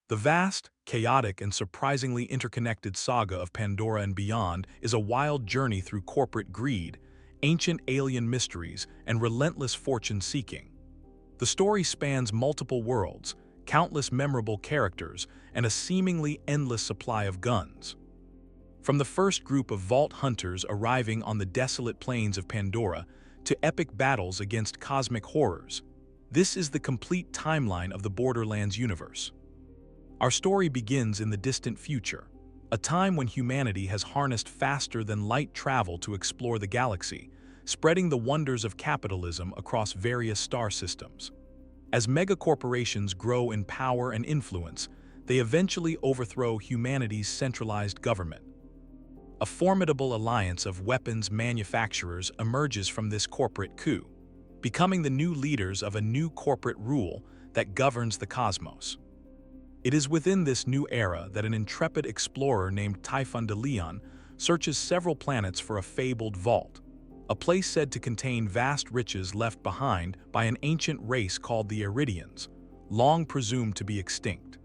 The vast, chaotic, and surprisingly interconnected saga of Pandora and beyond is a wild journey through corporate greed, ancient alien mysteries, and relentless fortune-seeking. The story spans multiple worlds, countless memorable characters, and a seemingly endless supply of guns. From the first group of vault hunters arriving on the desolate plains of Pandora to epic battles against cosmic horrors, this is the complete timeline of the Borderlands universe. Our story begins in the distant future, a time when humanity has harnessed faster-than-light travel to explore the galaxy, spreading the wonders of capitalism across various star systems. As megacorporations grow in power and influence, they eventually overthrow humanity's centralized government. A formidable alliance of weapons manufacturers emerges from this corporate coup, becoming the new leaders of a new corporate rule that governs the cosmos. It is within this new era that an intrepid explorer named Typhon de Leon searches several planets for a fabled vault, a place said to contain vast riches left behind by an ancient race called the Eridians, long presumed to be extinct.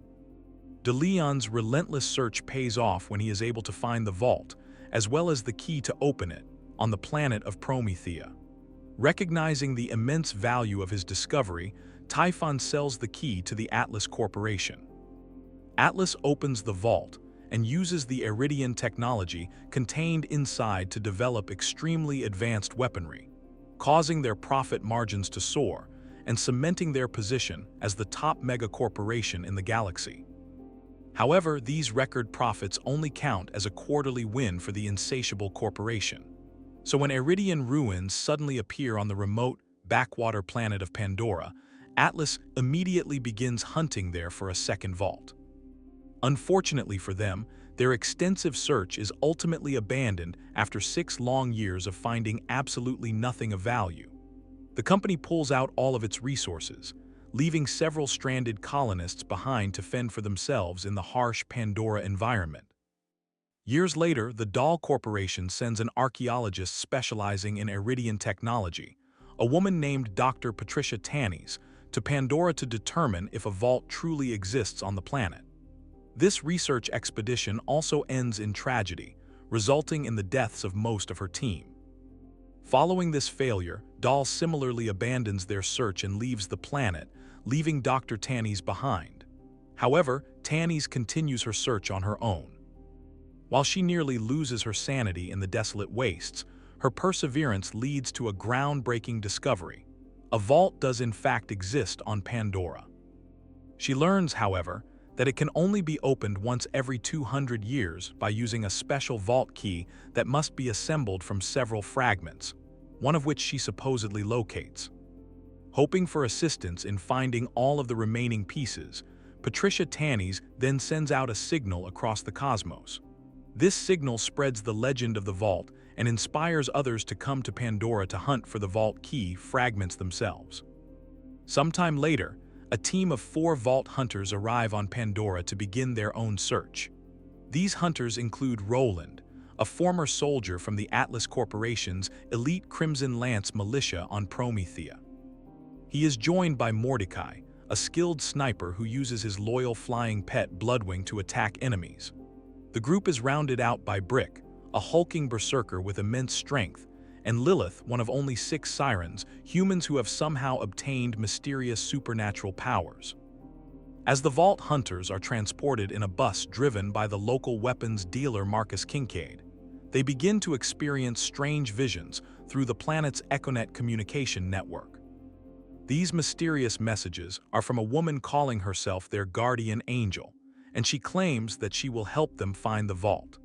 De Leon's relentless search pays off when he is able to find the vault, as well as the key to open it, on the planet of Promethea. Recognizing the immense value of his discovery, Typhon sells the key to the Atlas Corporation. Atlas opens the vault and uses the eridian technology contained inside to develop extremely advanced weaponry, causing their profit margins to soar and cementing their position as the top megacorporation in the galaxy. However, these record profits only count as a quarterly win for the insatiable corporation. So when eridian ruins suddenly appear on the remote, backwater planet of Pandora, Atlas immediately begins hunting there for a second vault. Unfortunately for them, their extensive search is ultimately abandoned after 6 long years of finding absolutely nothing of value. The company pulls out all of its resources, leaving several stranded colonists behind to fend for themselves in the harsh Pandora environment. Years later, the Dahl Corporation sends an archaeologist specializing in eridian technology, a woman named Dr. Patricia Tannies, to Pandora to determine if a vault truly exists on the planet. This research expedition also ends in tragedy, resulting in the deaths of most of her team. Following this failure, Dahl similarly abandons their search and leaves the planet, leaving Dr. Tannies behind. However, Tannies continues her search on her own. While she nearly loses her sanity in the desolate wastes, her perseverance leads to a groundbreaking discovery. A vault does in fact exist on Pandora. She learns, however, that it can only be opened once every 200 years by using a special vault key that must be assembled from several fragments, one of which she supposedly locates. Hoping for assistance in finding all of the remaining pieces, Patricia Tannies then sends out a signal across the cosmos. This signal spreads the legend of the vault and inspires others to come to Pandora to hunt for the vault key fragments themselves. Sometime later, a team of 4 vault hunters arrive on Pandora to begin their own search. These hunters include Roland, a former soldier from the Atlas Corporation's elite Crimson Lance militia on Promethea. He is joined by Mordecai, a skilled sniper who uses his loyal flying pet Bloodwing to attack enemies. The group is rounded out by Brick, a hulking berserker with immense strength, and Lilith, one of only 6 sirens, humans who have somehow obtained mysterious supernatural powers. As the Vault Hunters are transported in a bus driven by the local weapons dealer Marcus Kincaid, they begin to experience strange visions through the planet's Econet communication network. These mysterious messages are from a woman calling herself their guardian angel, and she claims that she will help them find the vault.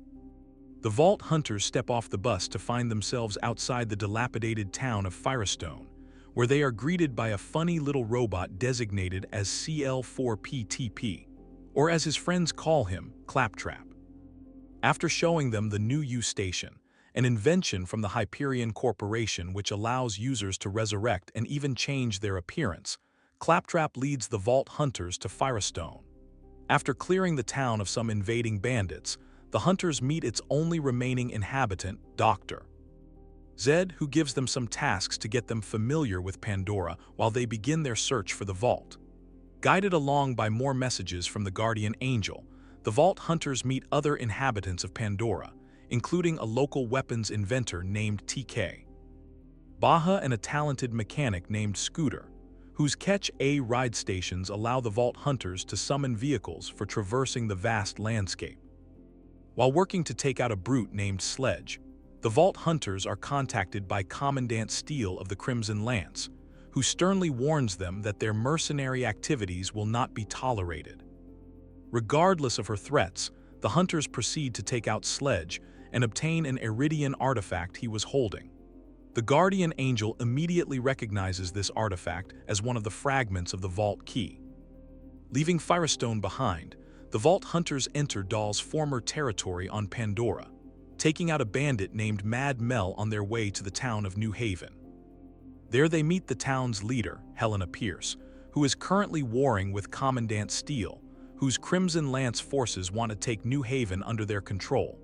The Vault Hunters step off the bus to find themselves outside the dilapidated town of Firestone, where they are greeted by a funny little robot designated as CL4PTP, or as his friends call him, Claptrap. After showing them the new U Station, an invention from the Hyperion Corporation which allows users to resurrect and even change their appearance, Claptrap leads the Vault Hunters to Firestone. After clearing the town of some invading bandits, the hunters meet its only remaining inhabitant, Dr. Zed, who gives them some tasks to get them familiar with Pandora while they begin their search for the vault. Guided along by more messages from the guardian angel, the Vault Hunters meet other inhabitants of Pandora, including a local weapons inventor named TK, Baja, and a talented mechanic named Scooter, whose Catch-A ride stations allow the Vault Hunters to summon vehicles for traversing the vast landscape. While working to take out a brute named Sledge, the Vault Hunters are contacted by Commandant Steele of the Crimson Lance, who sternly warns them that their mercenary activities will not be tolerated. Regardless of her threats, the hunters proceed to take out Sledge and obtain an eridian artifact he was holding. The guardian angel immediately recognizes this artifact as one of the fragments of the vault key. Leaving Firestone behind, the Vault Hunters enter Doll's former territory on Pandora, taking out a bandit named Mad Mel on their way to the town of New Haven. There they meet the town's leader, Helena Pierce, who is currently warring with Commandant Steele, whose Crimson Lance forces want to take New Haven under their control.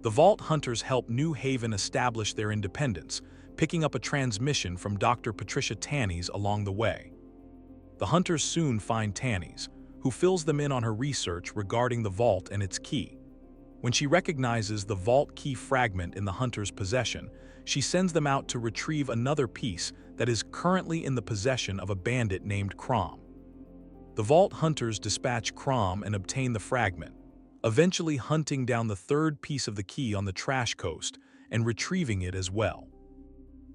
The Vault Hunters help New Haven establish their independence, picking up a transmission from Dr. Patricia Tannies along the way. The Hunters soon find Tannies, who fills them in on her research regarding the vault and its key. When she recognizes the vault key fragment in the Hunters' possession, she sends them out to retrieve another piece that is currently in the possession of a bandit named Crom. The Vault Hunters dispatch Crom and obtain the fragment, eventually hunting down the third piece of the key on the trash coast and retrieving it as well.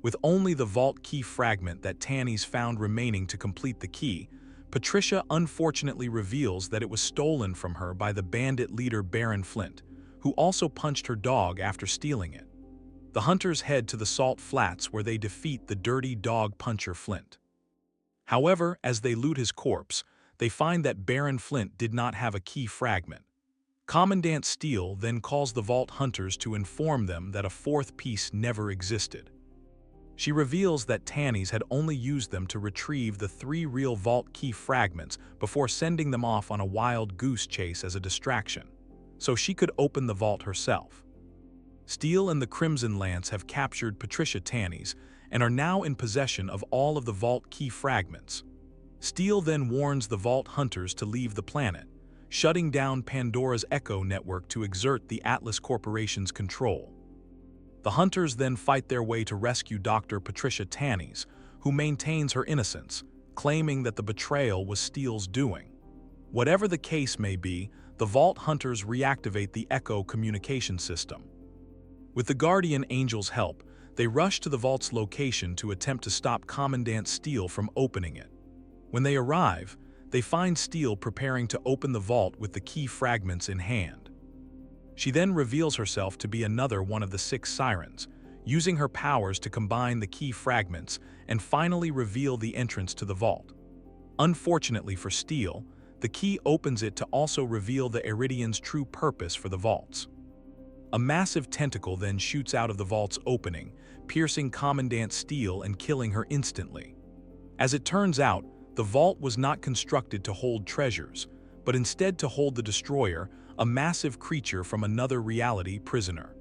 With only the vault key fragment that Tannies found remaining to complete the key, Patricia unfortunately reveals that it was stolen from her by the bandit leader Baron Flint, who also punched her dog after stealing it. The hunters head to the Salt Flats where they defeat the dirty dog puncher Flint. However, as they loot his corpse, they find that Baron Flint did not have a key fragment. Commandant Steele then calls the Vault Hunters to inform them that a fourth piece never existed. She reveals that Tannies had only used them to retrieve the 3 real vault key fragments before sending them off on a wild goose chase as a distraction, so she could open the vault herself. Steele and the Crimson Lance have captured Patricia Tannies and are now in possession of all of the vault key fragments. Steele then warns the Vault Hunters to leave the planet, shutting down Pandora's Echo network to exert the Atlas Corporation's control. The Hunters then fight their way to rescue Dr. Patricia Tannies, who maintains her innocence, claiming that the betrayal was Steele's doing. Whatever the case may be, the Vault Hunters reactivate the Echo communication system. With the Guardian Angel's help, they rush to the vault's location to attempt to stop Commandant Steele from opening it. When they arrive, they find Steele preparing to open the vault with the key fragments in hand. She then reveals herself to be another one of the 6 sirens, using her powers to combine the key fragments and finally reveal the entrance to the vault. Unfortunately for Steele, the key opens it to also reveal the Eridian's true purpose for the vaults. A massive tentacle then shoots out of the vault's opening, piercing Commandant Steele and killing her instantly. As it turns out, the vault was not constructed to hold treasures, but instead to hold the Destroyer, a massive creature from another reality prisoner.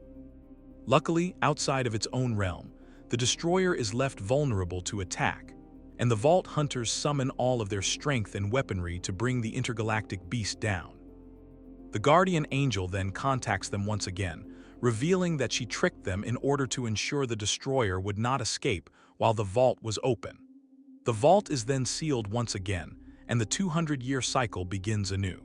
Luckily, outside of its own realm, the Destroyer is left vulnerable to attack, and the Vault Hunters summon all of their strength and weaponry to bring the intergalactic beast down. The Guardian Angel then contacts them once again, revealing that she tricked them in order to ensure the Destroyer would not escape while the vault was open. The vault is then sealed once again, and the 200-year cycle begins anew.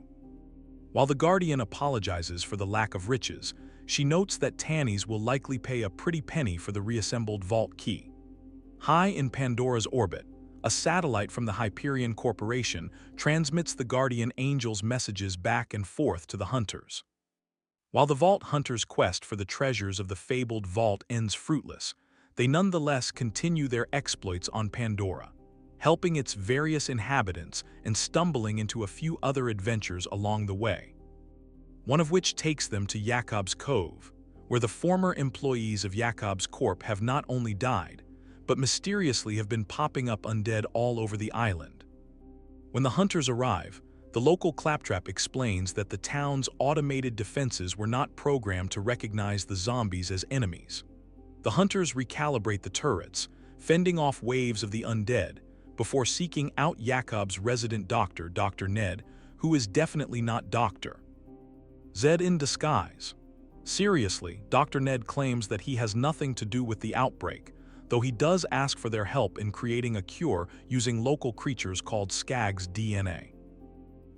While the Guardian apologizes for the lack of riches, she notes that Tannies will likely pay a pretty penny for the reassembled vault key. High in Pandora's orbit, a satellite from the Hyperion Corporation transmits the Guardian Angel's messages back and forth to the Hunters. While the Vault Hunters' quest for the treasures of the fabled vault ends fruitless, they nonetheless continue their exploits on Pandora, helping its various inhabitants and stumbling into a few other adventures along the way. One of which takes them to Jacob's Cove, where the former employees of Jacob's Corp have not only died, but mysteriously have been popping up undead all over the island. When the Hunters arrive, the local Claptrap explains that the town's automated defenses were not programmed to recognize the zombies as enemies. The Hunters recalibrate the turrets, fending off waves of the undead, before seeking out Jakob's resident doctor, Dr. Ned, who is definitely not Dr. Zed in disguise. Seriously, Dr. Ned claims that he has nothing to do with the outbreak, though he does ask for their help in creating a cure using local creatures called Skag's DNA.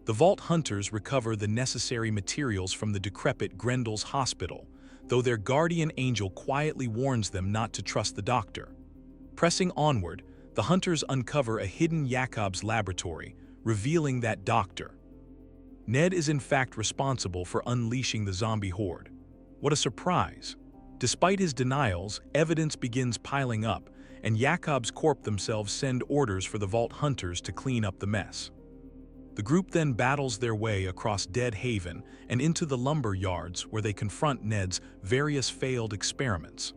The Vault Hunters recover the necessary materials from the decrepit Grendel's hospital, though their guardian angel quietly warns them not to trust the doctor. Pressing onward, the hunters uncover a hidden Jakob's laboratory, revealing that Dr. Ned is in fact responsible for unleashing the zombie horde. What a surprise! Despite his denials, evidence begins piling up, and Jakob's Corp themselves send orders for the Vault Hunters to clean up the mess. The group then battles their way across Dead Haven and into the lumber yards where they confront Ned's various failed experiments.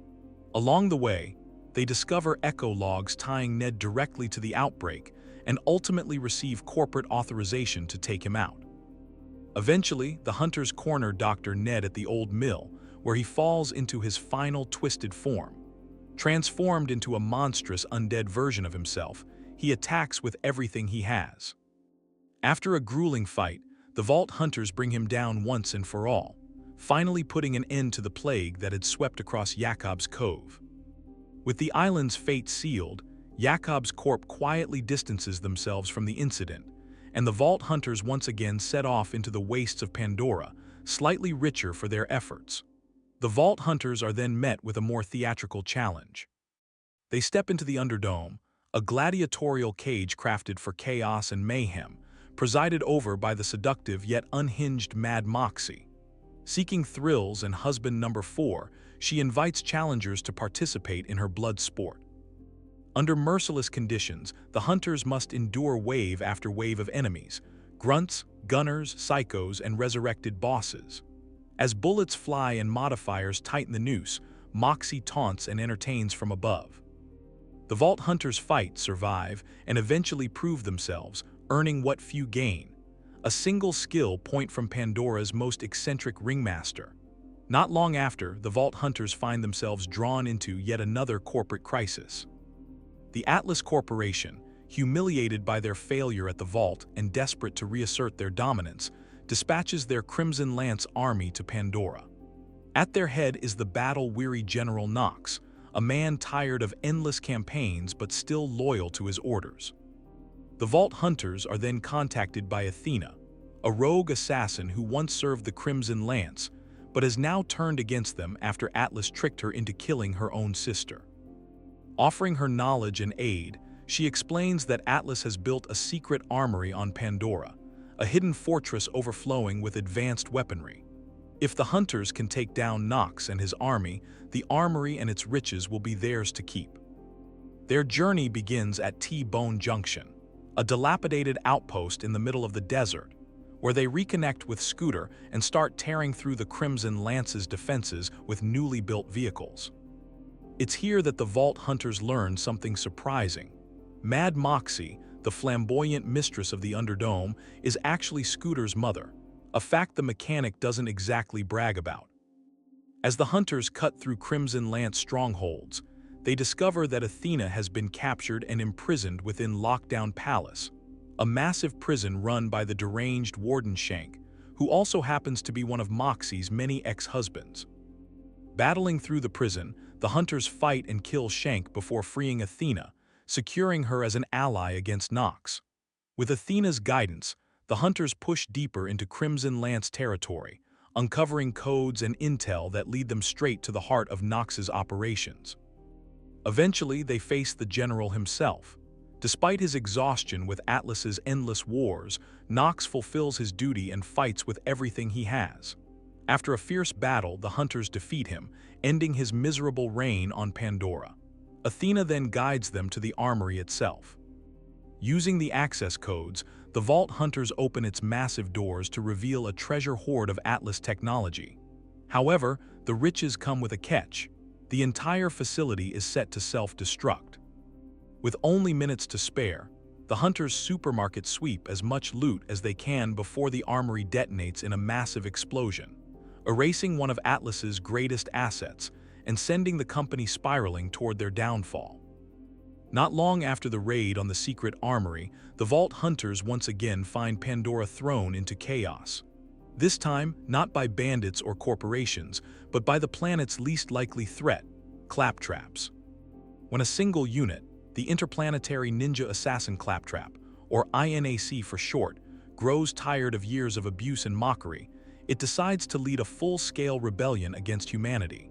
Along the way, they discover echo logs tying Ned directly to the outbreak and ultimately receive corporate authorization to take him out. Eventually, the hunters corner Dr. Ned at the old mill, where he falls into his final twisted form. Transformed into a monstrous undead version of himself, he attacks with everything he has. After a grueling fight, the Vault Hunters bring him down once and for all, finally putting an end to the plague that had swept across Jakob's Cove. With the island's fate sealed, Jakob's Corp quietly distances themselves from the incident, and the Vault Hunters once again set off into the wastes of Pandora, slightly richer for their efforts. The Vault Hunters are then met with a more theatrical challenge. They step into the Underdome, a gladiatorial cage crafted for chaos and mayhem, presided over by the seductive yet unhinged Mad Moxie. Seeking thrills and husband number 4, she invites challengers to participate in her blood sport. Under merciless conditions, the hunters must endure wave after wave of enemies, grunts, gunners, psychos, and resurrected bosses. As bullets fly and modifiers tighten the noose, Moxie taunts and entertains from above. The Vault Hunters fight, survive, and eventually prove themselves, earning what few gain: a single skill point from Pandora's most eccentric ringmaster. Not long after, the Vault Hunters find themselves drawn into yet another corporate crisis. The Atlas Corporation, humiliated by their failure at the Vault and desperate to reassert their dominance, dispatches their Crimson Lance army to Pandora. At their head is the battle-weary General Knox, a man tired of endless campaigns but still loyal to his orders. The Vault Hunters are then contacted by Athena, a rogue assassin who once served the Crimson Lance, but has now turned against them after Atlas tricked her into killing her own sister. Offering her knowledge and aid, she explains that Atlas has built a secret armory on Pandora, a hidden fortress overflowing with advanced weaponry. If the hunters can take down Knox and his army, the armory and its riches will be theirs to keep. Their journey begins at T-Bone Junction, a dilapidated outpost in the middle of the desert, where they reconnect with Scooter and start tearing through the Crimson Lance's defenses with newly built vehicles. It's here that the Vault Hunters learn something surprising. Mad Moxie, the flamboyant mistress of the Underdome, is actually Scooter's mother, a fact the mechanic doesn't exactly brag about. As the hunters cut through Crimson Lance strongholds, they discover that Athena has been captured and imprisoned within Lockdown Palace, a massive prison run by the deranged Warden Shank, who also happens to be one of Moxie's many ex-husbands. Battling through the prison, the hunters fight and kill Shank before freeing Athena, securing her as an ally against Nox. With Athena's guidance, the hunters push deeper into Crimson Lance territory, uncovering codes and intel that lead them straight to the heart of Nox's operations. Eventually, they face the general himself. Despite his exhaustion with Atlas's endless wars, Nox fulfills his duty and fights with everything he has. After a fierce battle, the hunters defeat him, ending his miserable reign on Pandora. Athena then guides them to the armory itself. Using the access codes, the Vault Hunters open its massive doors to reveal a treasure hoard of Atlas technology. However, the riches come with a catch. The entire facility is set to self-destruct. With only minutes to spare, the hunters supermarket sweep as much loot as they can before the armory detonates in a massive explosion, erasing one of Atlas's greatest assets and sending the company spiraling toward their downfall. Not long after the raid on the secret armory, the Vault Hunters once again find Pandora thrown into chaos. This time, not by bandits or corporations, but by the planet's least likely threat, claptraps. When a single unit, the Interplanetary Ninja Assassin Claptrap, or INAC for short, grows tired of years of abuse and mockery, it decides to lead a full-scale rebellion against humanity.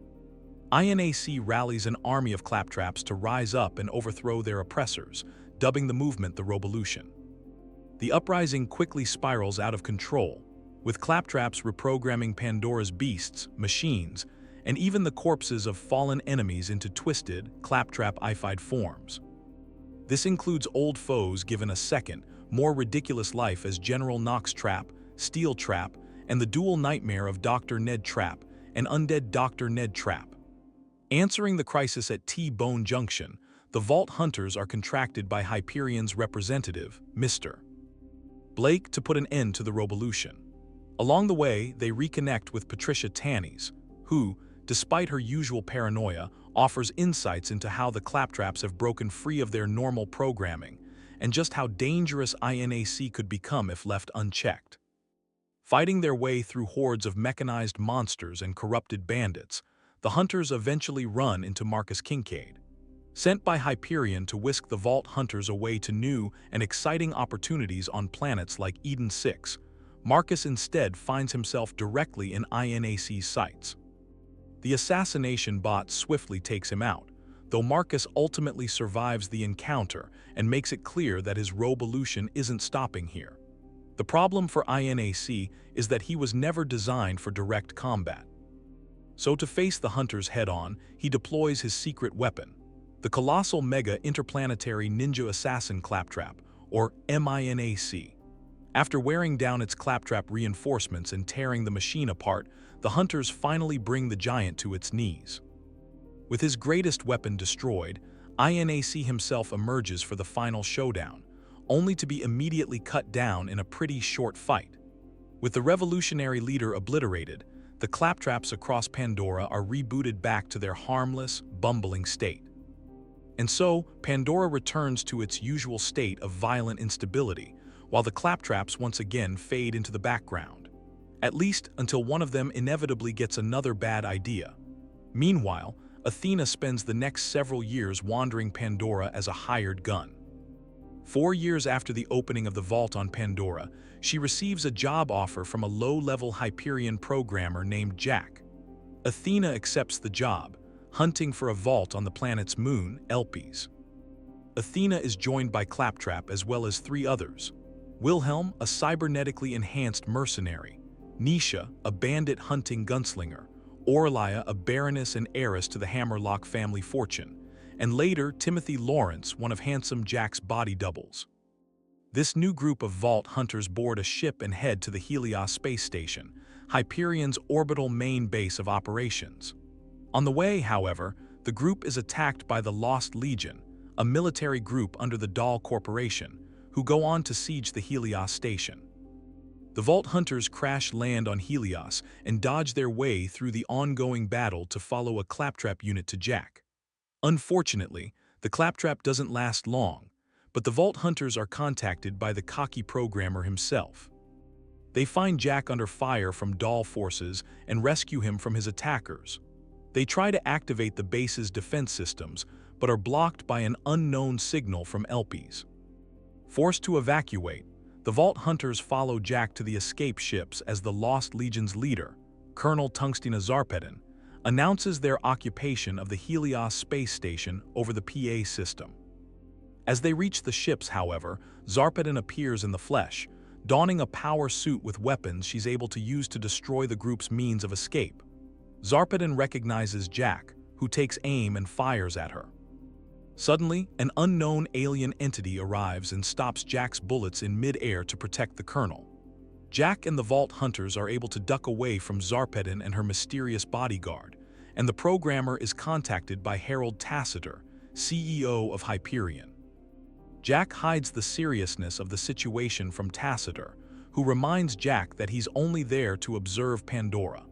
INAC rallies an army of claptraps to rise up and overthrow their oppressors, dubbing the movement the Rovolution. The uprising quickly spirals out of control, with claptraps reprogramming Pandora's beasts, machines, and even the corpses of fallen enemies into twisted, claptrap-ified forms. This includes old foes given a second, more ridiculous life as General Knox Trap, Steel Trap, and the dual nightmare of Dr. Ned Trap and undead Dr. Ned Trap. Answering the crisis at T-Bone Junction, the Vault Hunters are contracted by Hyperion's representative, Mr. Blake, to put an end to the Rovolution. Along the way, they reconnect with Patricia Tannies, who, despite her usual paranoia, offers insights into how the claptraps have broken free of their normal programming and just how dangerous INAC could become if left unchecked. Fighting their way through hordes of mechanized monsters and corrupted bandits, the Hunters eventually run into Marcus Kincaid. Sent by Hyperion to whisk the Vault Hunters away to new and exciting opportunities on planets like Eden 6, Marcus instead finds himself directly in INAC's sights. The assassination bot swiftly takes him out, though Marcus ultimately survives the encounter and makes it clear that his Rovolution isn't stopping here. The problem for INAC is that he was never designed for direct combat. So to face the Hunters head-on, he deploys his secret weapon, the colossal Mega Interplanetary Ninja Assassin Claptrap, or MINAC. After wearing down its claptrap reinforcements and tearing the machine apart, the Hunters finally bring the giant to its knees. With his greatest weapon destroyed, INAC himself emerges for the final showdown, only to be immediately cut down in a pretty short fight. With the revolutionary leader obliterated, the claptraps across Pandora are rebooted back to their harmless, bumbling state. And so, Pandora returns to its usual state of violent instability, while the claptraps once again fade into the background. At least until one of them inevitably gets another bad idea. Meanwhile, Athena spends the next several years wandering Pandora as a hired gun. 4 years after the opening of the vault on Pandora, she receives a job offer from a low-level Hyperion programmer named Jack. Athena accepts the job, hunting for a vault on the planet's moon, Elpis. Athena is joined by Claptrap as well as 3 others: Wilhelm, a cybernetically enhanced mercenary; Nisha, a bandit hunting gunslinger; Aurelia, a baroness and heiress to the Hammerlock family fortune; and later Timothy Lawrence, one of handsome Jack's body doubles. This new group of Vault Hunters board a ship and head to the Helios space station, Hyperion's orbital main base of operations. On the way, however, the group is attacked by the Lost Legion, a military group under the Dahl Corporation, who go on to siege the Helios station. The Vault Hunters crash land on Helios and dodge their way through the ongoing battle to follow a Claptrap unit to Jack. Unfortunately, the Claptrap doesn't last long, but the Vault Hunters are contacted by the cocky programmer himself. They find Jack under fire from Dahl forces and rescue him from his attackers. They try to activate the base's defense systems, but are blocked by an unknown signal from Elpis. Forced to evacuate, the Vault Hunters follow Jack to the escape ships as the Lost Legion's leader, Colonel Tungstina Zarpedin, announces their occupation of the Helios space station over the PA system. As they reach the ships, however, Zarpedin appears in the flesh, donning a power suit with weapons she's able to use to destroy the group's means of escape. Zarpedin recognizes Jack, who takes aim and fires at her. Suddenly, an unknown alien entity arrives and stops Jack's bullets in mid-air to protect the Colonel. Jack and the Vault Hunters are able to duck away from Zarpedin and her mysterious bodyguard, and the programmer is contacted by Harold Tassiter, CEO of Hyperion. Jack hides the seriousness of the situation from Tassiter, who reminds Jack that he's only there to observe Pandora.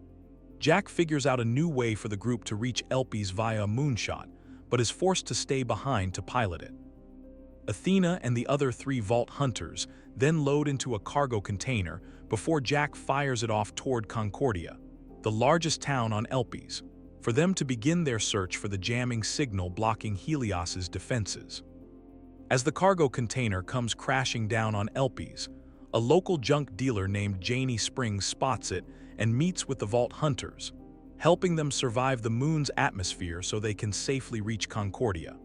Jack figures out a new way for the group to reach Elpis via a moonshot, but is forced to stay behind to pilot it. Athena and the other 3 Vault Hunters then load into a cargo container before Jack fires it off toward Concordia, the largest town on Elpis, for them to begin their search for the jamming signal blocking Helios's defenses. As the cargo container comes crashing down on Elpis, a local junk dealer named Janie Springs spots it and meets with the Vault Hunters, helping them survive the moon's atmosphere so they can safely reach Concordia.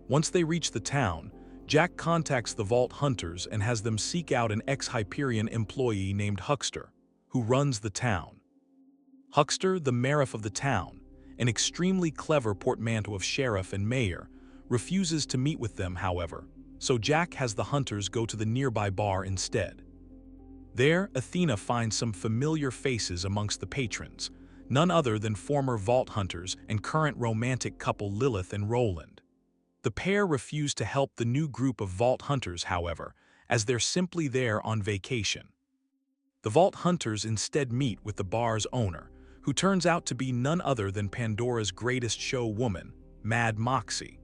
Once they reach the town, Jack contacts the Vault Hunters and has them seek out an ex-Hyperion employee named Huckster, who runs the town. Huckster, the sheriff of the town, an extremely clever portmanteau of sheriff and mayor, refuses to meet with them, however, so Jack has the hunters go to the nearby bar instead. There, Athena finds some familiar faces amongst the patrons, none other than former Vault Hunters and current romantic couple Lilith and Roland. The pair refuse to help the new group of Vault Hunters, however, as they're simply there on vacation. The Vault Hunters instead meet with the bar's owner, who turns out to be none other than Pandora's greatest show woman, Mad Moxie.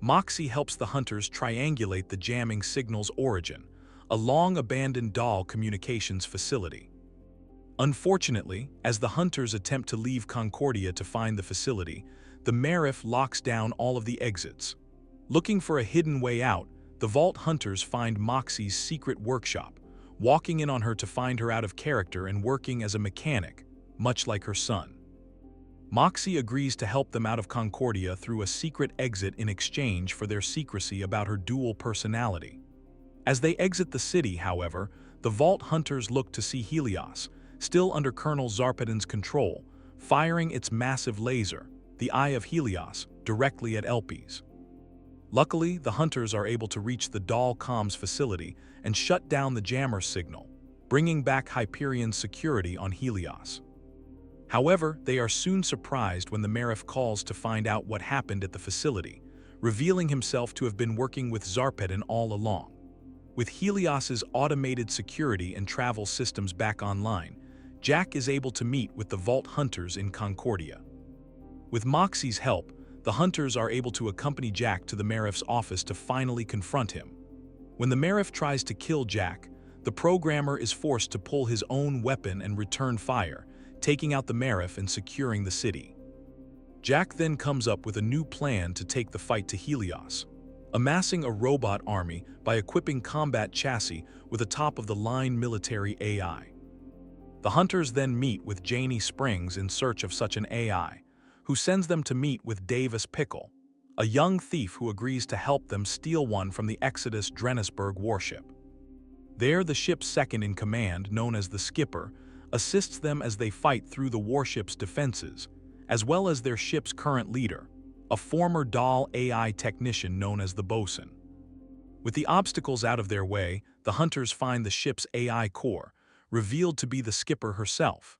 Moxie helps the hunters triangulate the jamming signal's origin, a long-abandoned doll communications facility. Unfortunately, as the hunters attempt to leave Concordia to find the facility, the sheriff locks down all of the exits. Looking for a hidden way out, the Vault Hunters find Moxie's secret workshop, walking in on her to find her out of character and working as a mechanic, much like her son. Moxie agrees to help them out of Concordia through a secret exit in exchange for their secrecy about her dual personality. As they exit the city, however, the Vault Hunters look to see Helios, still under Colonel Zarpedon's control, firing its massive laser, the Eye of Helios, directly at Elpis. Luckily, the hunters are able to reach the doll comms facility and shut down the jammer signal, bringing back Hyperion's security on Helios. However, they are soon surprised when the sheriff calls to find out what happened at the facility, revealing himself to have been working with Zarpedon all along. With Helios's automated security and travel systems back online, Jack is able to meet with the Vault Hunters in Concordia. With Moxie's help, the hunters are able to accompany Jack to the sheriff's office to finally confront him. When the sheriff tries to kill Jack, the programmer is forced to pull his own weapon and return fire, taking out the sheriff and securing the city. Jack then comes up with a new plan to take the fight to Helios, amassing a robot army by equipping combat chassis with a top-of-the-line military AI. The hunters then meet with Janie Springs in search of such an AI, who sends them to meet with Davis Pickle, a young thief who agrees to help them steal one from the Exodus Drennisburg warship. There, the ship's second-in-command, known as the Skipper, assists them as they fight through the warship's defenses, as well as their ship's current leader, a former doll AI technician known as the Bosun. With the obstacles out of their way, the hunters find the ship's AI core, revealed to be the Skipper herself.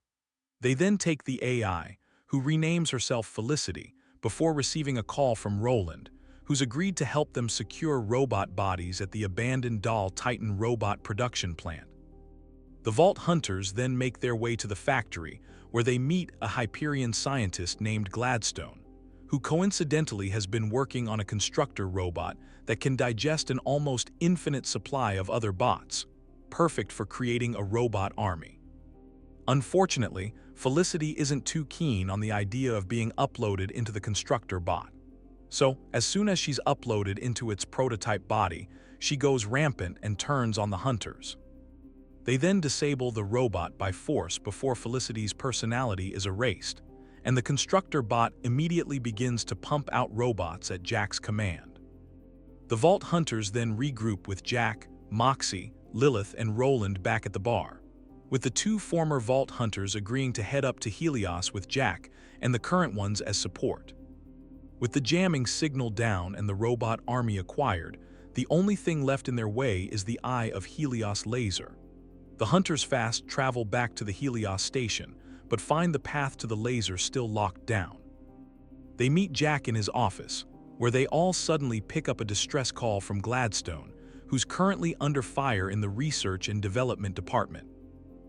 They then take the AI, who renames herself Felicity, before receiving a call from Roland, who's agreed to help them secure robot bodies at the abandoned doll Titan robot production plant. The Vault Hunters then make their way to the factory, where they meet a Hyperion scientist named Gladstone, who coincidentally has been working on a constructor robot that can digest an almost infinite supply of other bots, perfect for creating a robot army. Unfortunately, Felicity isn't too keen on the idea of being uploaded into the constructor bot. So, as soon as she's uploaded into its prototype body, she goes rampant and turns on the hunters. They then disable the robot by force before Felicity's personality is erased, and the constructor bot immediately begins to pump out robots at Jack's command. The Vault Hunters then regroup with Jack, Moxie, Lilith, and Roland back at the bar, with the 2 former Vault Hunters agreeing to head up to Helios with Jack and the current ones as support. With the jamming signal down and the robot army acquired, the only thing left in their way is the Eye of Helios laser. The hunters fast travel back to the Helios station, but find the path to the laser still locked down. They meet Jack in his office, where they all suddenly pick up a distress call from Gladstone, who's currently under fire in the research and development department.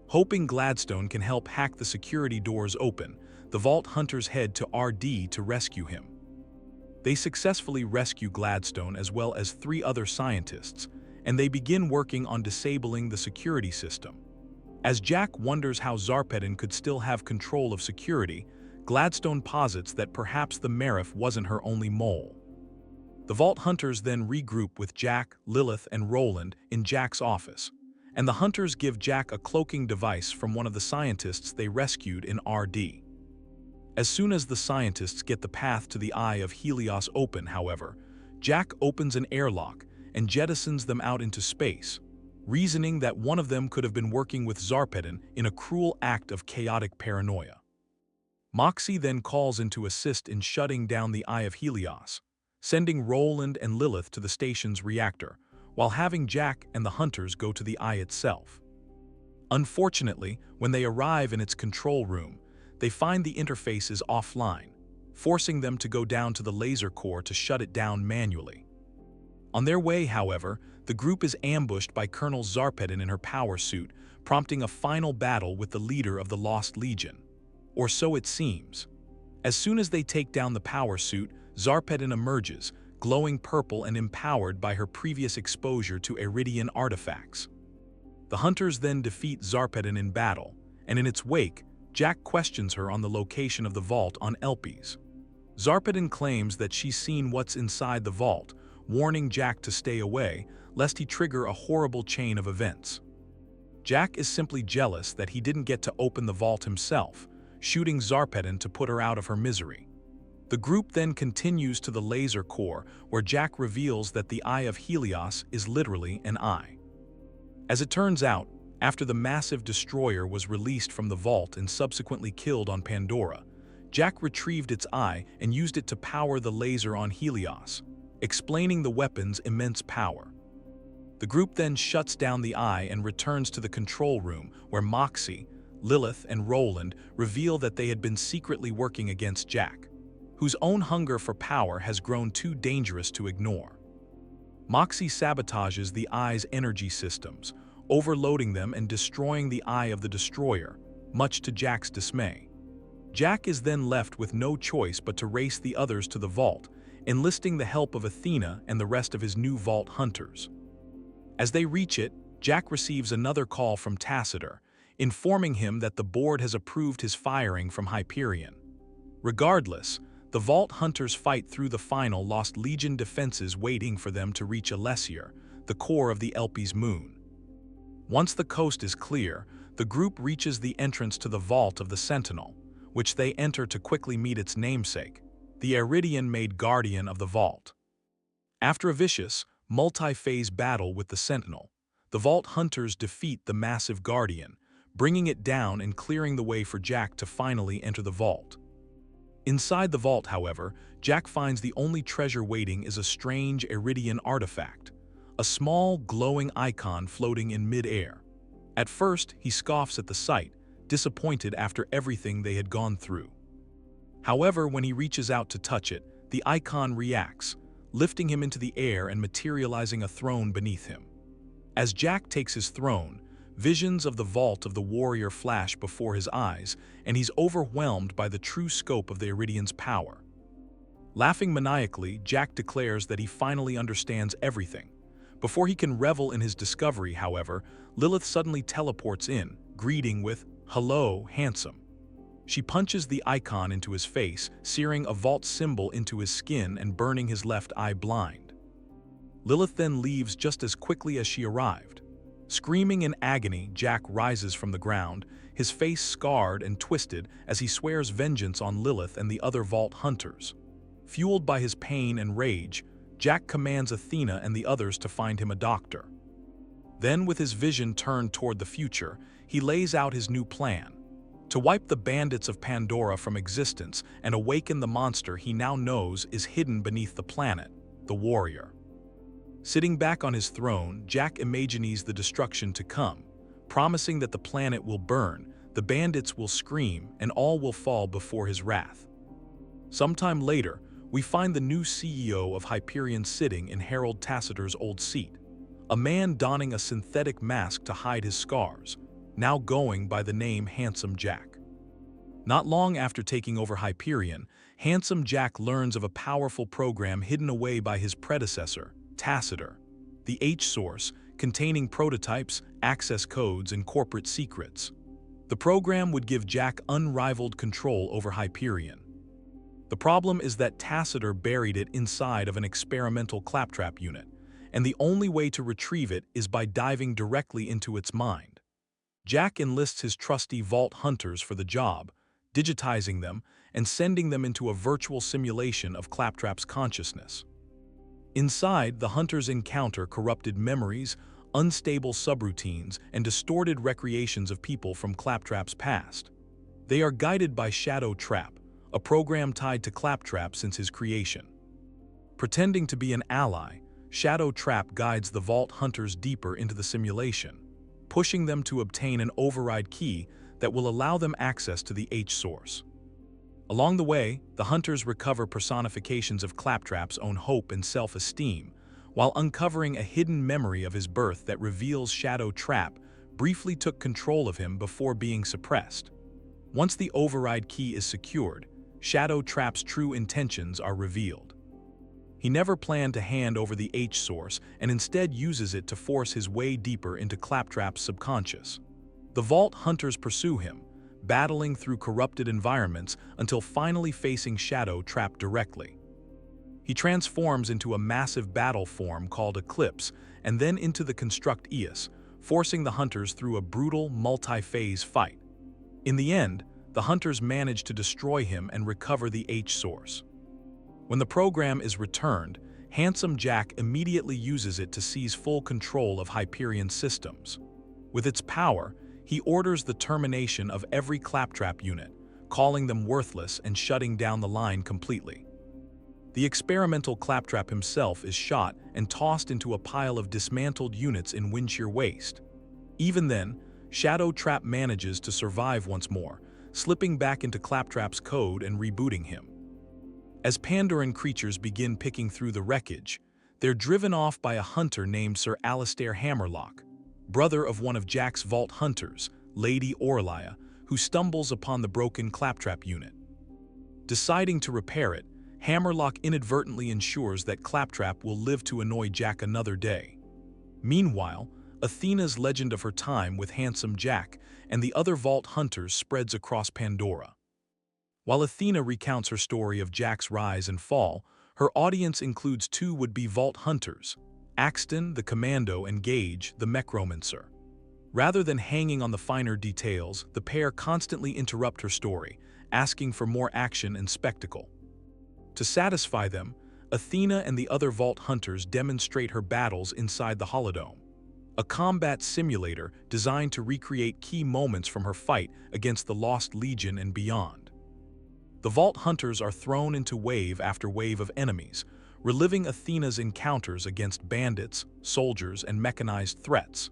Hoping Gladstone can help hack the security doors open, the Vault Hunters head to RD to rescue him. They successfully rescue Gladstone as well as 3 other scientists, and they begin working on disabling the security system. As Jack wonders how Zarpedon could still have control of security, Gladstone posits that perhaps the Marif wasn't her only mole. The Vault Hunters then regroup with Jack, Lilith, and Roland in Jack's office, and the Hunters give Jack a cloaking device from one of the scientists they rescued in RD. As soon as the scientists get the path to the Eye of Helios open, however, Jack opens an airlock and jettisons them out into space, reasoning that one of them could have been working with Zarpedon in a cruel act of chaotic paranoia. Moxie then calls in to assist in shutting down the Eye of Helios, sending Roland and Lilith to the station's reactor, while having Jack and the Hunters go to the Eye itself. Unfortunately, when they arrive in its control room, they find the interface is offline, forcing them to go down to the laser core to shut it down manually. On their way, however, the group is ambushed by Colonel Zarpedon in her power suit, prompting a final battle with the leader of the Lost Legion. Or so it seems. As soon as they take down the power suit, Zarpedon emerges, glowing purple and empowered by her previous exposure to eridian artifacts. The Hunters then defeat Zarpedon in battle, and in its wake, Jack questions her on the location of the vault on Elpis. Zarpedon claims that she's seen what's inside the vault, warning Jack to stay away, lest he trigger a horrible chain of events. Jack is simply jealous that he didn't get to open the vault himself, shooting Zarpedon to put her out of her misery. The group then continues to the laser core, where Jack reveals that the Eye of Helios is literally an eye. As it turns out, after the massive destroyer was released from the vault and subsequently killed on Pandora, Jack retrieved its eye and used it to power the laser on Helios, explaining the weapon's immense power. The group then shuts down the eye and returns to the control room, where Moxie, Lilith, and Roland reveal that they had been secretly working against Jack, whose own hunger for power has grown too dangerous to ignore. Moxie sabotages the eye's energy systems, overloading them and destroying the eye of the destroyer, much to Jack's dismay. Jack is then left with no choice but to race the others to the vault, enlisting the help of Athena and the rest of his new Vault Hunters. As they reach it, Jack receives another call from Tacitor, informing him that the board has approved his firing from Hyperion. Regardless, the Vault Hunters fight through the final Lost Legion defenses waiting for them to reach Alessier, the core of the Elpis moon. Once the coast is clear, the group reaches the entrance to the Vault of the Sentinel, which they enter to quickly meet its namesake, the Eridian-made guardian of the vault. After a vicious, multi-phase battle with the Sentinel, the Vault Hunters defeat the massive guardian, bringing it down and clearing the way for Jack to finally enter the vault. Inside the vault, however, Jack finds the only treasure waiting is a strange eridian artifact, a small, glowing icon floating in mid-air. At first, he scoffs at the sight, disappointed after everything they had gone through. However, when he reaches out to touch it, the icon reacts, lifting him into the air and materializing a throne beneath him. As Jack takes his throne, visions of the vault of the warrior flash before his eyes, and he's overwhelmed by the true scope of the Eridian's power. Laughing maniacally, Jack declares that he finally understands everything. Before he can revel in his discovery, however, Lilith suddenly teleports in, greeting with, "Hello, handsome." She punches the icon into his face, searing a vault symbol into his skin and burning his left eye blind. Lilith then leaves just as quickly as she arrived. Screaming in agony, Jack rises from the ground, his face scarred and twisted as he swears vengeance on Lilith and the other Vault Hunters. Fueled by his pain and rage, Jack commands Athena and the others to find him a doctor. Then, with his vision turned toward the future, he lays out his new plan: to wipe the bandits of Pandora from existence and awaken the monster he now knows is hidden beneath the planet, the Warrior. Sitting back on his throne, Jack imagines the destruction to come, promising that the planet will burn, the bandits will scream, and all will fall before his wrath. Sometime later, we find the new CEO of Hyperion sitting in Herald Tacitor's old seat, a man donning a synthetic mask to hide his scars, now going by the name Handsome Jack. Not long after taking over Hyperion, Handsome Jack learns of a powerful program hidden away by his predecessor, Tacitor, the H-Source, containing prototypes, access codes, and corporate secrets. The program would give Jack unrivaled control over Hyperion. The problem is that Tacitor buried it inside of an experimental claptrap unit, and the only way to retrieve it is by diving directly into its mind. Jack enlists his trusty Vault Hunters for the job, digitizing them and sending them into a virtual simulation of Claptrap's consciousness. Inside, the Hunters encounter corrupted memories, unstable subroutines, and distorted recreations of people from Claptrap's past. They are guided by Shadow Trap, a program tied to Claptrap since his creation. Pretending to be an ally, Shadow Trap guides the Vault Hunters deeper into the simulation, pushing them to obtain an override key that will allow them access to the H-Source. Along the way, the Hunters recover personifications of Claptrap's own hope and self-esteem, while uncovering a hidden memory of his birth that reveals Shadow Trap briefly took control of him before being suppressed. Once the override key is secured, Shadow Trap's true intentions are revealed. He never planned to hand over the H-Source and instead uses it to force his way deeper into Claptrap's subconscious. The Vault Hunters pursue him, battling through corrupted environments until finally facing Shadow Trap directly. He transforms into a massive battle form called Eclipse and then into the construct Eos, forcing the Hunters through a brutal, multi-phase fight. In the end, the Hunters manage to destroy him and recover the H-Source. When the program is returned, Handsome Jack immediately uses it to seize full control of Hyperion systems. With its power, he orders the termination of every Claptrap unit, calling them worthless and shutting down the line completely. The experimental Claptrap himself is shot and tossed into a pile of dismantled units in Windshear Waste. Even then, Shadow Trap manages to survive once more, slipping back into Claptrap's code and rebooting him. As Pandoran creatures begin picking through the wreckage, they're driven off by a hunter named Sir Alistair Hammerlock, brother of one of Jack's Vault Hunters, Lady Aurelia, who stumbles upon the broken Claptrap unit. Deciding to repair it, Hammerlock inadvertently ensures that Claptrap will live to annoy Jack another day. Meanwhile, Athena's legend of her time with Handsome Jack and the other Vault Hunters spreads across Pandora. While Athena recounts her story of Jack's rise and fall, her audience includes two would-be Vault Hunters, Axton, the Commando, and Gage, the Mechromancer. Rather than hanging on the finer details, the pair constantly interrupt her story, asking for more action and spectacle. To satisfy them, Athena and the other Vault Hunters demonstrate her battles inside the Holodome, a combat simulator designed to recreate key moments from her fight against the Lost Legion and beyond. The Vault Hunters are thrown into wave after wave of enemies, reliving Athena's encounters against bandits, soldiers, and mechanized threats.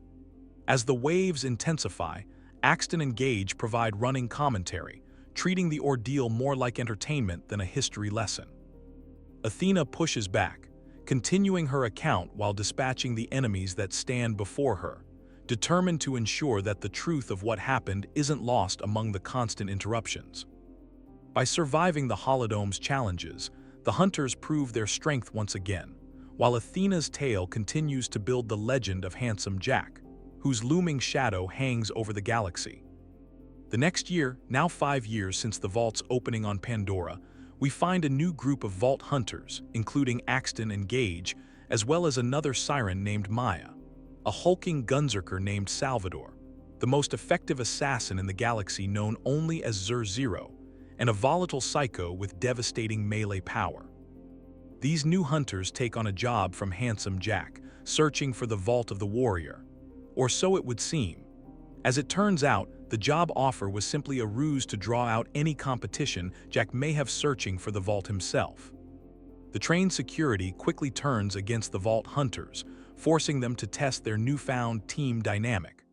As the waves intensify, Axton and Gage provide running commentary, treating the ordeal more like entertainment than a history lesson. Athena pushes back, continuing her account while dispatching the enemies that stand before her, determined to ensure that the truth of what happened isn't lost among the constant interruptions. By surviving the Holodome's challenges, the Hunters prove their strength once again, while Athena's tale continues to build the legend of Handsome Jack, whose looming shadow hangs over the galaxy. The next year, now 5 years since the vault's opening on Pandora, we find a new group of Vault Hunters, including Axton and Gage, as well as another siren named Maya, a hulking gunzerker named Salvador, the most effective assassin in the galaxy known only as Zur-Zero, and a volatile psycho with devastating melee power. These new hunters take on a job from Handsome Jack, searching for the Vault of the Warrior. Or so it would seem. As it turns out, the job offer was simply a ruse to draw out any competition Jack may have searching for the Vault himself. The trained security quickly turns against the Vault Hunters, forcing them to test their newfound team dynamic.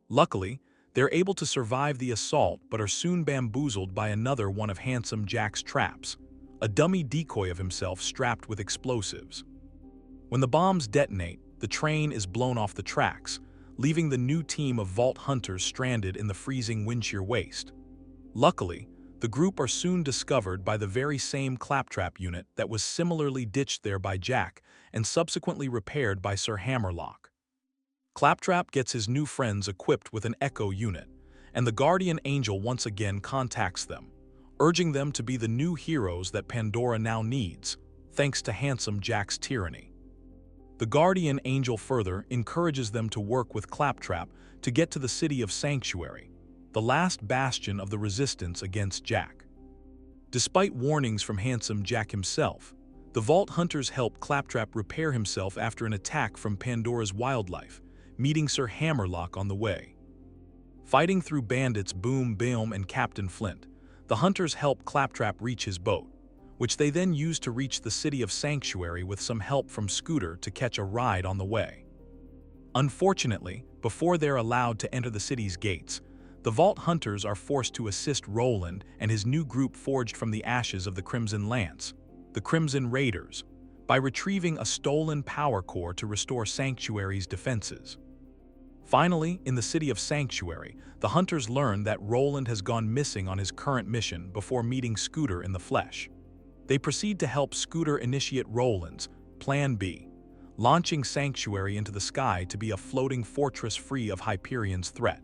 Luckily, they're able to survive the assault but are soon bamboozled by another one of Handsome Jack's traps, a dummy decoy of himself strapped with explosives. When the bombs detonate, the train is blown off the tracks, leaving the new team of Vault Hunters stranded in the freezing Windshear Waste. Luckily, The group are soon discovered by the very same claptrap unit that was similarly ditched there by Jack and subsequently repaired by Sir Hammerlock. Claptrap gets his new friends equipped with an echo unit, and the guardian angel once again contacts them, urging them to be the new heroes that Pandora now needs, thanks to handsome Jack's tyranny. The guardian angel further encourages them to work with Claptrap to get to the city of Sanctuary, the last bastion of the resistance against Jack. Despite warnings from handsome Jack himself, the Vault Hunters help Claptrap repair himself after an attack from Pandora's wildlife, meeting Sir Hammerlock on the way. Fighting through bandits Boom Boom and Captain Flint, the hunters help Claptrap reach his boat, which they then use to reach the city of Sanctuary with some help from Scooter to catch a ride on the way. Unfortunately, before they're allowed to enter the city's gates, the Vault Hunters are forced to assist Roland and his new group forged from the ashes of the Crimson Lance, the Crimson Raiders, by retrieving a stolen power core to restore Sanctuary's defenses. Finally, in the city of Sanctuary, the hunters learn that Roland has gone missing on his current mission before meeting Scooter in the flesh. They proceed to help Scooter initiate Roland's Plan B, launching Sanctuary into the sky to be a floating fortress free of Hyperion's threat.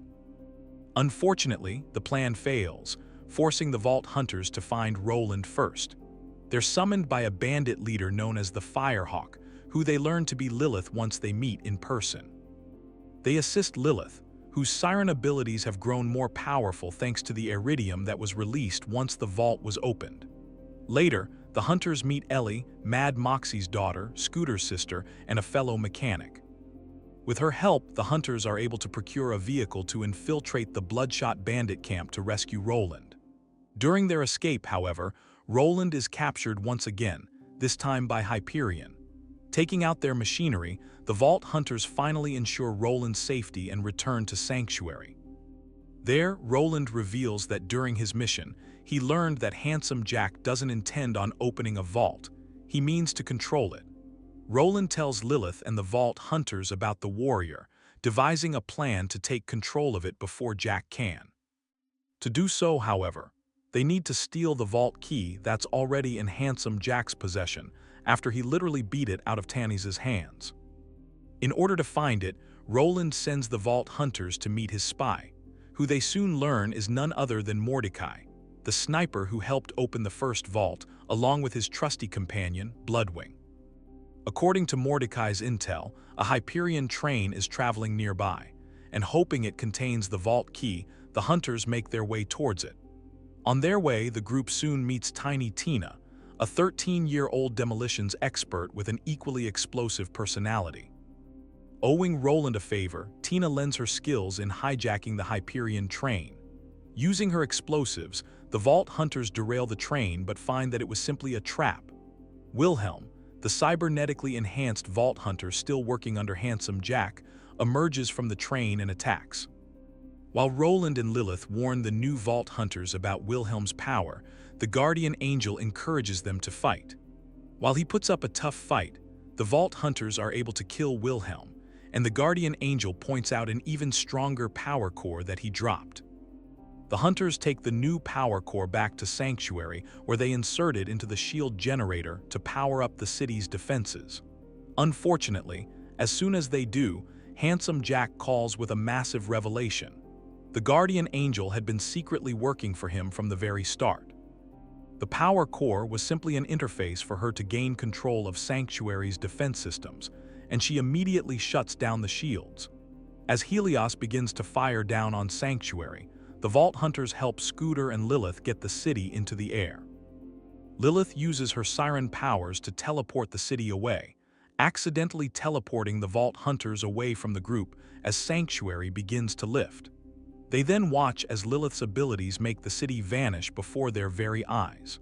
Unfortunately, the plan fails, forcing the Vault Hunters to find Roland first. They're summoned by a bandit leader known as the Firehawk, who they learn to be Lilith once they meet in person. They assist Lilith, whose siren abilities have grown more powerful thanks to the eridium that was released once the vault was opened. Later, the hunters meet Ellie, Mad Moxie's daughter, Scooter's sister, and a fellow mechanic. With her help, the hunters are able to procure a vehicle to infiltrate the Bloodshot bandit camp to rescue Roland. During their escape, however, Roland is captured once again, this time by Hyperion. Taking out their machinery, the Vault Hunters finally ensure Roland's safety and return to Sanctuary. There, Roland reveals that during his mission, he learned that handsome Jack doesn't intend on opening a vault. He means to control it. Roland tells Lilith and the Vault Hunters about the warrior, devising a plan to take control of it before Jack can. To do so, however, they need to steal the vault key that's already in handsome Jack's possession after he literally beat it out of Tannis's hands. In order to find it, Roland sends the Vault Hunters to meet his spy, who they soon learn is none other than Mordecai, the sniper who helped open the first vault, along with his trusty companion, Bloodwing. According to Mordecai's intel, a Hyperion train is traveling nearby, and hoping it contains the vault key, the hunters make their way towards it. On their way, the group soon meets Tiny Tina, a 13-year-old demolitions expert with an equally explosive personality. Owing Roland a favor, Tina lends her skills in hijacking the Hyperion train. Using her explosives, the Vault Hunters derail the train but find that it was simply a trap. Wilhelm, the cybernetically enhanced Vault Hunter still working under handsome Jack, emerges from the train and attacks. While Roland and Lilith warn the new Vault Hunters about Wilhelm's power, the Guardian Angel encourages them to fight. While he puts up a tough fight, the Vault Hunters are able to kill Wilhelm, and the Guardian Angel points out an even stronger power core that he dropped. The Hunters take the new power core back to Sanctuary, where they insert it into the shield generator to power up the city's defenses. Unfortunately, as soon as they do, handsome Jack calls with a massive revelation. The Guardian Angel had been secretly working for him from the very start. The power core was simply an interface for her to gain control of Sanctuary's defense systems, and she immediately shuts down the shields. As Helios begins to fire down on Sanctuary, the Vault Hunters help Scooter and Lilith get the city into the air. Lilith uses her siren powers to teleport the city away, accidentally teleporting the Vault Hunters away from the group as Sanctuary begins to lift. They then watch as Lilith's abilities make the city vanish before their very eyes.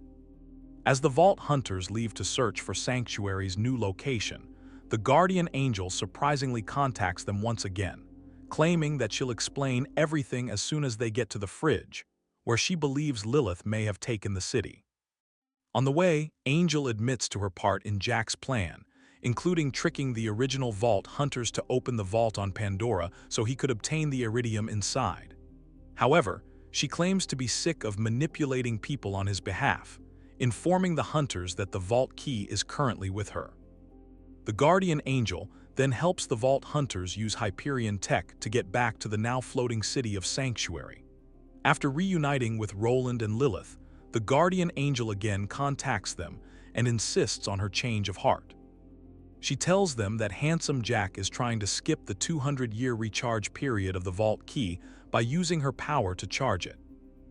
As the Vault Hunters leave to search for Sanctuary's new location, the Guardian Angel surprisingly contacts them once again, claiming that she'll explain everything as soon as they get to the fridge, where she believes Lilith may have taken the city. On the way, Angel admits to her part in Jack's plan, including tricking the original Vault Hunters to open the vault on Pandora so he could obtain the eridium inside. However, She claims to be sick of manipulating people on his behalf, informing the hunters that the vault key is currently with her. The guardian angel then helps the vault hunters use Hyperion tech to get back to the now floating city of Sanctuary. After reuniting with Roland and Lilith, the guardian angel again contacts them and insists on her change of heart. She tells them that Handsome Jack is trying to skip the 200-year recharge period of the vault key by using her power to charge it.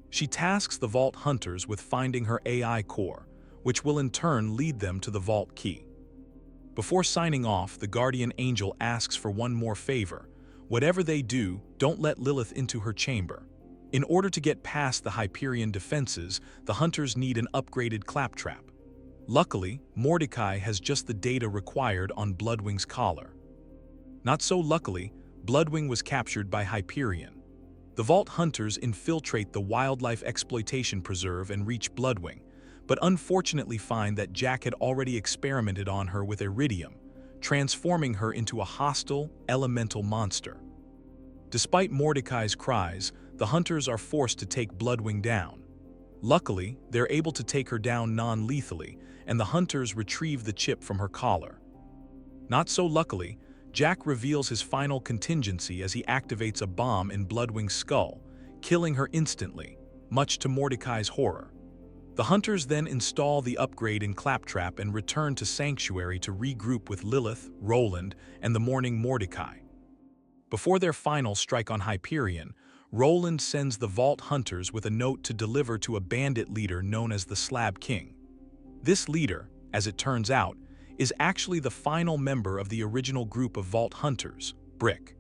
She tasks the vault hunters with finding her AI core, which will in turn lead them to the vault key. Before signing off, the guardian angel asks for one more favor. Whatever they do, don't let Lilith into her chamber. In order to get past the Hyperion defenses, the hunters need an upgraded claptrap. Luckily, Mordecai has just the data required on Bloodwing's collar. Not so luckily, Bloodwing was captured by Hyperion. The vault hunters infiltrate the wildlife exploitation preserve and reach Bloodwing, but unfortunately find that Jack had already experimented on her with eridium, transforming her into a hostile, elemental monster. Despite Mordecai's cries, the hunters are forced to take Bloodwing down. Luckily, they're able to take her down non-lethally, and the hunters retrieve the chip from her collar. Not so luckily, Jack reveals his final contingency as he activates a bomb in Bloodwing's skull, killing her instantly, much to Mordecai's horror. The hunters then install the upgrade in Claptrap and return to Sanctuary to regroup with Lilith, Roland, and the mourning Mordecai. Before their final strike on Hyperion, Roland sends the Vault Hunters with a note to deliver to a bandit leader known as the Slab King. This leader, as it turns out, is actually the final member of the original group of Vault Hunters, Brick.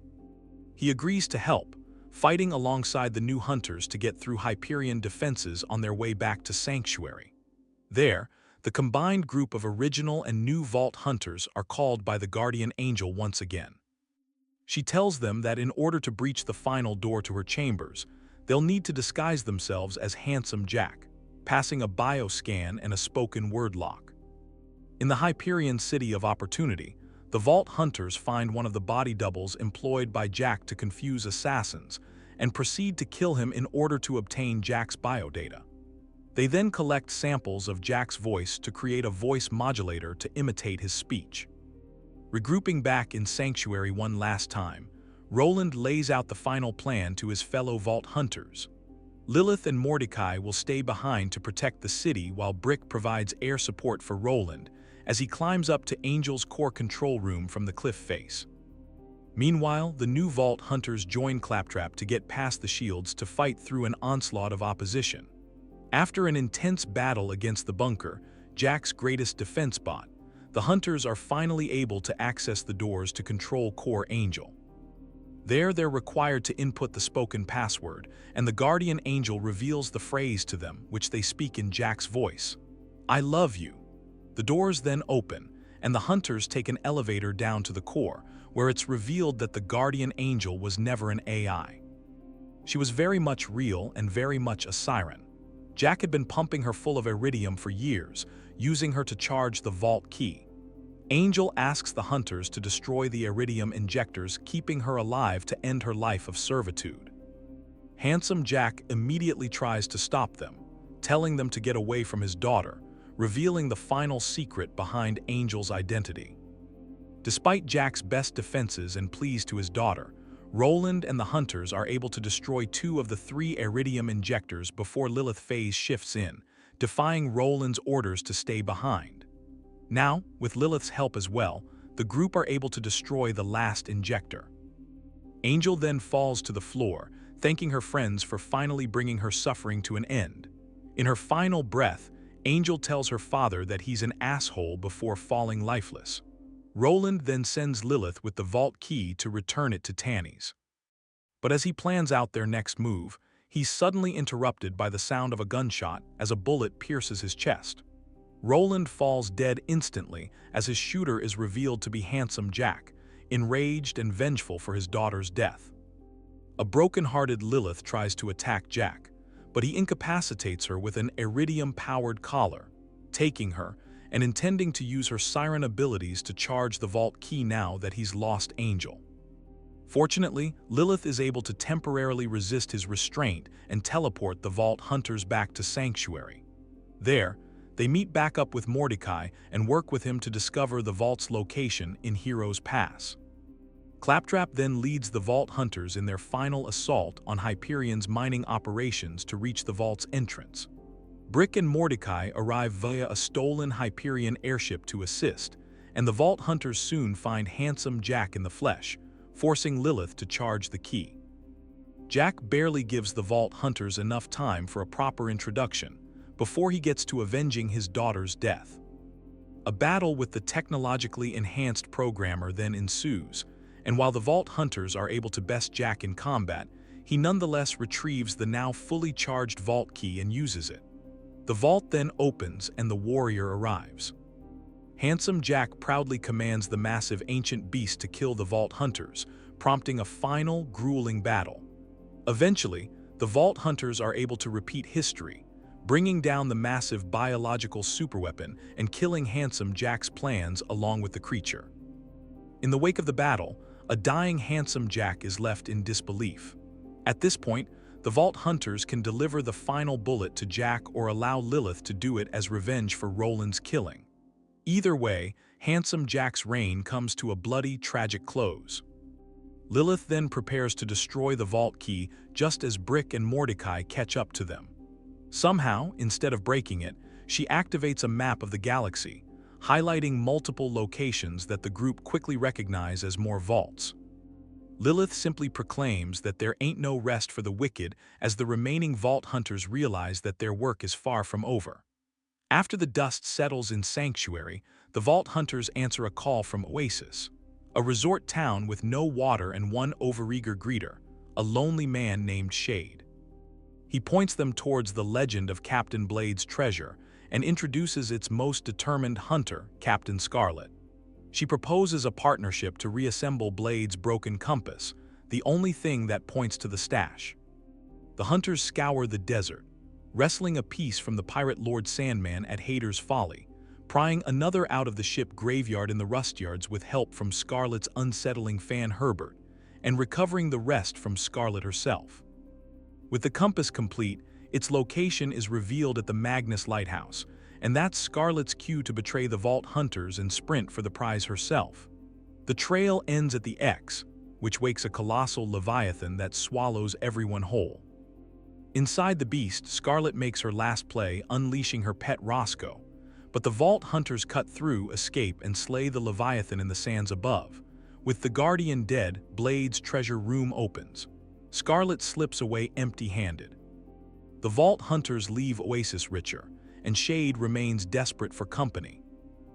He agrees to help, fighting alongside the new hunters to get through Hyperion defenses on their way back to Sanctuary. There, the combined group of original and new Vault Hunters are called by the Guardian Angel once again. She tells them that in order to breach the final door to her chambers, they'll need to disguise themselves as Handsome Jack, passing a bioscan and a spoken word lock. In the Hyperion City of Opportunity, the Vault Hunters find one of the body doubles employed by Jack to confuse assassins and proceed to kill him in order to obtain Jack's biodata. They then collect samples of Jack's voice to create a voice modulator to imitate his speech. Regrouping back in Sanctuary one last time, Roland lays out the final plan to his fellow Vault Hunters. Lilith and Mordecai will stay behind to protect the city while Brick provides air support for Roland as he climbs up to Angel's core control room from the cliff face. Meanwhile, the new Vault Hunters join Claptrap to get past the shields to fight through an onslaught of opposition. After an intense battle against the bunker, Jack's greatest defense bot, the hunters are finally able to access the doors to control Core Angel. There, they're required to input the spoken password, and the Guardian Angel reveals the phrase to them, which they speak in Jack's voice. "I love you." The doors then open, and the hunters take an elevator down to the core, where it's revealed that the Guardian Angel was never an AI. She was very much real and very much a siren. Jack had been pumping her full of eridium for years, using her to charge the vault key. Angel asks the hunters to destroy the eridium injectors, keeping her alive to end her life of servitude. Handsome Jack immediately tries to stop them, telling them to get away from his daughter, revealing the final secret behind Angel's identity. Despite Jack's best defenses and pleas to his daughter, Roland and the hunters are able to destroy 2 of the 3 eridium injectors before Lilith phase shifts in, defying Roland's orders to stay behind. Now, with Lilith's help as well, the group are able to destroy the last injector. Angel then falls to the floor, thanking her friends for finally bringing her suffering to an end. In her final breath, Angel tells her father that he's an asshole before falling lifeless. Roland then sends Lilith with the vault key to return it to Tanny's. But as he plans out their next move, he's suddenly interrupted by the sound of a gunshot as a bullet pierces his chest. Roland falls dead instantly as his shooter is revealed to be Handsome Jack, enraged and vengeful for his daughter's death. A broken-hearted Lilith tries to attack Jack, but he incapacitates her with an eridium-powered collar, taking her and intending to use her siren abilities to charge the vault key now that he's lost Angel. Fortunately, Lilith is able to temporarily resist his restraint and teleport the Vault Hunters back to Sanctuary. There, they meet back up with Mordecai and work with him to discover the Vault's location in Heroes Pass. Claptrap then leads the Vault Hunters in their final assault on Hyperion's mining operations to reach the Vault's entrance. Brick and Mordecai arrive via a stolen Hyperion airship to assist, and the Vault Hunters soon find handsome Jack in the flesh, forcing Lilith to charge the key. Jack barely gives the Vault Hunters enough time for a proper introduction before he gets to avenging his daughter's death. A battle with the technologically enhanced programmer then ensues, and while the Vault Hunters are able to best Jack in combat, he nonetheless retrieves the now fully charged Vault key and uses it. The Vault then opens and the warrior arrives. Handsome Jack proudly commands the massive ancient beast to kill the Vault Hunters, prompting a final, grueling battle. Eventually, the Vault Hunters are able to repeat history, bringing down the massive biological superweapon and killing Handsome Jack's plans along with the creature. In the wake of the battle, a dying Handsome Jack is left in disbelief. At this point, the Vault Hunters can deliver the final bullet to Jack or allow Lilith to do it as revenge for Roland's killing. Either way, Handsome Jack's reign comes to a bloody, tragic close. Lilith then prepares to destroy the Vault key just as Brick and Mordecai catch up to them. Somehow, instead of breaking it, she activates a map of the galaxy, highlighting multiple locations that the group quickly recognize as more vaults. Lilith simply proclaims that there ain't no rest for the wicked as the remaining Vault Hunters realize that their work is far from over. After the dust settles in Sanctuary, the Vault Hunters answer a call from Oasis, a resort town with no water and one overeager greeter, a lonely man named Shade. He points them towards the legend of Captain Blade's treasure and introduces its most determined hunter, Captain Scarlet. She proposes a partnership to reassemble Blade's broken compass, the only thing that points to the stash. The hunters scour the desert, wresting a piece from the pirate Lord Sandman at Hader's Folly, prying another out of the ship graveyard in the rust yards with help from Scarlet's unsettling fan Herbert, and recovering the rest from Scarlet herself. With the compass complete, its location is revealed at the Magnus Lighthouse, and that's Scarlet's cue to betray the Vault Hunters and sprint for the prize herself. The trail ends at the X, which wakes a colossal leviathan that swallows everyone whole. Inside the beast, Scarlet makes her last play, unleashing her pet Roscoe, but the Vault Hunters cut through, escape, and slay the leviathan in the sands above. With the Guardian dead, Blade's treasure room opens. Scarlet slips away empty-handed. The Vault Hunters leave Oasis richer, and Shade remains desperate for company.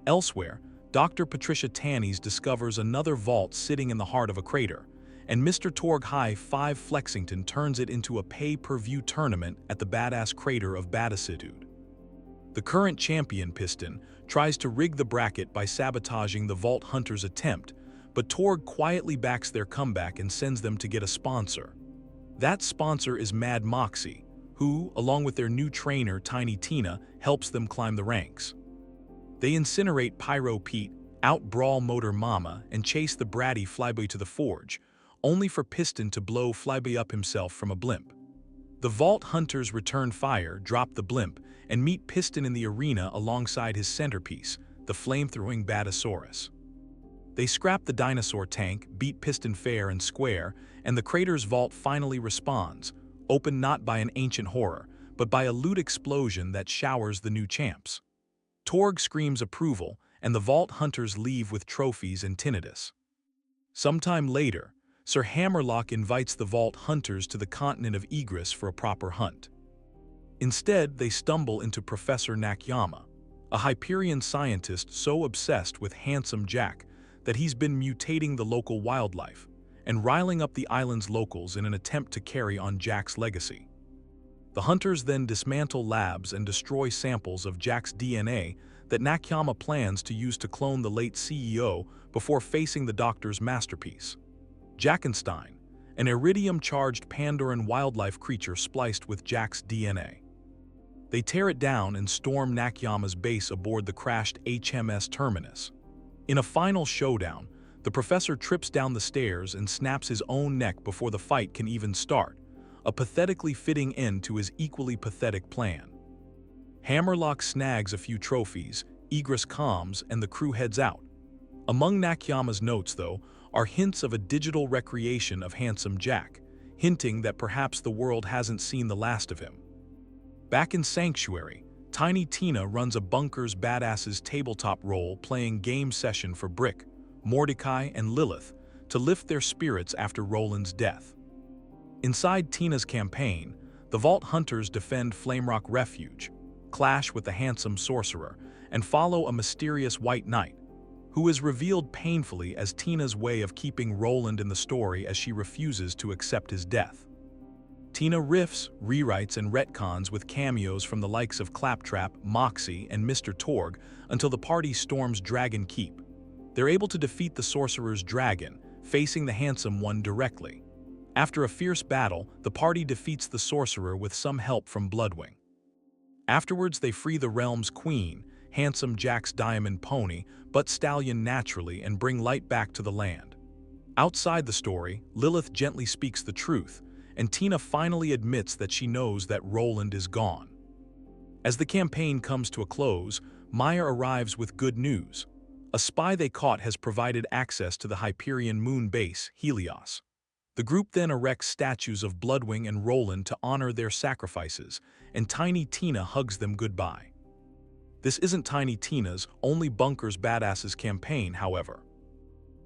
Elsewhere, Dr. Patricia Tannies discovers another vault sitting in the heart of a crater, and Mr. Torg High 5 Flexington turns it into a pay-per-view tournament at the badass crater of Badasitude. The current champion Piston tries to rig the bracket by sabotaging the Vault Hunters' attempt, but Torg quietly backs their comeback and sends them to get a sponsor. That sponsor is Mad Moxie, who, along with their new trainer Tiny Tina, helps them climb the ranks. They incinerate Pyro Pete, out-brawl Motor Mama, and chase the bratty Flyboy to the forge, only for Piston to blow Flyboy up himself from a blimp. The Vault Hunters return fire, drop the blimp, and meet Piston in the arena alongside his centerpiece, the flame-throwing Batasaurus. They scrap the dinosaur tank, beat Piston fair and square, and the crater's vault finally responds, opened not by an ancient horror, but by a loot explosion that showers the new champs. Torg screams approval, and the Vault Hunters leave with trophies and tinnitus. Sometime later, Sir Hammerlock invites the Vault Hunters to the continent of Egress for a proper hunt. Instead, they stumble into Professor Nakayama, a Hyperion scientist so obsessed with Handsome Jack that he's been mutating the local wildlife and riling up the island's locals in an attempt to carry on Jack's legacy. The hunters then dismantle labs and destroy samples of Jack's DNA that Nakayama plans to use to clone the late CEO before facing the Doctor's masterpiece, Jackenstein, an iridium-charged Pandoran wildlife creature spliced with Jack's DNA. They tear it down and storm Nakayama's base aboard the crashed HMS Terminus. In a final showdown, The professor trips down the stairs and snaps his own neck before the fight can even start, a pathetically fitting end to his equally pathetic plan. Hammerlock snags a few trophies, Egress calms, and the crew heads out. Among Nakayama's notes, though, are hints of a digital recreation of Handsome Jack, hinting that perhaps the world hasn't seen the last of him. Back in Sanctuary, Tiny Tina runs a Bunker's Badasses tabletop role-playing game session for Brick, Mordecai, and Lilith to lift their spirits after Roland's death. Inside Tina's campaign, the Vault Hunters defend Flamerock Refuge, clash with the handsome sorcerer, and follow a mysterious White Knight, who is revealed painfully as Tina's way of keeping Roland in the story as she refuses to accept his death. Tina riffs, rewrites, and retcons with cameos from the likes of Claptrap, Moxie, and Mr. Torg until the party storms Dragon Keep. They're able to defeat the sorcerer's dragon, facing the handsome one directly. After a fierce battle, the party defeats the sorcerer with some help from Bloodwing. Afterwards, they free the realm's queen, Handsome Jack's diamond pony, but Stallion naturally, and bring light back to the land. Outside the story, Lilith gently speaks the truth, and Tina finally admits that she knows that Roland is gone. As the campaign comes to a close, Maya arrives with good news. A spy they caught has provided access to the Hyperion moon base, Helios. The group then erects statues of Bloodwing and Roland to honor their sacrifices, and Tiny Tina hugs them goodbye. This isn't Tiny Tina's only Bunker's Badasses campaign, however.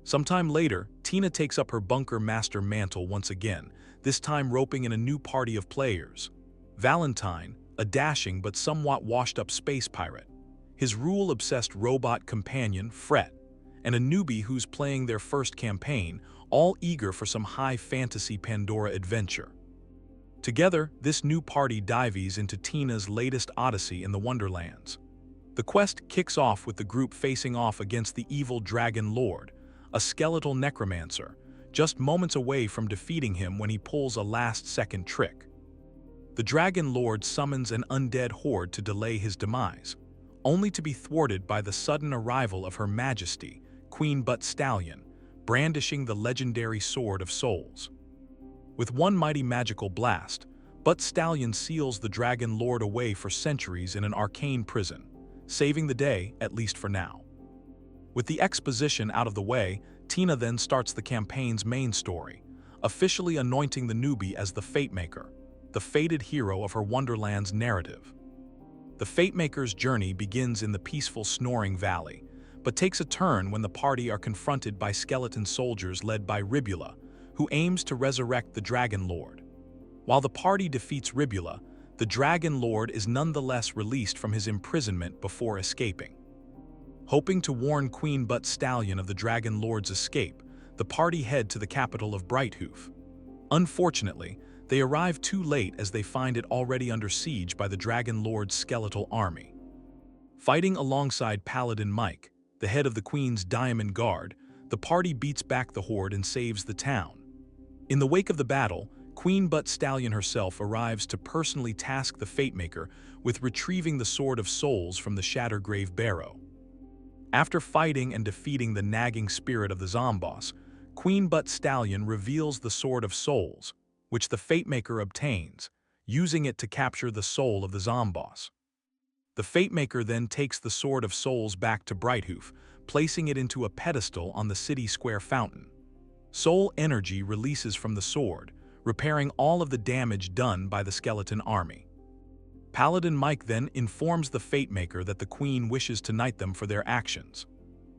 Sometime later, Tina takes up her Bunker Master mantle once again, this time roping in a new party of players. Valentine, a dashing but somewhat washed-up space pirate, his rule-obsessed robot companion, Fret, and a newbie who's playing their first campaign, all eager for some high-fantasy Pandora adventure. Together, this new party dives into Tina's latest odyssey in the Wonderlands. The quest kicks off with the group facing off against the evil Dragon Lord, a skeletal necromancer, just moments away from defeating him when he pulls a last-second trick. The Dragon Lord summons an undead horde to delay his demise, only to be thwarted by the sudden arrival of Her Majesty, Queen Butt Stallion, brandishing the legendary Sword of Souls. With one mighty magical blast, Butt Stallion seals the Dragon Lord away for centuries in an arcane prison, saving the day, at least for now. With the exposition out of the way, Tina then starts the campaign's main story, officially anointing the newbie as the Fatemaker, the fated hero of her Wonderlands narrative. The Fatemaker's journey begins in the peaceful Snoring Valley, but takes a turn when the party are confronted by skeleton soldiers led by Ribula, who aims to resurrect the Dragon Lord. While the party defeats Ribula, the Dragon Lord is nonetheless released from his imprisonment before escaping. Hoping to warn Queen Butt Stallion of the Dragon Lord's escape, the party head to the capital of Brighthoof. Unfortunately, they arrive too late as they find it already under siege by the Dragon Lord's skeletal army. Fighting alongside Paladin Mike, the head of the Queen's Diamond Guard, the party beats back the horde and saves the town. In the wake of the battle, Queen Butt Stallion herself arrives to personally task the Fatemaker with retrieving the Sword of Souls from the Shattergrave Barrow. After fighting and defeating the nagging spirit of the Zomboss, Queen Butt Stallion reveals the Sword of Souls, which the Fatemaker obtains, using it to capture the soul of the Zomboss. The Fatemaker then takes the Sword of Souls back to Brighthoof, placing it into a pedestal on the city square fountain. Soul energy releases from the sword, repairing all of the damage done by the skeleton army. Paladin Mike then informs the Fatemaker that the Queen wishes to knight them for their actions.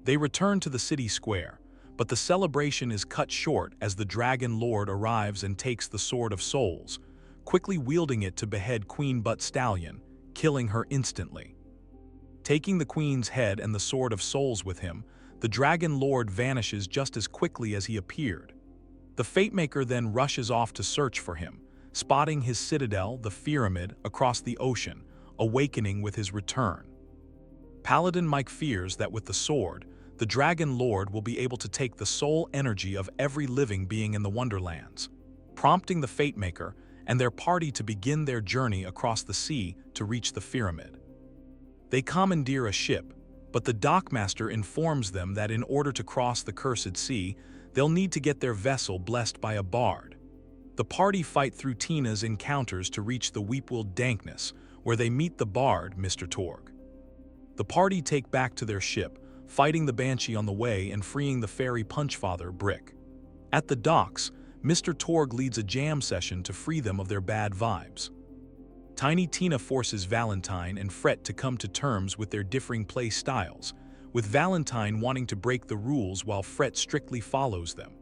They return to the city square, but the celebration is cut short as the Dragon Lord arrives and takes the Sword of Souls, quickly wielding it to behead Queen Butt Stallion, killing her instantly. Taking the Queen's head and the Sword of Souls with him, the Dragon Lord vanishes just as quickly as he appeared. The Fatemaker then rushes off to search for him, spotting his citadel, the Pyramid, across the ocean, awakening with his return. Paladin Mike fears that with the sword, the Dragon Lord will be able to take the soul energy of every living being in the Wonderlands, prompting the Fatemaker and their party to begin their journey across the sea to reach the Pyramid. They commandeer a ship, But the dockmaster informs them that in order to cross the cursed sea, they'll need to get their vessel blessed by a bard. The party fight through Tina's encounters to reach the Weepwold Dankness, where they meet the bard, Mr. Torg. The party take back to their ship, fighting the Banshee on the way and freeing the fairy Punchfather, Brick. At the docks, Mr. Torg leads a jam session to free them of their bad vibes. Tiny Tina forces Valentine and Fret to come to terms with their differing play styles, with Valentine wanting to break the rules while Fret strictly follows them.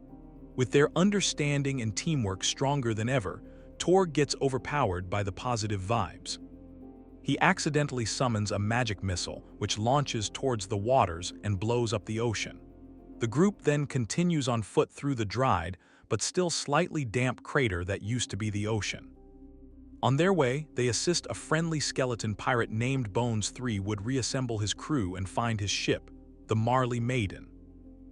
With their understanding and teamwork stronger than ever, Torg gets overpowered by the positive vibes. He accidentally summons a magic missile, which launches towards the waters and blows up the ocean. The group then continues on foot through the dried, but still slightly damp crater that used to be the ocean. On their way, they assist a friendly skeleton pirate named Bones 3 would reassemble his crew and find his ship, the Marley Maiden.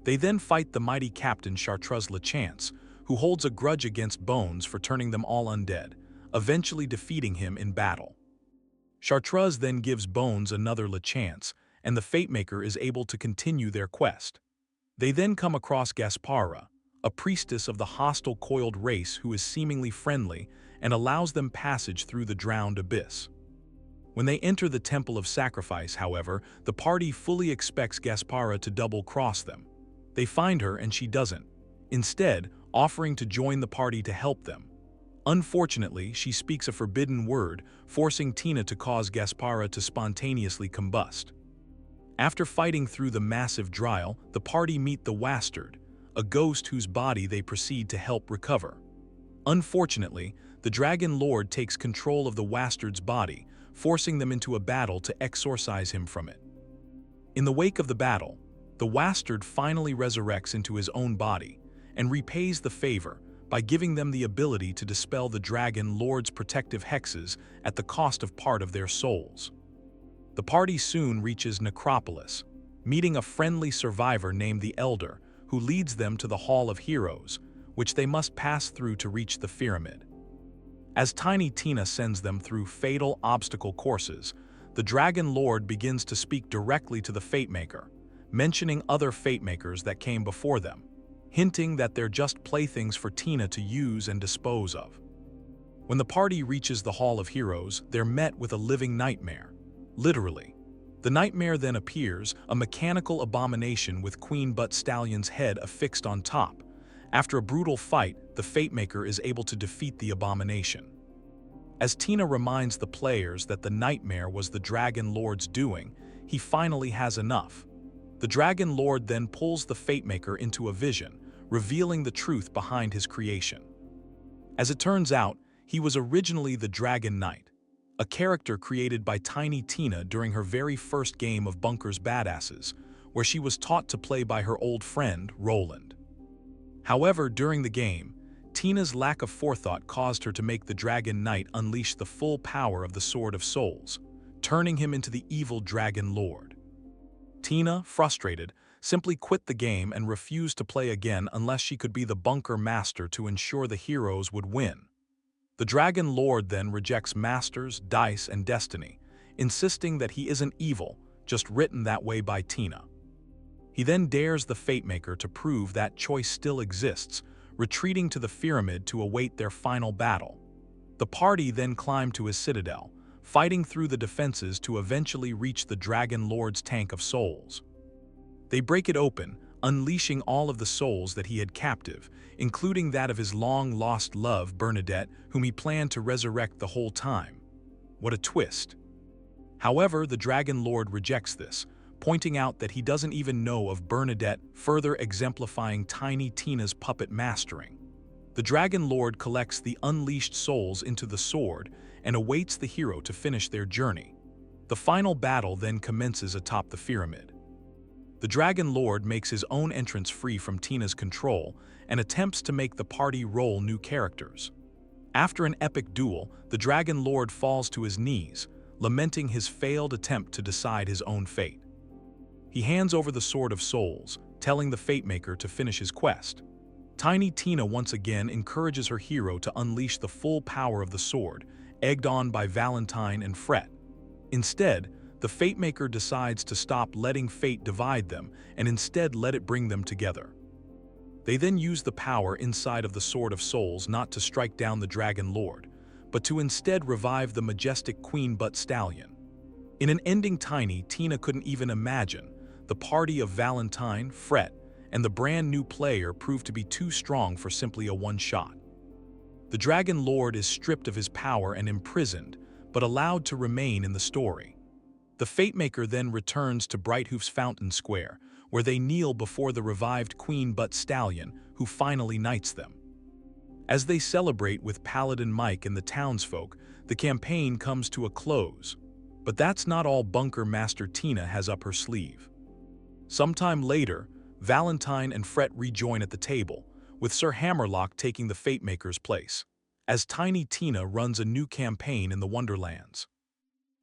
They then fight the mighty Captain Chartreuse LeChance, who holds a grudge against Bones for turning them all undead, eventually defeating him in battle. Chartreuse then gives Bones another LeChance, and the Fatemaker is able to continue their quest. They then come across Gaspara, a priestess of the hostile coiled race who is seemingly friendly and allows them passage through the drowned abyss. When they enter the Temple of Sacrifice, however, the party fully expects Gaspara to double-cross them. They find her and she doesn't, instead offering to join the party to help them. Unfortunately, she speaks a forbidden word, forcing Tina to cause Gaspara to spontaneously combust. After fighting through the massive drial, the party meet the Wastard, a ghost whose body they proceed to help recover. Unfortunately, the Dragon Lord takes control of the Wastard's body, forcing them into a battle to exorcise him from it. In the wake of the battle, the Wastard finally resurrects into his own body and repays the favor by giving them the ability to dispel the Dragon Lord's protective hexes at the cost of part of their souls. The party soon reaches Necropolis, meeting a friendly survivor named the Elder, who leads them to the Hall of Heroes, which they must pass through to reach the pyramid. As Tiny Tina sends them through fatal obstacle courses, the Dragon Lord begins to speak directly to the Fatemaker, mentioning other Fatemakers that came before them, hinting that they're just playthings for Tina to use and dispose of. When the party reaches the Hall of Heroes, they're met with a living nightmare. Literally. The nightmare then appears, a mechanical abomination with Queen Butt Stallion's head affixed on top. After a brutal fight, the Fatemaker is able to defeat the abomination. As Tina reminds the players that the nightmare was the Dragon Lord's doing, he finally has enough. The Dragon Lord then pulls the Fatemaker into a vision, revealing the truth behind his creation. As it turns out, he was originally the Dragon Knight, a character created by Tiny Tina during her very first game of Bunker's Badasses, where she was taught to play by her old friend, Roland. However, during the game, Tina's lack of forethought caused her to make the Dragon Knight unleash the full power of the Sword of Souls, turning him into the evil Dragon Lord. Tina, frustrated, simply quit the game and refused to play again unless she could be the Bunker Master to ensure the heroes would win. The Dragon Lord then rejects Masters, Dice, and Destiny, insisting that he isn't evil, just written that way by Tina. He then dares the Fatemaker to prove that choice still exists, retreating to the pyramid to await their final battle. The party then climb to his citadel, fighting through the defenses to eventually reach the Dragon Lord's tank of souls. They break it open, unleashing all of the souls that he had captive, including that of his long-lost love, Bernadette, whom he planned to resurrect the whole time. What a twist. However, the Dragon Lord rejects this, pointing out that he doesn't even know of Bernadette, further exemplifying Tiny Tina's puppet mastering. The Dragon Lord collects the unleashed souls into the sword and awaits the hero to finish their journey. The final battle then commences atop the pyramid. The Dragon Lord makes his own entrance free from Tina's control and attempts to make the party roll new characters. After an epic duel, the Dragon Lord falls to his knees, lamenting his failed attempt to decide his own fate. He hands over the Sword of Souls, telling the Fatemaker to finish his quest. Tiny Tina once again encourages her hero to unleash the full power of the sword, egged on by Valentine and Fret. Instead, the the Fatemaker decides to stop letting fate divide them and instead let it bring them together. They then use the power inside of the Sword of Souls not to strike down the Dragon Lord, but to instead revive the majestic Queen Butt Stallion. In an ending Tina couldn't even imagine, the party of Valentine, Fret, and the brand new player proved to be too strong for simply a one-shot. The Dragon Lord is stripped of his power and imprisoned, but allowed to remain in the story. The Fatemaker then returns to Brighthoof's Fountain Square, where they kneel before the revived Queen Butt Stallion, who finally knights them. As they celebrate with Paladin Mike and the townsfolk, the campaign comes to a close. But that's not all Bunker Master Tina has up her sleeve. Sometime later, Valentine and Fret rejoin at the table, with Sir Hammerlock taking the Fatemaker's place, as Tiny Tina runs a new campaign in the Wonderlands.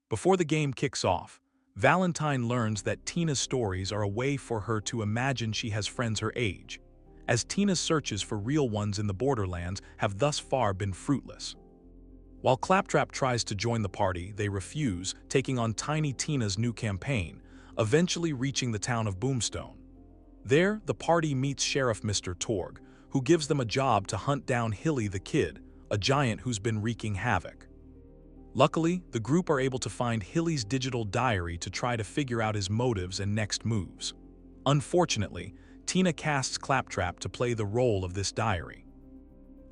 Before the game kicks off, Valentine learns that Tina's stories are a way for her to imagine she has friends her age, as Tina's searches for real ones in the Borderlands have thus far been fruitless. While Claptrap tries to join the party, they refuse, taking on Tiny Tina's new campaign, eventually reaching the town of Boomstone. There, the party meets Sheriff Mr. Torg, who gives them a job to hunt down Hilly the Kid, a giant who's been wreaking havoc. Luckily, the group are able to find Hilly's digital diary to try to figure out his motives and next moves. Unfortunately, Tina casts Claptrap to play the role of this diary.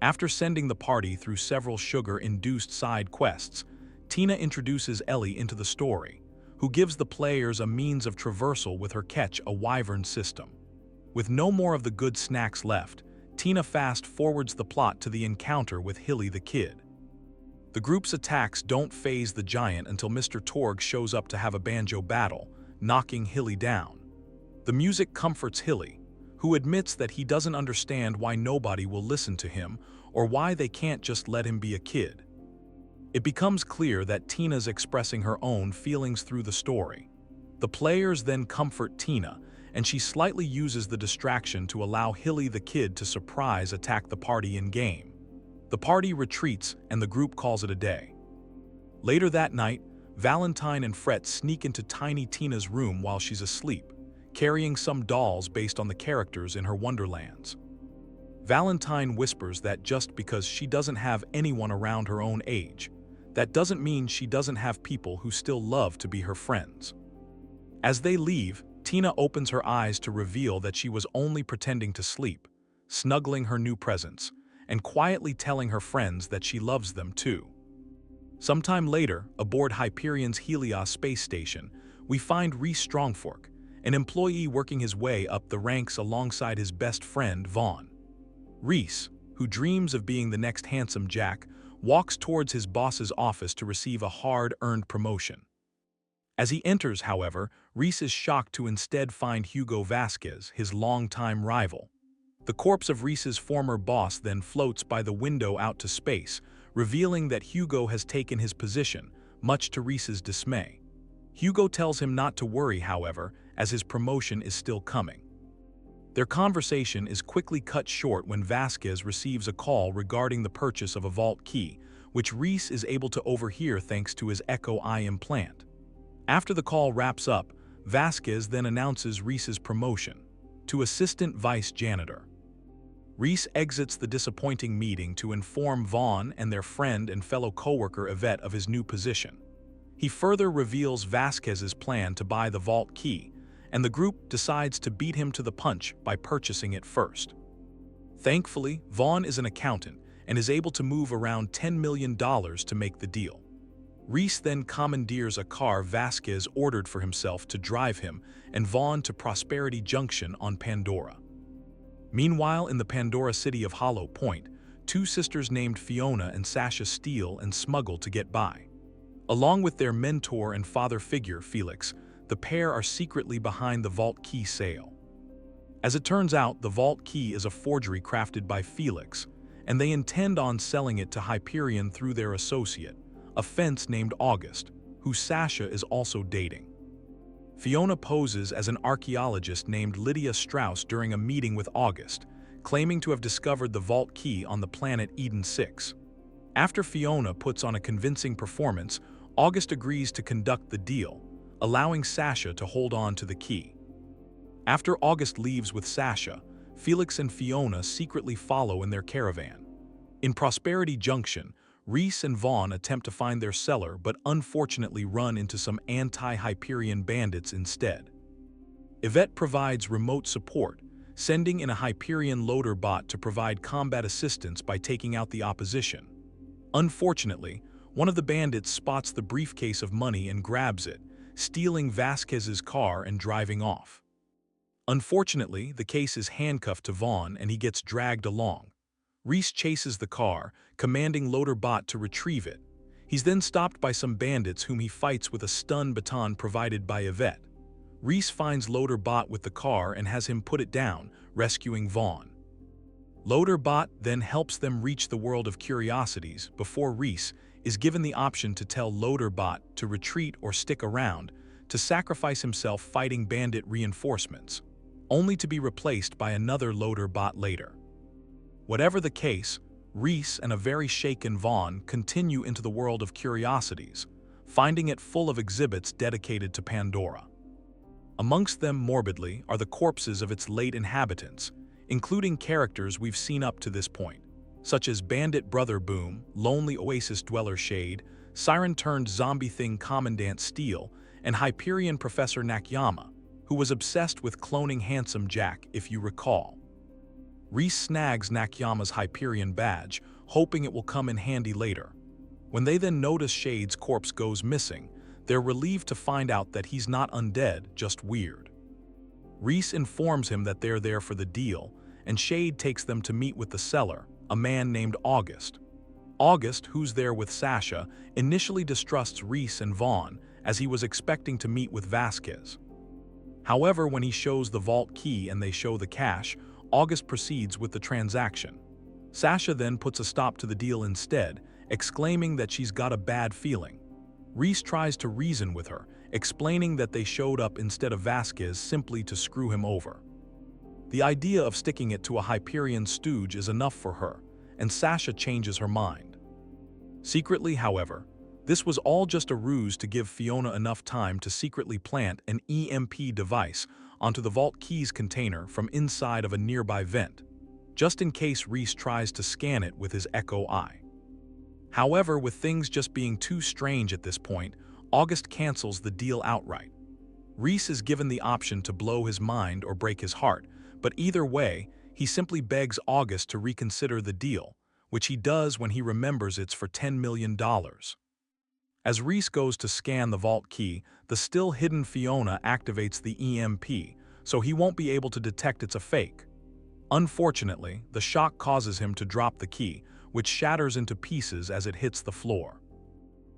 After sending the party through several sugar-induced side quests, Tina introduces Ellie into the story, who gives the players a means of traversal with her catch-a-wyvern system. With no more of the good snacks left, Tina fast-forwards the plot to the encounter with Hilly the Kid. The group's attacks don't faze the giant until Mr. Torg shows up to have a banjo battle, knocking Hilly down. The music comforts Hilly, who admits that he doesn't understand why nobody will listen to him or why they can't just let him be a kid. It becomes clear that Tina's expressing her own feelings through the story. The players then comfort Tina, and she slightly uses the distraction to allow Hilly the Kid to surprise attack the party in-game. The party retreats and the group calls it a day. Later that night, Valentine and Fret sneak into Tiny Tina's room while she's asleep, carrying some dolls based on the characters in her Wonderlands. Valentine whispers that just because she doesn't have anyone around her own age, that doesn't mean she doesn't have people who still love to be her friends. As they leave, Tina opens her eyes to reveal that she was only pretending to sleep, snuggling her new presents, and quietly telling her friends that she loves them too. Sometime later, aboard Hyperion's Helios space station, we find Reese Strongfork, an employee working his way up the ranks alongside his best friend, Vaughn. Reese, who dreams of being the next handsome Jack, walks towards his boss's office to receive a hard-earned promotion. As he enters, however, Reese is shocked to instead find Hugo Vasquez, his longtime rival. The corpse of Reese's former boss then floats by the window out to space, revealing that Hugo has taken his position, much to Reese's dismay. Hugo tells him not to worry, however, as his promotion is still coming. Their conversation is quickly cut short when Vasquez receives a call regarding the purchase of a vault key, which Reese is able to overhear thanks to his Echo Eye implant. After the call wraps up, Vasquez then announces Reese's promotion to assistant vice janitor. Reese exits the disappointing meeting to inform Vaughn and their friend and fellow coworker Yvette of his new position. He further reveals Vasquez's plan to buy the vault key, and the group decides to beat him to the punch by purchasing it first. Thankfully, Vaughn is an accountant and is able to move around $10 million to make the deal. Reese then commandeers a car Vasquez ordered for himself to drive him and Vaughn to Prosperity Junction on Pandora. Meanwhile, in the Pandora city of Hollow Point, two sisters named Fiona and Sasha steal and smuggle to get by. Along with their mentor and father figure, Felix, the pair are secretly behind the vault key sale. As it turns out, the vault key is a forgery crafted by Felix, and they intend on selling it to Hyperion through their associate, a fence named August, who Sasha is also dating. Fiona poses as an archaeologist named Lydia Strauss during a meeting with August, claiming to have discovered the vault key on the planet Eden 6. After Fiona puts on a convincing performance, August agrees to conduct the deal, allowing Sasha to hold on to the key. After August leaves with Sasha, Felix and Fiona secretly follow in their caravan. In Prosperity Junction, Reese and Vaughn attempt to find their cellar but unfortunately run into some anti-Hyperion bandits instead. Yvette provides remote support, sending in a Hyperion loader bot to provide combat assistance by taking out the opposition. Unfortunately, one of the bandits spots the briefcase of money and grabs it, stealing Vasquez's car and driving off. Unfortunately, the case is handcuffed to Vaughn and he gets dragged along. Reese chases the car, commanding Loader Bot to retrieve it. He's then stopped by some bandits whom he fights with a stun baton provided by Yvette. Reese finds Loader Bot with the car and has him put it down, rescuing Vaughn. Loader Bot then helps them reach the world of curiosities before Reese is given the option to tell Loader Bot to retreat or stick around, to sacrifice himself fighting bandit reinforcements, only to be replaced by another Loader Bot later. Whatever the case, Reese and a very shaken Vaughn continue into the world of curiosities, finding it full of exhibits dedicated to Pandora. Amongst them, morbidly, are the corpses of its late inhabitants, including characters we've seen up to this point, such as Bandit Brother Boom, Lonely Oasis Dweller Shade, Siren-turned-zombie thing Commandant Steel, and Hyperion Professor Nakayama, who was obsessed with cloning Handsome Jack, if you recall. Reese snags Nakayama's Hyperion badge, hoping it will come in handy later. When they then notice Shade's corpse goes missing, they're relieved to find out that he's not undead, just weird. Reese informs him that they're there for the deal, and Shade takes them to meet with the seller, a man named August. August, who's there with Sasha, initially distrusts Reese and Vaughn, as he was expecting to meet with Vasquez. However, when he shows the vault key and they show the cash, August proceeds with the transaction. Sasha then puts a stop to the deal instead, exclaiming that she's got a bad feeling. Reese tries to reason with her, explaining that they showed up instead of Vasquez simply to screw him over. The idea of sticking it to a Hyperion stooge is enough for her, and Sasha changes her mind. Secretly, however, this was all just a ruse to give Fiona enough time to secretly plant an EMP device onto the vault keys container from inside of a nearby vent, just in case Reese tries to scan it with his Echo Eye. However, with things just being too strange at this point, August cancels the deal outright. Reese is given the option to blow his mind or break his heart, but either way, he simply begs August to reconsider the deal, which he does when he remembers it's for $10 million. As Reese goes to scan the vault key, the still hidden Fiona activates the EMP, so he won't be able to detect it's a fake. Unfortunately, the shock causes him to drop the key, which shatters into pieces as it hits the floor.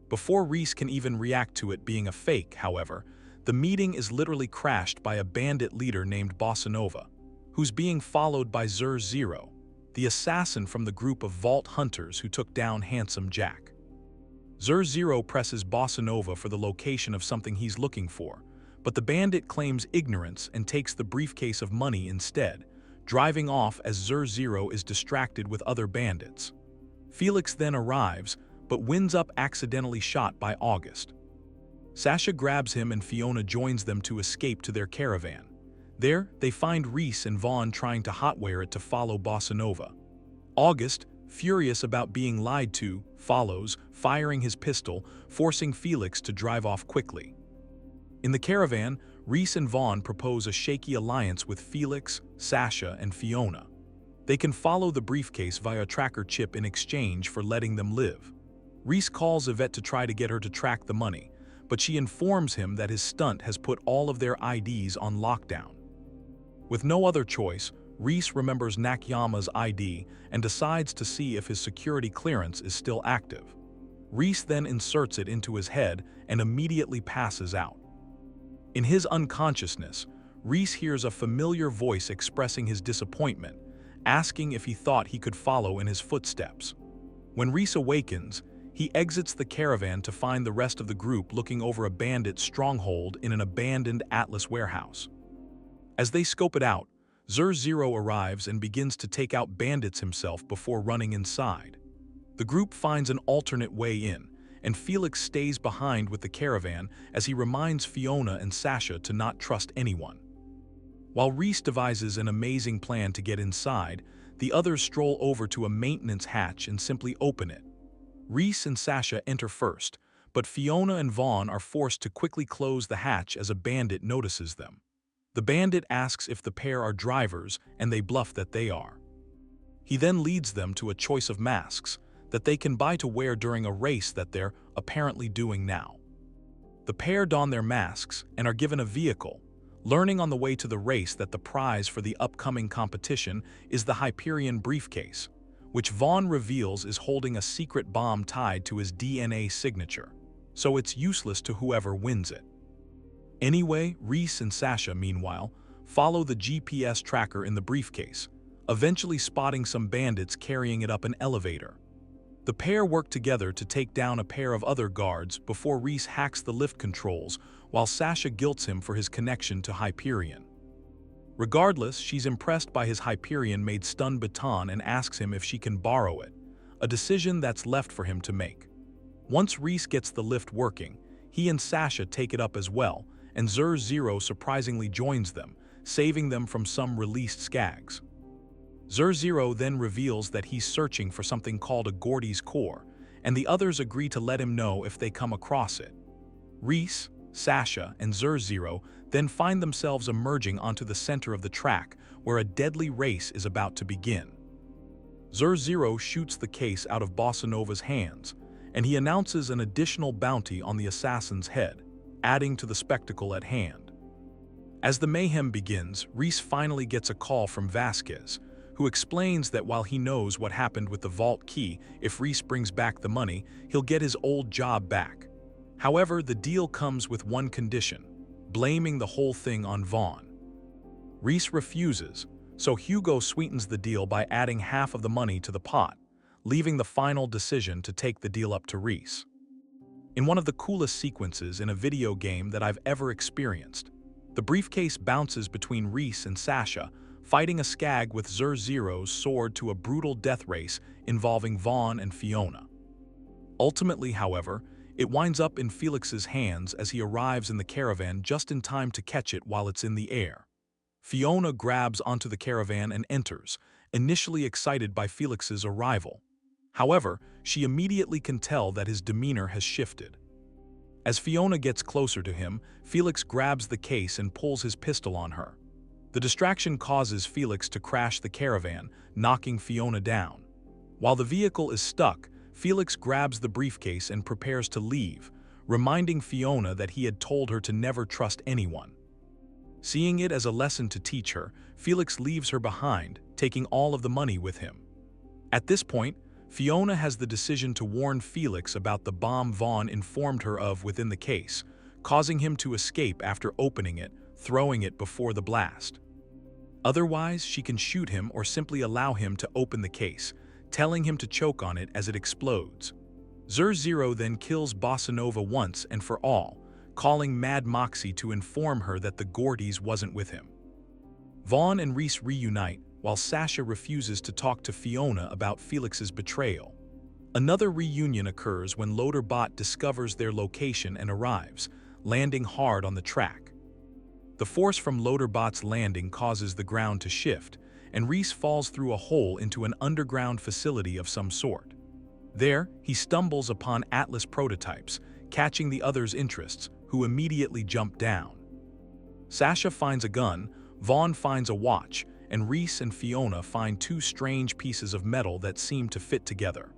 Before Reese can even react to it being a fake, however, the meeting is literally crashed by a bandit leader named Bossa Nova, who's being followed by Zero, the assassin from the group of vault hunters who took down Handsome Jack. Zero presses Bossa Nova for the location of something he's looking for, but the bandit claims ignorance and takes the briefcase of money instead, driving off as Zero is distracted with other bandits. Felix then arrives, but winds up accidentally shot by August. Sasha grabs him and Fiona joins them to escape to their caravan. There, they find Reese and Vaughn trying to hotwire it to follow Bossa Nova. August, furious about being lied to, follows, firing his pistol, forcing Felix to drive off quickly. In the caravan, Reese and Vaughn propose a shaky alliance with Felix, Sasha, and Fiona. They can follow the briefcase via tracker chip in exchange for letting them live. Reese calls Yvette to try to get her to track the money, but she informs him that his stunt has put all of their IDs on lockdown. With no other choice, Reese remembers Nakayama's ID and decides to see if his security clearance is still active. Reese then inserts it into his head and immediately passes out. In his unconsciousness, Reese hears a familiar voice expressing his disappointment, asking if he thought he could follow in his footsteps. When Reese awakens, he exits the caravan to find the rest of the group looking over a bandit stronghold in an abandoned Atlas warehouse. As they scope it out, Zero arrives and begins to take out bandits himself before running inside. The group finds an alternate way in, and Felix stays behind with the caravan as he reminds Fiona and Sasha to not trust anyone. While Reese devises an amazing plan to get inside, the others stroll over to a maintenance hatch and simply open it. Reese and Sasha enter first, but Fiona and Vaughn are forced to quickly close the hatch as a bandit notices them. The bandit asks if the pair are drivers, and they bluff that they are. He then leads them to a choice of masks that they can buy to wear during a race that they're apparently doing now. The pair don their masks and are given a vehicle, learning on the way to the race that the prize for the upcoming competition is the Hyperion briefcase, which Vaughn reveals is holding a secret bomb tied to his DNA signature, so it's useless to whoever wins it. Anyway, Reese and Sasha, meanwhile, follow the GPS tracker in the briefcase, eventually spotting some bandits carrying it up an elevator. The pair work together to take down a pair of other guards before Reese hacks the lift controls while Sasha guilts him for his connection to Hyperion. Regardless, she's impressed by his Hyperion-made stun baton and asks him if she can borrow it, a decision that's left for him to make. Once Reese gets the lift working, he and Sasha take it up as well, and Zero surprisingly joins them, saving them from some released skags. Zero then reveals that he's searching for something called a Gordy's core, and the others agree to let him know if they come across it. Reese, Sasha, and Zero then find themselves emerging onto the center of the track, where a deadly race is about to begin. Zero shoots the case out of Bossa Nova's hands, and he announces an additional bounty on the assassin's head, adding to the spectacle at hand. As the mayhem begins, Reese finally gets a call from Vasquez, who explains that while he knows what happened with the vault key, if Reese brings back the money, he'll get his old job back. However, the deal comes with one condition: blaming the whole thing on Vaughn. Reese refuses, so Hugo sweetens the deal by adding half of the money to the pot, leaving the final decision to take the deal up to Reese. In one of the coolest sequences in a video game that I've ever experienced, the briefcase bounces between Reese and Sasha, fighting a skag with Zero's sword to a brutal death race involving Vaughn and Fiona. Ultimately, however, it winds up in Felix's hands as he arrives in the caravan just in time to catch it while it's in the air. Fiona grabs onto the caravan and enters, initially excited by Felix's arrival. However, she immediately can tell that his demeanor has shifted. As Fiona gets closer to him, Felix grabs the case and pulls his pistol on her. The distraction causes Felix to crash the caravan, knocking Fiona down. While the vehicle is stuck, Felix grabs the briefcase and prepares to leave, reminding Fiona that he had told her to never trust anyone. Seeing it as a lesson to teach her, Felix leaves her behind, taking all of the money with him. At this point, Fiona has the decision to warn Felix about the bomb Vaughn informed her of within the case, causing him to escape after opening it, throwing it before the blast. Otherwise, she can shoot him or simply allow him to open the case, telling him to choke on it as it explodes. Zero then kills Bossa Nova once and for all, calling Mad Moxie to inform her that the Gordies wasn't with him. Vaughn and Reese reunite, while Sasha refuses to talk to Fiona about Felix's betrayal. Another reunion occurs when Loaderbot discovers their location and arrives, landing hard on the track. The force from Loaderbot's landing causes the ground to shift, and Reese falls through a hole into an underground facility of some sort. There, he stumbles upon Atlas prototypes, catching the others' interests, who immediately jump down. Sasha finds a gun, Vaughn finds a watch, and Reese and Fiona find two strange pieces of metal that seem to fit together.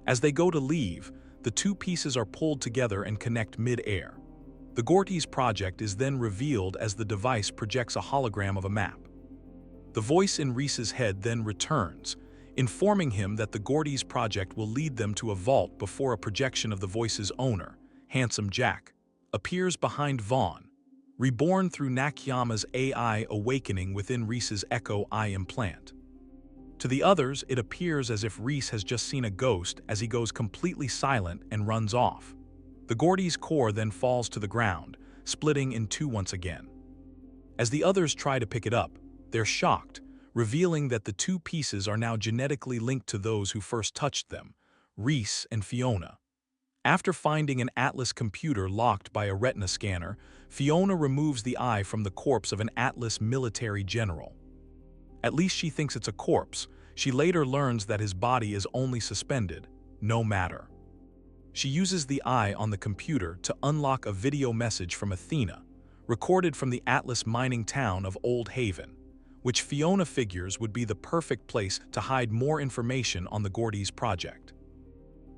As they go to leave, the two pieces are pulled together and connect mid-air. The Gorties project is then revealed as the device projects a hologram of a map. The voice in Reese's head then returns, informing him that the Gorties project will lead them to a vault before a projection of the voice's owner, Handsome Jack, appears behind Vaughn, reborn through Nakayama's AI awakening within Reese's Echo Eye implant. To the others, it appears as if Reese has just seen a ghost as he goes completely silent and runs off. The Gordies' core then falls to the ground, splitting in two once again. As the others try to pick it up, they're shocked, revealing that the two pieces are now genetically linked to those who first touched them, Reese and Fiona. After finding an Atlas computer locked by a retina scanner, Fiona removes the eye from the corpse of an Atlas military general. At least she thinks it's a corpse. She later learns that his body is only suspended, no matter. She uses the eye on the computer to unlock a video message from Athena, recorded from the Atlas mining town of Old Haven, which Fiona figures would be the perfect place to hide more information on the Gordy's project.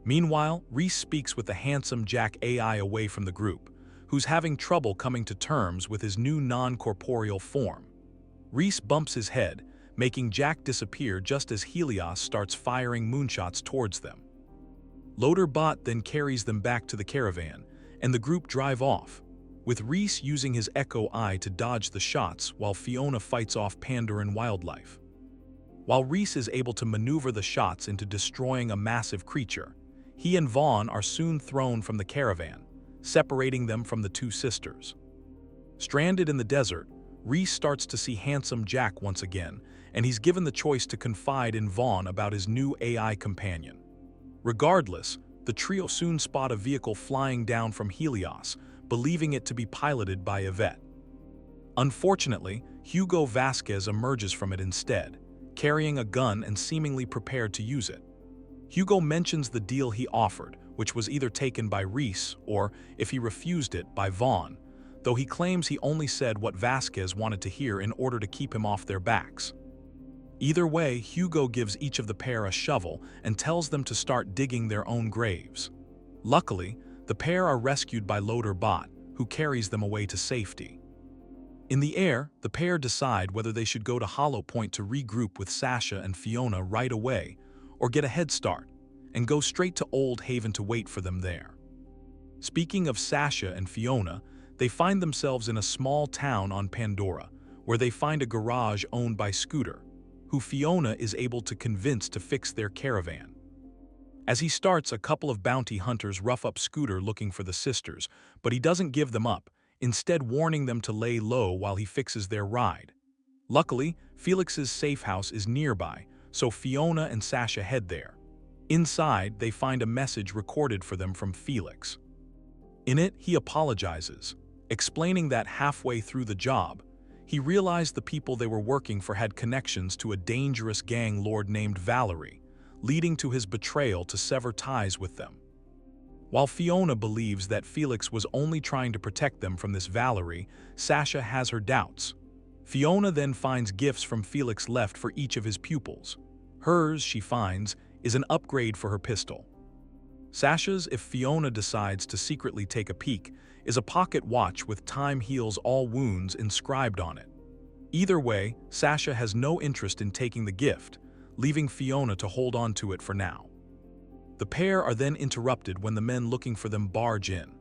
Meanwhile, Reese speaks with the handsome Jack AI away from the group, who's having trouble coming to terms with his new non-corporeal form. Reese bumps his head, making Jack disappear just as Helios starts firing moonshots towards them. Loaderbot then carries them back to the caravan, and the group drive off, with Reese using his Echo Eye to dodge the shots while Fiona fights off Pandoran wildlife. While Reese is able to maneuver the shots into destroying a massive creature, he and Vaughn are soon thrown from the caravan, separating them from the two sisters. Stranded in the desert, Reese starts to see handsome Jack once again, and he's given the choice to confide in Vaughn about his new AI companion. Regardless, the trio soon spot a vehicle flying down from Helios, believing it to be piloted by Yvette. Unfortunately, Hugo Vasquez emerges from it instead, carrying a gun and seemingly prepared to use it. Hugo mentions the deal he offered, which was either taken by Reese or, if he refused it, by Vaughn, though he claims he only said what Vasquez wanted to hear in order to keep him off their backs. Either way, Hugo gives each of the pair a shovel and tells them to start digging their own graves. Luckily, the pair are rescued by Loaderbot, who carries them away to safety. In the air, the pair decide whether they should go to Hollow Point to regroup with Sasha and Fiona right away, or get a head start, and go straight to Old Haven to wait for them there. Speaking of Sasha and Fiona, they find themselves in a small town on Pandora, where they find a garage owned by Scooter, who Fiona is able to convince to fix their caravan. As he starts, a couple of bounty hunters rough up Scooter looking for the sisters, but he doesn't give them up, instead warning them to lay low while he fixes their ride. Luckily, Felix's safe house is nearby, so Fiona and Sasha head there. Inside, they find a message recorded for them from Felix. In it, he apologizes, explaining that halfway through the job, he realized the people they were working for had connections to a dangerous gang lord named Valerie, leading to his betrayal to sever ties with them. While Fiona believes that Felix was only trying to protect them from this Valerie, Sasha has her doubts. Fiona then finds gifts from Felix left for each of his pupils. Hers, she finds, is an upgrade for her pistol. Sasha's, if Fiona decides to secretly take a peek, is a pocket watch with "Time heals all wounds" inscribed on it. Either way, Sasha has no interest in taking the gift, leaving Fiona to hold on to it for now. The pair are then interrupted when the men looking for them barge in,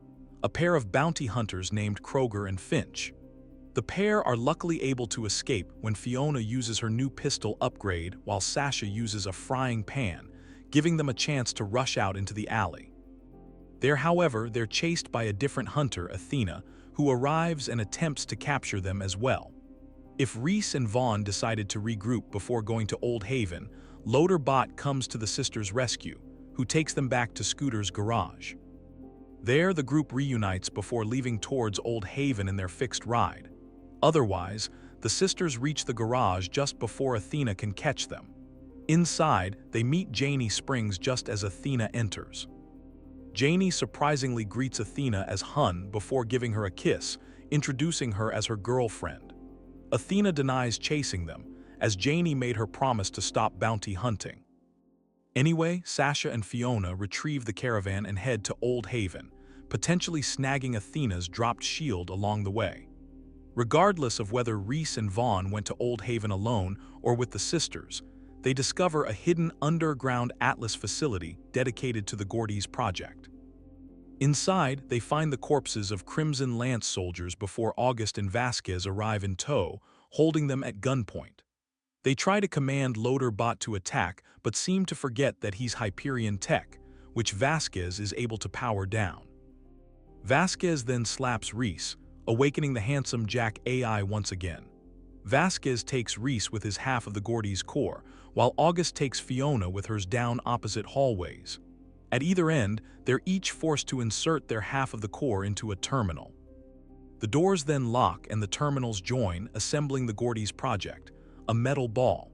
a pair of bounty hunters named Kroger and Finch. The pair are luckily able to escape when Fiona uses her new pistol upgrade while Sasha uses a frying pan, giving them a chance to rush out into the alley. However, they're chased by a different hunter, Athena, who arrives and attempts to capture them as well. If Reese and Vaughn decided to regroup before going to Old Haven, Loaderbot comes to the sisters' rescue, who takes them back to Scooter's garage. There, the group reunites before leaving towards Old Haven in their fixed ride. Otherwise, the sisters reach the garage just before Athena can catch them. Inside, they meet Janie Springs just as Athena enters. Janie surprisingly greets Athena as Hun before giving her a kiss, introducing her as her girlfriend. Athena denies chasing them, as Janie made her promise to stop bounty hunting. Anyway, Sasha and Fiona retrieve the caravan and head to Old Haven, potentially snagging Athena's dropped shield along the way. Regardless of whether Reese and Vaughn went to Old Haven alone or with the sisters, they discover a hidden underground Atlas facility dedicated to the Gordy's project. Inside, they find the corpses of Crimson Lance soldiers before August and Vasquez arrive in tow, holding them at gunpoint. They try to command Loaderbot to attack, but seem to forget that he's Hyperion tech, which Vasquez is able to power down. Vasquez then slaps Reese, awakening the handsome Jack AI once again. Vasquez takes Reese with his half of the Gordy's core, while August takes Fiona with hers down opposite hallways. At either end, they're each forced to insert their half of the core into a terminal. The doors then lock and the terminals join, assembling the Gordy's project, a metal ball.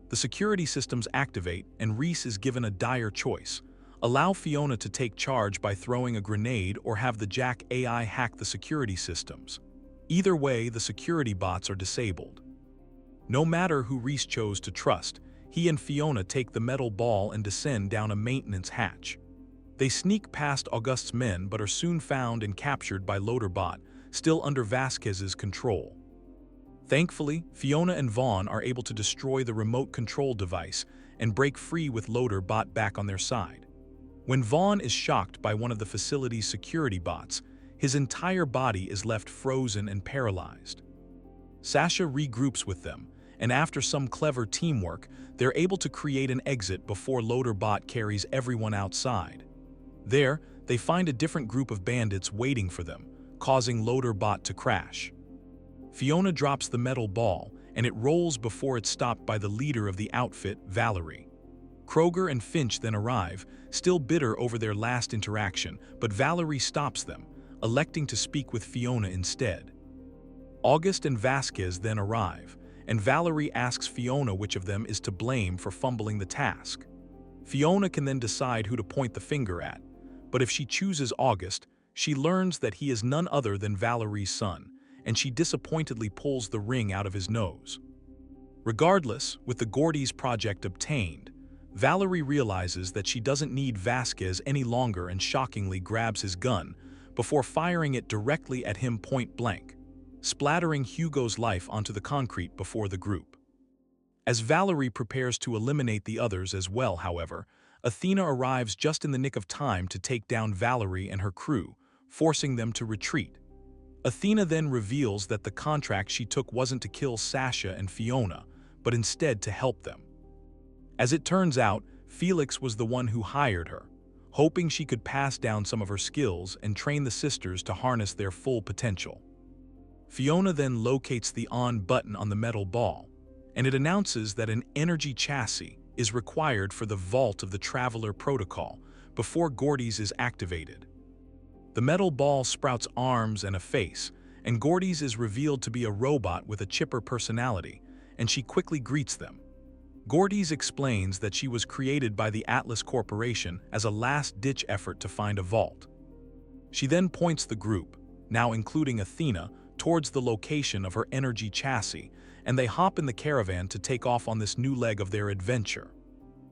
The security systems activate and Reese is given a dire choice. Allow Fiona to take charge by throwing a grenade or have the Jack AI hack the security systems. Either way, the security bots are disabled. No matter who Reese chose to trust, he and Fiona take the metal ball and descend down a maintenance hatch. They sneak past August's men but are soon found and captured by Loaderbot, still under Vasquez's control. Thankfully, Fiona and Vaughn are able to destroy the remote control device and break free with Loaderbot back on their side. When Vaughn is shocked by one of the facility's security bots, his entire body is left frozen and paralyzed. Sasha regroups with them, and after some clever teamwork, they're able to create an exit before Loaderbot carries everyone outside. There, they find a different group of bandits waiting for them, causing Loaderbot to crash. Fiona drops the metal ball, and it rolls before it's stopped by the leader of the outfit, Valerie. Kroger and Finch then arrive, still bitter over their last interaction, but Valerie stops them, electing to speak with Fiona instead. August and Vasquez then arrive, and Valerie asks Fiona which of them is to blame for fumbling the task. Fiona can then decide who to point the finger at, but if she chooses August, she learns that he is none other than Valerie's son, and she disappointedly pulls the ring out of his nose. Regardless, with the Gordy's project obtained, Valerie realizes that she doesn't need Vasquez any longer and shockingly grabs his gun before firing it directly at him point blank, splattering Hugo's life onto the concrete before the group. As Valerie prepares to eliminate the others as well, however, Athena arrives just in the nick of time to take down Valerie and her crew, forcing them to retreat. Athena then reveals that the contract she took wasn't to kill Sasha and Fiona, but instead to help them. As it turns out, Felix was the one who hired her, hoping she could pass down some of her skills and train the sisters to harness their full potential. Fiona then locates the on button on the metal ball, and it announces that an energy chassis is required for the vault of the Traveler Protocol before Gordy's is activated. The metal ball sprouts arms and a face, and Gordy's is revealed to be a robot with a chipper personality, and she quickly greets them. Gordy's explains that she was created by the Atlas Corporation as a last-ditch effort to find a vault. She then points the group, now including Athena, towards the location of her energy chassis, and they hop in the caravan to take off on this new leg of their adventure.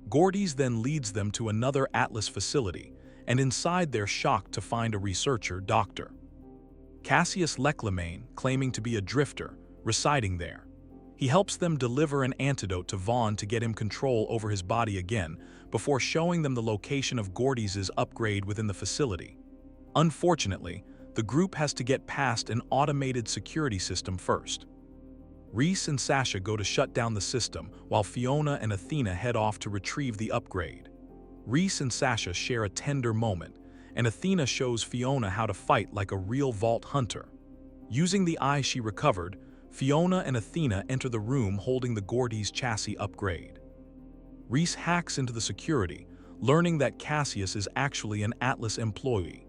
Gordy's then leads them to another Atlas facility, and inside they're shocked to find a researcher, Dr. Cassius Leclermain, claiming to be a drifter, residing there. He helps them deliver an antidote to Vaughn to get him control over his body again, before showing them the location of Gordy's upgrade within the facility. Unfortunately, the group has to get past an automated security system first. Reese and Sasha go to shut down the system, while Fiona and Athena head off to retrieve the upgrade. Reese and Sasha share a tender moment, and Athena shows Fiona how to fight like a real vault hunter. Using the eye she recovered, Fiona and Athena enter the room holding the Gordy's chassis upgrade. Reese hacks into the security, learning that Cassius is actually an Atlas employee.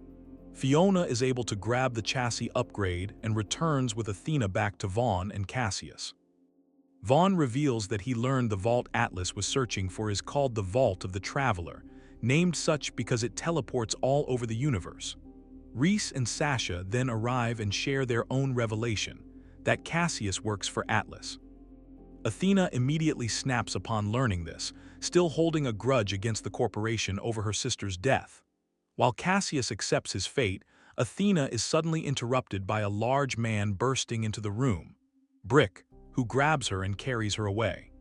Fiona is able to grab the chassis upgrade and returns with Athena back to Vaughn and Cassius. Vaughn reveals that he learned the vault Atlas was searching for is called the Vault of the Traveler, named such because it teleports all over the universe. Reese and Sasha then arrive and share their own revelation, that Cassius works for Atlas. Athena immediately snaps upon learning this, still holding a grudge against the corporation over her sister's death. While Cassius accepts his fate, Athena is suddenly interrupted by a large man bursting into the room, Brick, who grabs her and carries her away.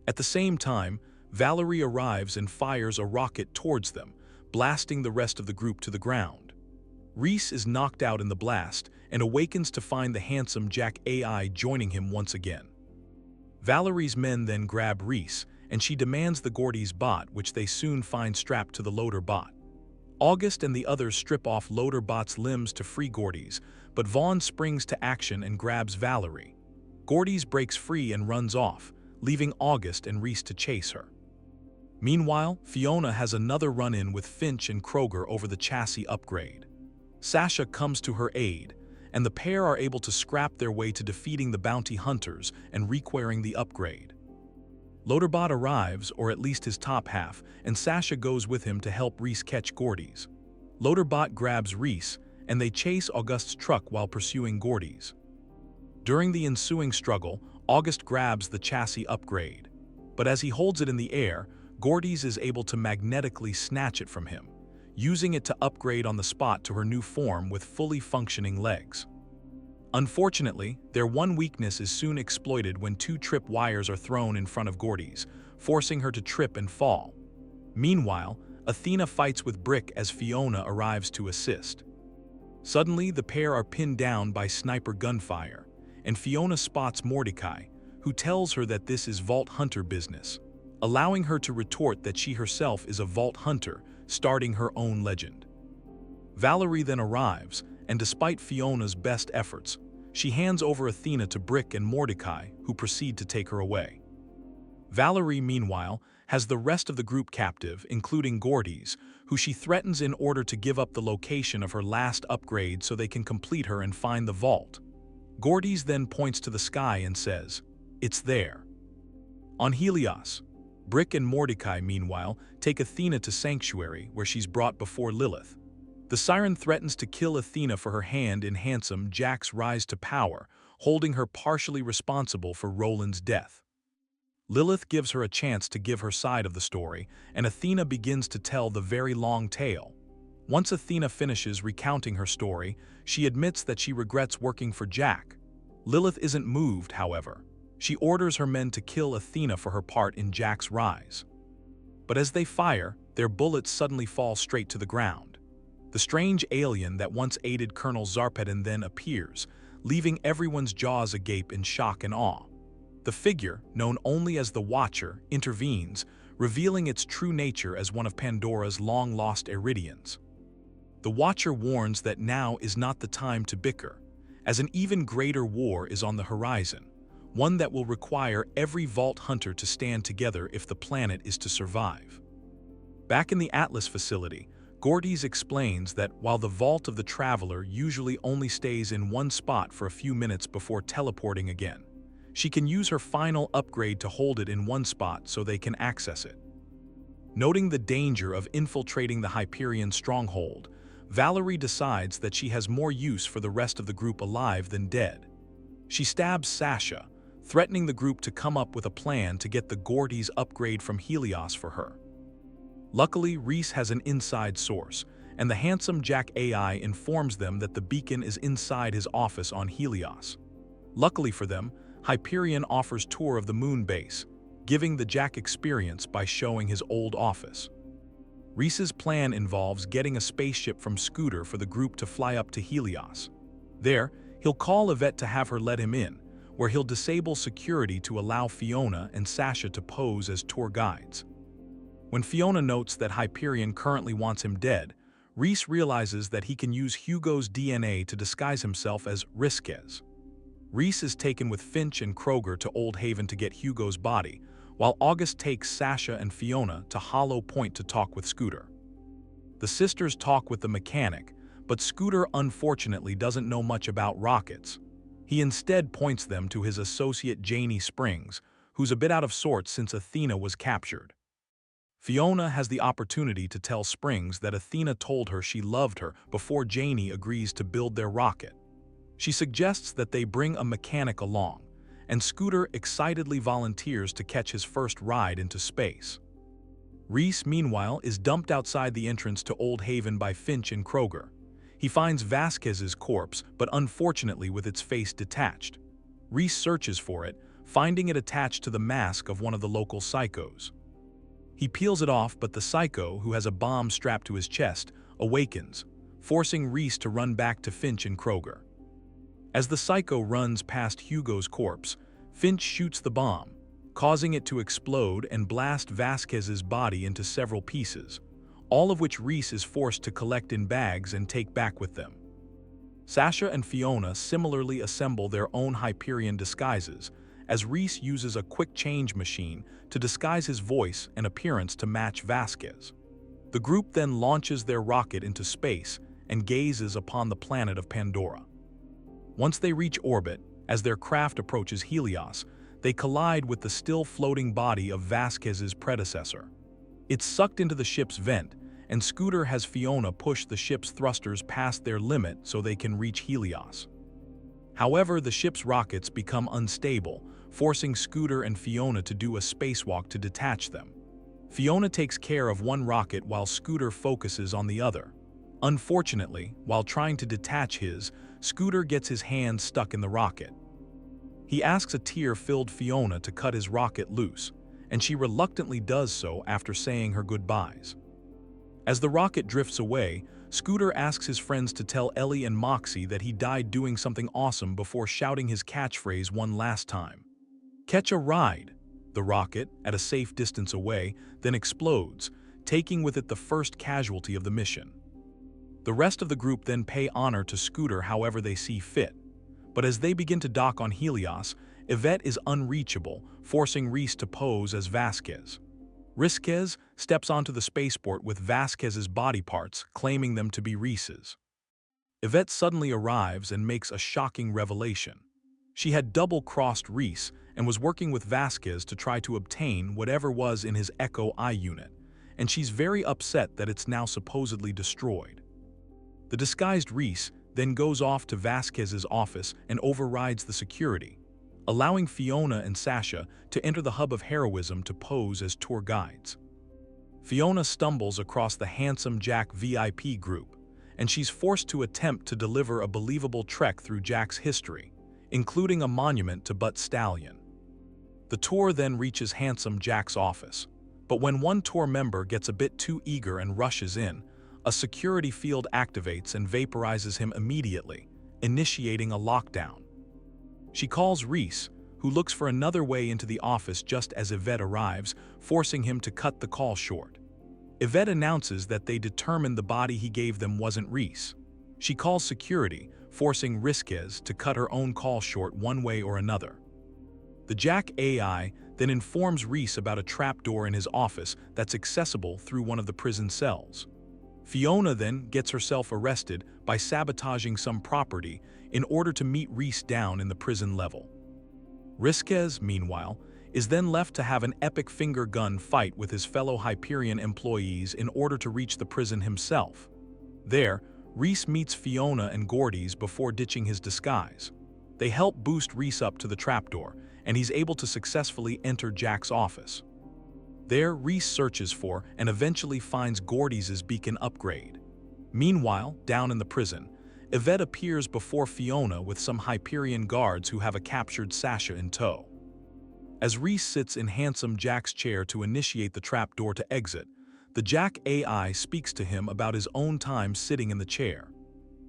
At the same time, Valerie arrives and fires a rocket towards them, blasting the rest of the group to the ground. Reese is knocked out in the blast and awakens to find the handsome Jack AI joining him once again. Valerie's men then grab Reese, and she demands the Gordy's bot, which they soon find strapped to the loader bot. August and the others strip off Loaderbot's limbs to free Gordy's, but Vaughn springs to action and grabs Valerie. Gordy's breaks free and runs off, leaving August and Reese to chase her. Meanwhile, Fiona has another run-in with Finch and Kroger over the chassis upgrade. Sasha comes to her aid, and the pair are able to scrap their way to defeating the bounty hunters and requiring the upgrade. Loaderbot arrives, or at least his top half, and Sasha goes with him to help Reese catch Gordy's. Loaderbot grabs Reese, and they chase August's truck while pursuing Gordy's. During the ensuing struggle, August grabs the chassis upgrade. But as he holds it in the air, Gordy's is able to magnetically snatch it from him, using it to upgrade on the spot to her new form with fully functioning legs. Unfortunately, their one weakness is soon exploited when two trip wires are thrown in front of Gordy's, forcing her to trip and fall. Meanwhile, Athena fights with Brick as Fiona arrives to assist. Suddenly, the pair are pinned down by sniper gunfire, and Fiona spots Mordecai, who tells her that this is Vault Hunter business, allowing her to retort that she herself is a Vault Hunter, starting her own legend. Valerie then arrives, and despite Fiona's best efforts, she hands over Athena to Brick and Mordecai, who proceed to take her away. Valerie, meanwhile, has the rest of the group captive, including Gordy's, who she threatens in order to give up the location of her last upgrade so they can complete her and find the vault. Gordy's then points to the sky and says, "It's there." On Helios, Brick and Mordecai, meanwhile, take Athena to Sanctuary, where she's brought before Lilith. The Siren threatens to kill Athena for her hand in handsome Jack's rise to power, holding her partially responsible for Roland's death. Lilith gives her a chance to give her side of the story, and Athena begins to tell the very long tale. Once Athena finishes recounting her story, she admits that she regrets working for Jack. Lilith isn't moved, however. She orders her men to kill Athena for her part in Jack's rise. But as they fire, their bullets suddenly fall straight to the ground. The strange alien that once aided Colonel Zarpedon then appears, leaving everyone's jaws agape in shock and awe. The figure, known only as the Watcher, intervenes, revealing its true nature as one of Pandora's long-lost Eridians. The Watcher warns that now is not the time to bicker, as an even greater war is on the horizon, one that will require every Vault Hunter to stand together if the planet is to survive. Back in the Atlas facility, Gordy's explains that while the Vault of the Traveler usually only stays in one spot for a few minutes before teleporting again, she can use her final upgrade to hold it in one spot so they can access it. Noting the danger of infiltrating the Hyperion stronghold, Valerie decides that she has more use for the rest of the group alive than dead. She stabs Sasha, threatening the group to come up with a plan to get the Gordy's upgrade from Helios for her. Luckily, Reese has an inside source, and the handsome Jack AI informs them that the beacon is inside his office on Helios. Luckily for them, Hyperion offers tour of the moon base, giving the Jack experience by showing his old office. Reese's plan involves getting a spaceship from Scooter for the group to fly up to Helios. There, he'll call Yvette to have her let him in, where he'll disable security to allow Fiona and Sasha to pose as tour guides. When Fiona notes that Hyperion currently wants him dead, Reese realizes that he can use Hugo's DNA to disguise himself as Risquez. Reese is taken with Finch and Kroger to Old Haven to get Hugo's body, while August takes Sasha and Fiona to Hollow Point to talk with Scooter. The sisters talk with the mechanic, but Scooter unfortunately doesn't know much about rockets. He instead points them to his associate Janie Springs, who's a bit out of sorts since Athena was captured. Fiona has the opportunity to tell Springs that Athena told her she loved her before Janie agrees to build their rocket. She suggests that they bring a mechanic along, and Scooter excitedly volunteers to catch his first ride into space. Reese, meanwhile, is dumped outside the entrance to Old Haven by Finch and Kroger. He finds Vasquez's corpse, but unfortunately with its face detached. Reese searches for it, finding it attached to the mask of one of the local psychos. He peels it off, but the psycho, who has a bomb strapped to his chest, awakens, forcing Reese to run back to Finch and Kroger. As the psycho runs past Hugo's corpse, Finch shoots the bomb, causing it to explode and blast Vasquez's body into several pieces, all of which Reese is forced to collect in bags and take back with them. Sasha and Fiona similarly assemble their own Hyperion disguises, as Reese uses a quick change machine to disguise his voice and appearance to match Vasquez. The group then launches their rocket into space and gazes upon the planet of Pandora. Once they reach orbit, as their craft approaches Helios, they collide with the still floating body of Vasquez's predecessor. It's sucked into the ship's vent, and Scooter has Fiona push the ship's thrusters past their limit so they can reach Helios. However, the ship's rockets become unstable, forcing Scooter and Fiona to do a spacewalk to detach them. Fiona takes care of one rocket while Scooter focuses on the other. Unfortunately, while trying to detach his, Scooter gets his hand stuck in the rocket. He asks a tear-filled Fiona to cut his rocket loose, and she reluctantly does so after saying her goodbyes. As the rocket drifts away, Scooter asks his friends to tell Ellie and Moxie that he died doing something awesome before shouting his catchphrase one last time. "Catch a ride!" The rocket, at a safe distance away, then explodes, taking with it the first casualty of the mission. The rest of the group then pay honor to Scooter however they see fit. But as they begin to dock on Helios, Yvette is unreachable, forcing Reese to pose as Vasquez. Risquez steps onto the spaceport with Vasquez's body parts, claiming them to be Reese's. Yvette suddenly arrives and makes a shocking revelation. She had double-crossed Reese and was working with Vasquez to try to obtain whatever was in his Echo Eye unit, and she's very upset that it's now supposedly destroyed. The disguised Reese then goes off to Vasquez's office and overrides the security, allowing Fiona and Sasha to enter the hub of heroism to pose as tour guides. Fiona stumbles across the Handsome Jack VIP group, and she's forced to attempt to deliver a believable trek through Jack's history, including a monument to Butt Stallion. The tour then reaches Handsome Jack's office, but when one tour member gets a bit too eager and rushes in, a security field activates and vaporizes him immediately, initiating a lockdown. She calls Reese, who looks for another way into the office just as Yvette arrives, forcing him to cut the call short. Yvette announces that they determined the body he gave them wasn't Reese. She calls security, forcing Risquez to cut her own call short one way or another. The Jack AI then informs Reese about a trapdoor in his office that's accessible through one of the prison cells. Fiona then gets herself arrested by sabotaging some property in order to meet Reese down in the prison level. Risquez, meanwhile, is then left to have an epic finger gun fight with his fellow Hyperion employees in order to reach the prison himself. There, Reese meets Fiona and Gordy's before ditching his disguise. They help boost Reese up to the trapdoor, and he's able to successfully enter Jack's office. There, Reese searches for and eventually finds Gordy's beacon upgrade. Meanwhile, down in the prison, Yvette appears before Fiona with some Hyperion guards who have a captured Sasha in tow. As Reese sits in Handsome Jack's chair to initiate the trapdoor to exit, the Jack AI speaks to him about his own time sitting in the chair.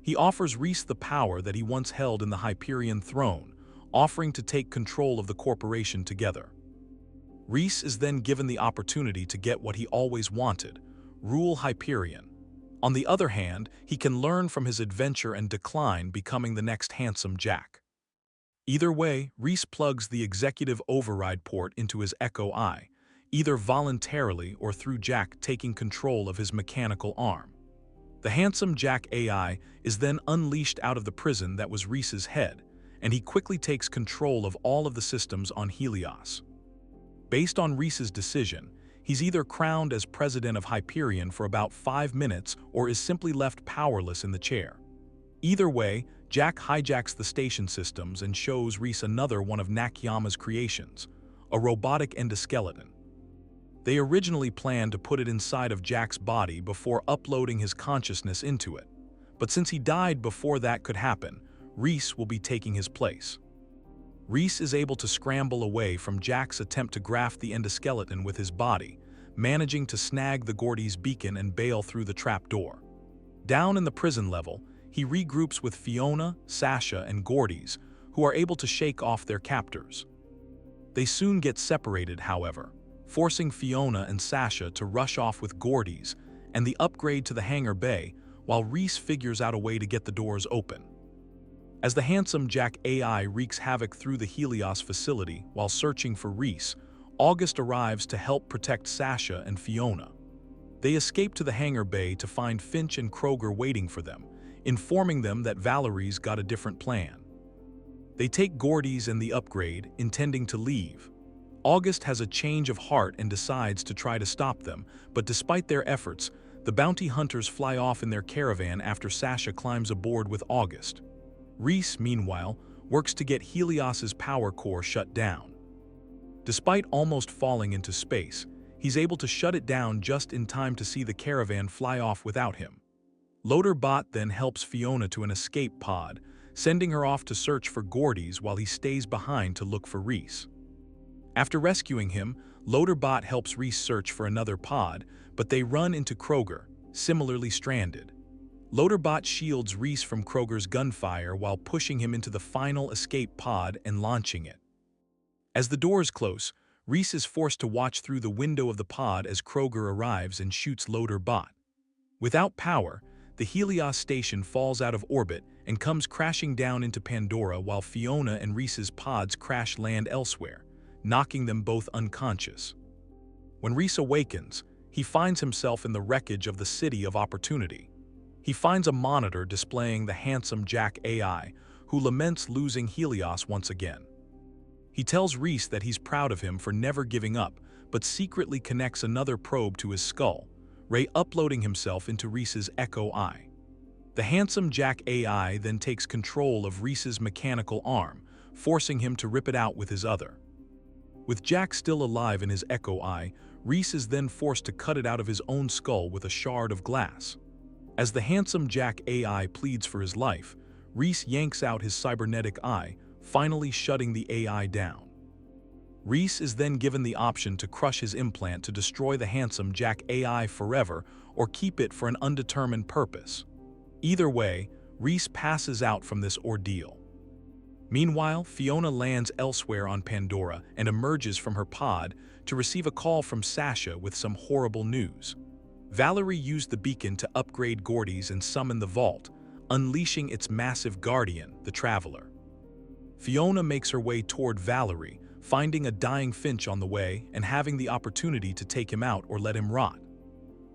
He offers Reese the power that he once held in the Hyperion throne, offering to take control of the corporation together. Reese is then given the opportunity to get what he always wanted, rule Hyperion. On the other hand, he can learn from his adventure and decline becoming the next Handsome Jack. Either way, Reese plugs the executive override port into his Echo Eye, either voluntarily or through Jack taking control of his mechanical arm. The Handsome Jack AI is then unleashed out of the prison that was Reese's head, and he quickly takes control of all of the systems on Helios. Based on Reese's decision, he's either crowned as president of Hyperion for about 5 minutes or is simply left powerless in the chair. Either way, Jack hijacks the station systems and shows Reese another one of Nakayama's creations, a robotic endoskeleton. They originally planned to put it inside of Jack's body before uploading his consciousness into it, but since he died before that could happen, Reese will be taking his place. Reese is able to scramble away from Jack's attempt to graft the endoskeleton with his body, managing to snag the Gordy's beacon and bail through the trapdoor. Down in the prison level, he regroups with Fiona, Sasha, and Gordy's, who are able to shake off their captors. They soon get separated, however, forcing Fiona and Sasha to rush off with Gordy's and the upgrade to the hangar bay while Reese figures out a way to get the doors open. As the handsome Jack AI wreaks havoc through the Helios facility while searching for Reese, August arrives to help protect Sasha and Fiona. They escape to the hangar bay to find Finch and Kroger waiting for them, informing them that Valerie's got a different plan. They take Gordy's and the upgrade, intending to leave. August has a change of heart and decides to try to stop them, but despite their efforts, the bounty hunters fly off in their caravan after Sasha climbs aboard with August. Reese, meanwhile, works to get Helios's power core shut down. Despite almost falling into space, he's able to shut it down just in time to see the caravan fly off without him. Loader Bot then helps Fiona to an escape pod, sending her off to search for Gordy's while he stays behind to look for Reese. After rescuing him, Loader Bot helps Reese search for another pod, but they run into Kroger, similarly stranded. Loader Bot shields Reese from Kroger's gunfire while pushing him into the final escape pod and launching it. As the doors close, Reese is forced to watch through the window of the pod as Kroger arrives and shoots Loader Bot. Without power, the Helios station falls out of orbit and comes crashing down into Pandora while Fiona and Reese's pods crash land elsewhere, knocking them both unconscious. When Reese awakens, he finds himself in the wreckage of the City of Opportunity. He finds a monitor displaying the handsome Jack AI, who laments losing Helios once again. He tells Reese that he's proud of him for never giving up, but secretly connects another probe to his skull, uploading himself into Reese's Echo Eye. The handsome Jack AI then takes control of Reese's mechanical arm, forcing him to rip it out with his other. With Jack still alive in his Echo Eye, Reese is then forced to cut it out of his own skull with a shard of glass. As the handsome Jack AI pleads for his life, Reese yanks out his cybernetic eye, finally shutting the AI down. Reese is then given the option to crush his implant to destroy the handsome Jack AI forever or keep it for an undetermined purpose. Either way, Reese passes out from this ordeal. Meanwhile, Fiona lands elsewhere on Pandora and emerges from her pod to receive a call from Sasha with some horrible news. Valerie used the beacon to upgrade Gordy's and summon the vault, unleashing its massive guardian, the Traveler. Fiona makes her way toward Valerie, finding a dying Finch on the way and having the opportunity to take him out or let him rot.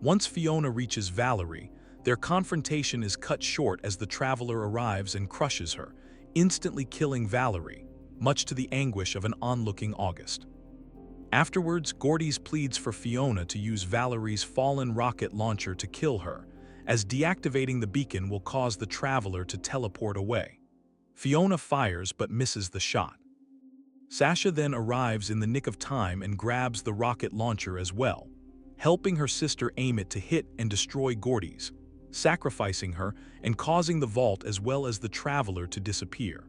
Once Fiona reaches Valerie, their confrontation is cut short as the Traveler arrives and crushes her, instantly killing Valerie, much to the anguish of an onlooking August. Afterwards, Gordy's pleads for Fiona to use Valerie's fallen rocket launcher to kill her, as deactivating the beacon will cause the Traveler to teleport away. Fiona fires but misses the shot. Sasha then arrives in the nick of time and grabs the rocket launcher as well, helping her sister aim it to hit and destroy Gordy's, sacrificing her and causing the vault as well as the Traveler to disappear.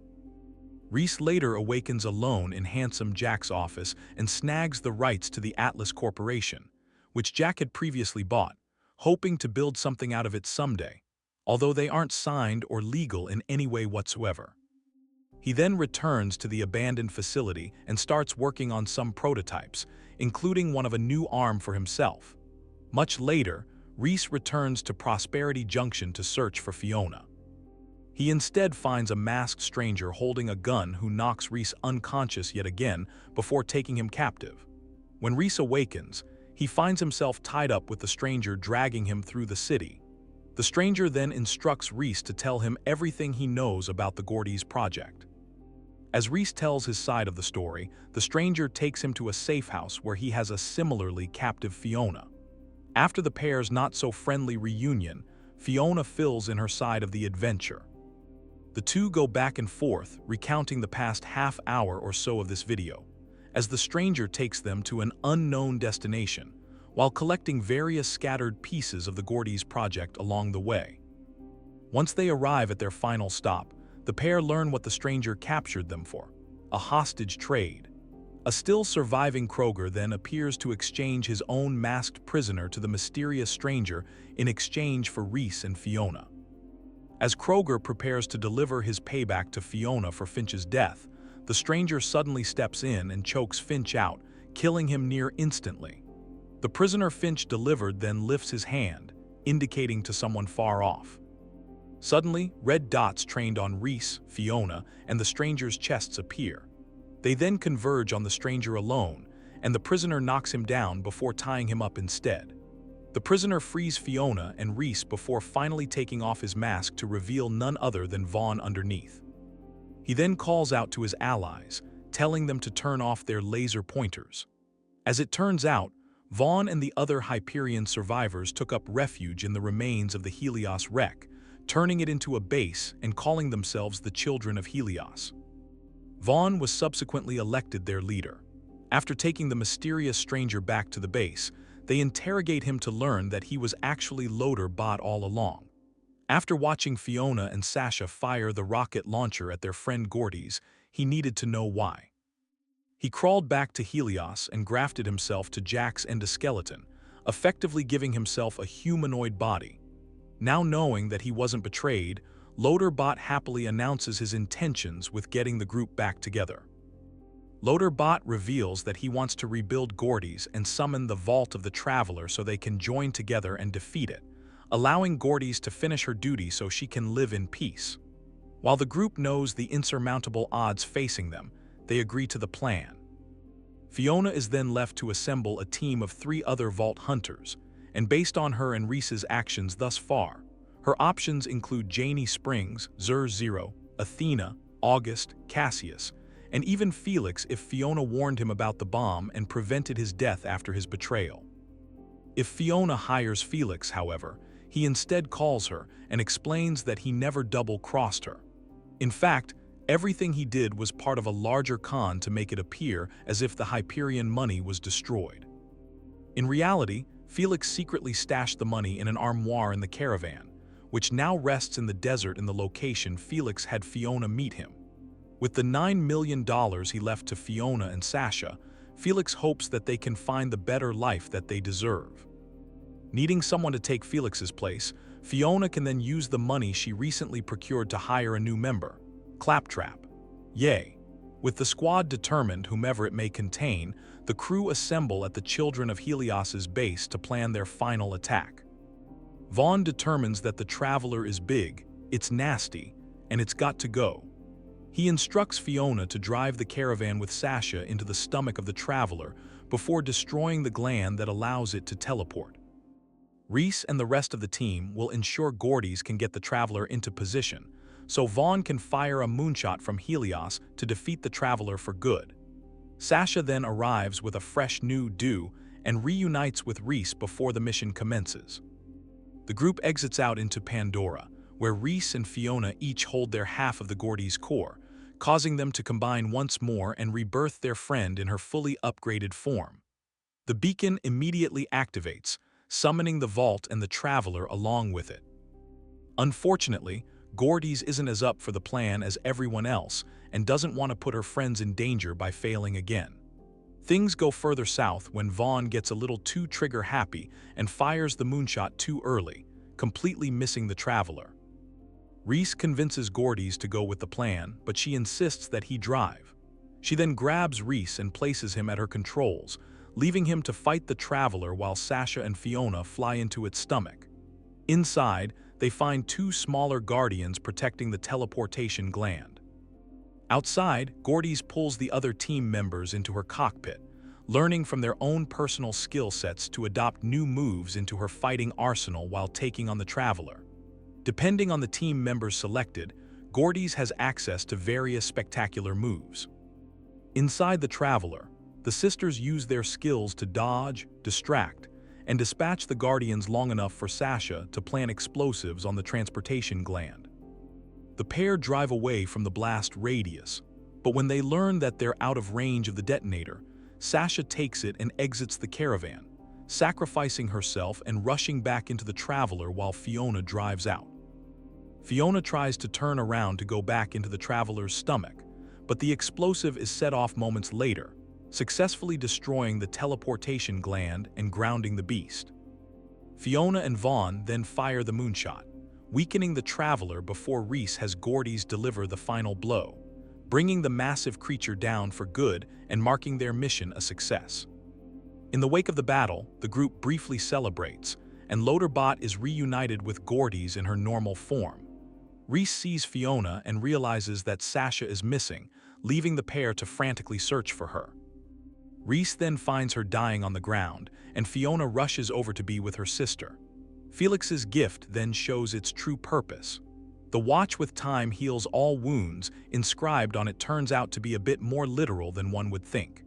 Reese later awakens alone in handsome Jack's office and snags the rights to the Atlas Corporation, which Jack had previously bought, hoping to build something out of it someday, although they aren't signed or legal in any way whatsoever. He then returns to the abandoned facility and starts working on some prototypes, including one of a new arm for himself. Much later, Reese returns to Prosperity Junction to search for Fiona. He instead finds a masked stranger holding a gun who knocks Reese unconscious yet again before taking him captive. When Reese awakens, he finds himself tied up with the stranger dragging him through the city. The stranger then instructs Reese to tell him everything he knows about the Gordy's project. As Reese tells his side of the story, the stranger takes him to a safe house where he has a similarly captive Fiona. After the pair's not-so-friendly reunion, Fiona fills in her side of the adventure. The two go back and forth, recounting the past half hour or so of this video, as the stranger takes them to an unknown destination, while collecting various scattered pieces of the Gordy's project along the way. Once they arrive at their final stop, the pair learn what the stranger captured them for: a hostage trade. A still surviving Kroger then appears to exchange his own masked prisoner to the mysterious stranger in exchange for Reese and Fiona. As Kroger prepares to deliver his payback to Fiona for Finch's death, the stranger suddenly steps in and chokes Finch out, killing him near instantly. The prisoner Finch delivered then lifts his hand, indicating to someone far off. Suddenly, red dots trained on Reese, Fiona, and the stranger's chests appear. They then converge on the stranger alone, and the prisoner knocks him down before tying him up instead. The prisoner frees Fiona and Reese before finally taking off his mask to reveal none other than Vaughn underneath. He then calls out to his allies, telling them to turn off their laser pointers. As it turns out, Vaughn and the other Hyperion survivors took up refuge in the remains of the Helios wreck, turning it into a base and calling themselves the Children of Helios. Vaughn was subsequently elected their leader. After taking the mysterious stranger back to the base, they interrogate him to learn that he was actually Loader Bot all along. After watching Fiona and Sasha fire the rocket launcher at their friend Gordy's, he needed to know why. He crawled back to Helios and grafted himself to Jack's endoskeleton, effectively giving himself a humanoid body. Now knowing that he wasn't betrayed, Loader Bot happily announces his intentions with getting the group back together. Loader Bot reveals that he wants to rebuild Gordy's and summon the Vault of the Traveler so they can join together and defeat it, allowing Gordy's to finish her duty so she can live in peace. While the group knows the insurmountable odds facing them, they agree to the plan. Fiona is then left to assemble a team of 3 other Vault Hunters, and based on her and Reese's actions thus far, her options include Janie Springs, Zero, Athena, August, Cassius, and even Felix if Fiona warned him about the bomb and prevented his death after his betrayal. If Fiona hires Felix, however, he instead calls her and explains that he never double-crossed her. In fact, everything he did was part of a larger con to make it appear as if the Hyperion money was destroyed. In reality, Felix secretly stashed the money in an armoire in the caravan, which now rests in the desert in the location Felix had Fiona meet him. With the $9 million he left to Fiona and Sasha, Felix hopes that they can find the better life that they deserve. Needing someone to take Felix's place, Fiona can then use the money she recently procured to hire a new member, Claptrap. Yay! With the squad determined, whomever it may contain, the crew assemble at the Children of Helios's base to plan their final attack. Vaughn determines that the Traveler is big, it's nasty, and it's got to go. He instructs Fiona to drive the caravan with Sasha into the stomach of the Traveler before destroying the gland that allows it to teleport. Reese and the rest of the team will ensure Gordy's can get the Traveler into position, so Vaughn can fire a moonshot from Helios to defeat the Traveler for good. Sasha then arrives with a fresh new do and reunites with Reese before the mission commences. The group exits out into Pandora, where Reese and Fiona each hold their half of the Gordy's core, causing them to combine once more and rebirth their friend in her fully upgraded form. The beacon immediately activates, summoning the Vault and the Traveler along with it. Unfortunately, Gordy's isn't as up for the plan as everyone else and doesn't want to put her friends in danger by failing again. Things go further south when Vaughn gets a little too trigger-happy and fires the moonshot too early, completely missing the Traveler. Reese convinces Gordy's to go with the plan, but she insists that he drive. She then grabs Reese and places him at her controls, leaving him to fight the Traveler while Sasha and Fiona fly into its stomach. Inside, they find 2 smaller Guardians protecting the teleportation gland. Outside, Gordy's pulls the other team members into her cockpit, learning from their own personal skill sets to adopt new moves into her fighting arsenal while taking on the Traveler. Depending on the team members selected, Gordy's has access to various spectacular moves. Inside the Traveler, the sisters use their skills to dodge, distract, and dispatch the Guardians long enough for Sasha to plant explosives on the transportation gland. The pair drive away from the blast radius, but when they learn that they're out of range of the detonator, Sasha takes it and exits the caravan, sacrificing herself and rushing back into the Traveler while Fiona drives out. Fiona tries to turn around to go back into the Traveler's stomach, but the explosive is set off moments later, successfully destroying the teleportation gland and grounding the beast. Fiona and Vaughn then fire the moonshot, weakening the Traveler before Reese has Gordy's deliver the final blow, bringing the massive creature down for good and marking their mission a success. In the wake of the battle, the group briefly celebrates, and Loader Bot is reunited with Gordy's in her normal form. Reese sees Fiona and realizes that Sasha is missing, leaving the pair to frantically search for her. Reese then finds her dying on the ground, and Fiona rushes over to be with her sister. Felix's gift then shows its true purpose. The watch with time heals all wounds, inscribed on it turns out to be a bit more literal than one would think.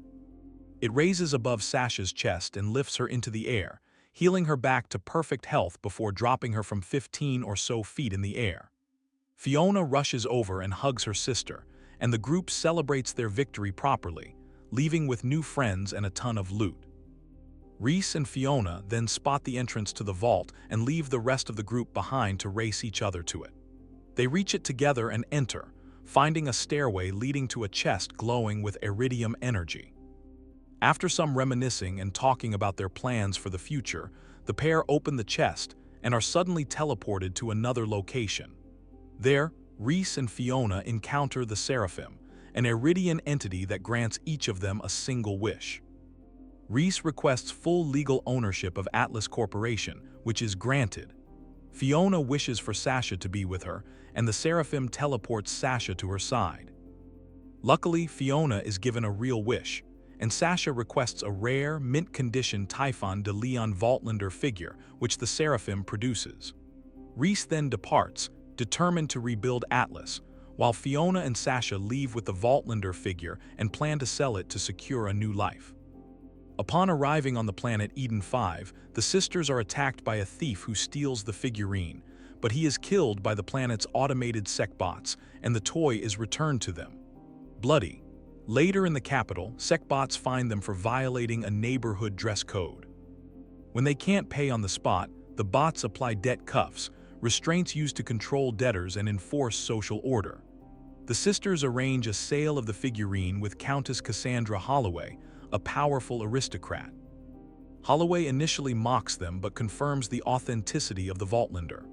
It raises above Sasha's chest and lifts her into the air, healing her back to perfect health before dropping her from 15 or so feet in the air. Fiona rushes over and hugs her sister, and the group celebrates their victory properly, leaving with new friends and a ton of loot. Reese and Fiona then spot the entrance to the vault and leave the rest of the group behind to race each other to it. They reach it together and enter, finding a stairway leading to a chest glowing with eridian energy. After some reminiscing and talking about their plans for the future, the pair open the chest and are suddenly teleported to another location. There, Reese and Fiona encounter the Seraphim, an eridian entity that grants each of them a single wish. Reese requests full legal ownership of Atlas Corporation, which is granted. Fiona wishes for Sasha to be with her, and the Seraphim teleports Sasha to her side. Luckily, Fiona is given a real wish, and Sasha requests a rare, mint-condition Typhon de Leon Vaultlander figure, which the Seraphim produces. Reese then departs, determined to rebuild Atlas, while Fiona and Sasha leave with the Vaultlander figure and plan to sell it to secure a new life. Upon arriving on the planet Eden 5, the sisters are attacked by a thief who steals the figurine, but he is killed by the planet's automated secbots, and the toy is returned to them. Bloody. Later in the capital, secbots find them for violating a neighborhood dress code. When they can't pay on the spot, the bots apply debt cuffs, restraints used to control debtors and enforce social order. The sisters arrange a sale of the figurine with Countess Cassandra Holloway, a powerful aristocrat. Holloway initially mocks them but confirms the authenticity of the Vaultlander.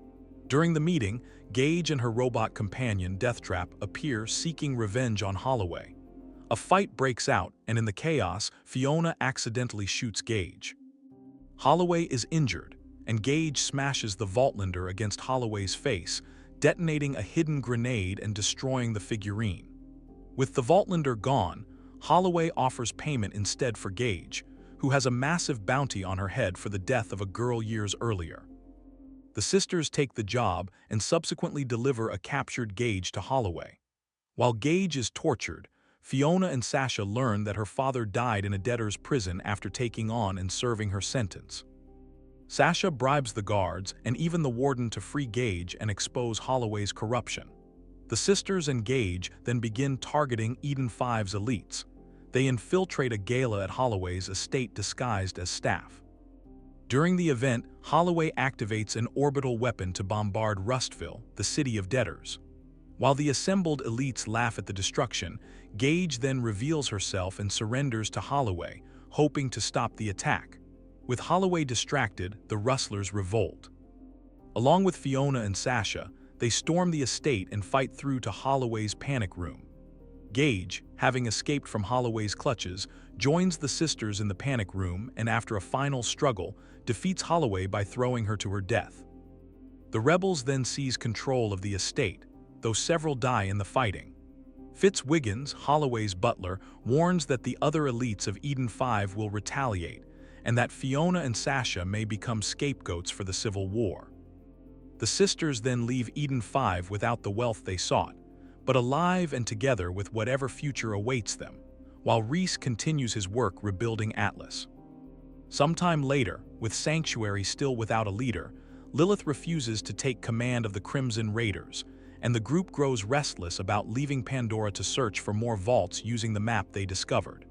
During the meeting, Gage and her robot companion, Deathtrap, appear seeking revenge on Holloway. A fight breaks out, and in the chaos, Fiona accidentally shoots Gage. Holloway is injured, and Gage smashes the Vaultlander against Holloway's face, detonating a hidden grenade and destroying the figurine. With the Vaultlander gone, Holloway offers payment instead for Gage, who has a massive bounty on her head for the death of a girl years earlier. The sisters take the job and subsequently deliver a captured Gage to Holloway. While Gage is tortured, Fiona and Sasha learn that her father died in a debtor's prison after taking on and serving her sentence. Sasha bribes the guards and even the warden to free Gage and expose Holloway's corruption. The sisters and Gage then begin targeting Eden 5's elites. They infiltrate a gala at Holloway's estate disguised as staff. During the event, Holloway activates an orbital weapon to bombard Rustville, the city of debtors. While the assembled elites laugh at the destruction, Gage then reveals herself and surrenders to Holloway, hoping to stop the attack. With Holloway distracted, the rustlers revolt. Along with Fiona and Sasha, they storm the estate and fight through to Holloway's panic room. Gage, having escaped from Holloway's clutches, joins the sisters in the panic room and after a final struggle, defeats Holloway by throwing her to her death. The rebels then seize control of the estate, though several die in the fighting. Fitzwiggins, Holloway's butler, warns that the other elites of Eden 5 will retaliate, and that Fiona and Sasha may become scapegoats for the Civil War. The sisters then leave Eden 5 without the wealth they sought, but alive and together with whatever future awaits them, while Reese continues his work rebuilding Atlas. Sometime later, with Sanctuary still without a leader, Lilith refuses to take command of the Crimson Raiders, and the group grows restless about leaving Pandora to search for more vaults using the map they discovered.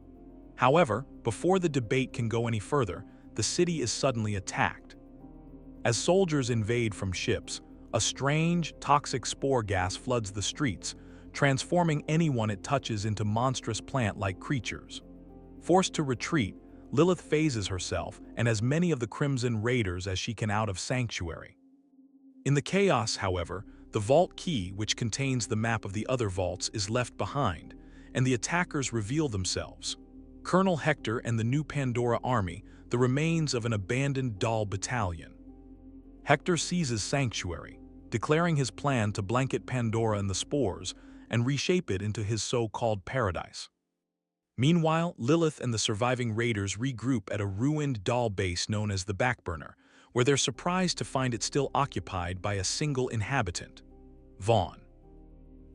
However, before the debate can go any further, the city is suddenly attacked. As soldiers invade from ships, a strange, toxic spore gas floods the streets, transforming anyone it touches into monstrous plant-like creatures. Forced to retreat, Lilith phases herself and as many of the Crimson Raiders as she can out of Sanctuary. In the chaos, however, the vault key, which contains the map of the other vaults, is left behind, and the attackers reveal themselves. Colonel Hector and the new Pandora army, the remains of an abandoned doll battalion. Hector seizes Sanctuary, declaring his plan to blanket Pandora in the spores and reshape it into his so-called paradise. Meanwhile, Lilith and the surviving raiders regroup at a ruined doll base known as the Backburner, where they're surprised to find it still occupied by a single inhabitant, Vaughn.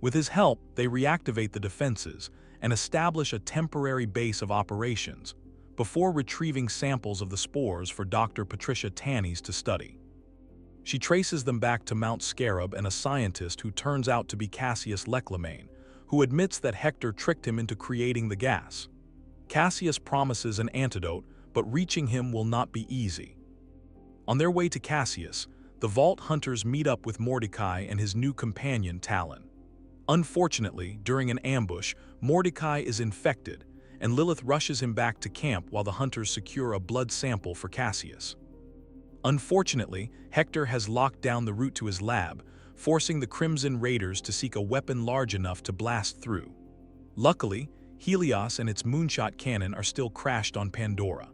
With his help, they reactivate the defenses and establish a temporary base of operations before retrieving samples of the spores for Dr. Patricia Tannies to study. She traces them back to Mount Scarab and a scientist who turns out to be Cassius Leclamane, who admits that Hector tricked him into creating the gas. Cassius promises an antidote, but reaching him will not be easy. On their way to Cassius, the Vault Hunters meet up with Mordecai and his new companion, Talon. Unfortunately, during an ambush, Mordecai is infected, and Lilith rushes him back to camp while the hunters secure a blood sample for Cassius. Unfortunately, Hector has locked down the route to his lab, forcing the Crimson Raiders to seek a weapon large enough to blast through. Luckily, Helios and its moonshot cannon are still crashed on Pandora.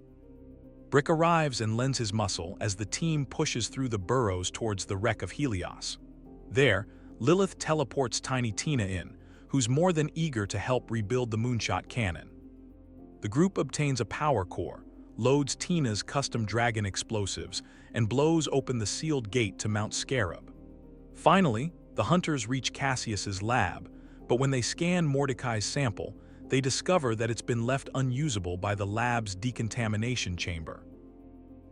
Brick arrives and lends his muscle as the team pushes through the burrows towards the wreck of Helios. There, Lilith teleports Tiny Tina in, who's more than eager to help rebuild the moonshot cannon. The group obtains a power core, loads Tina's custom dragon explosives, and blows open the sealed gate to Mount Scarab. Finally, the hunters reach Cassius's lab, but when they scan Mordecai's sample, they discover that it's been left unusable by the lab's decontamination chamber.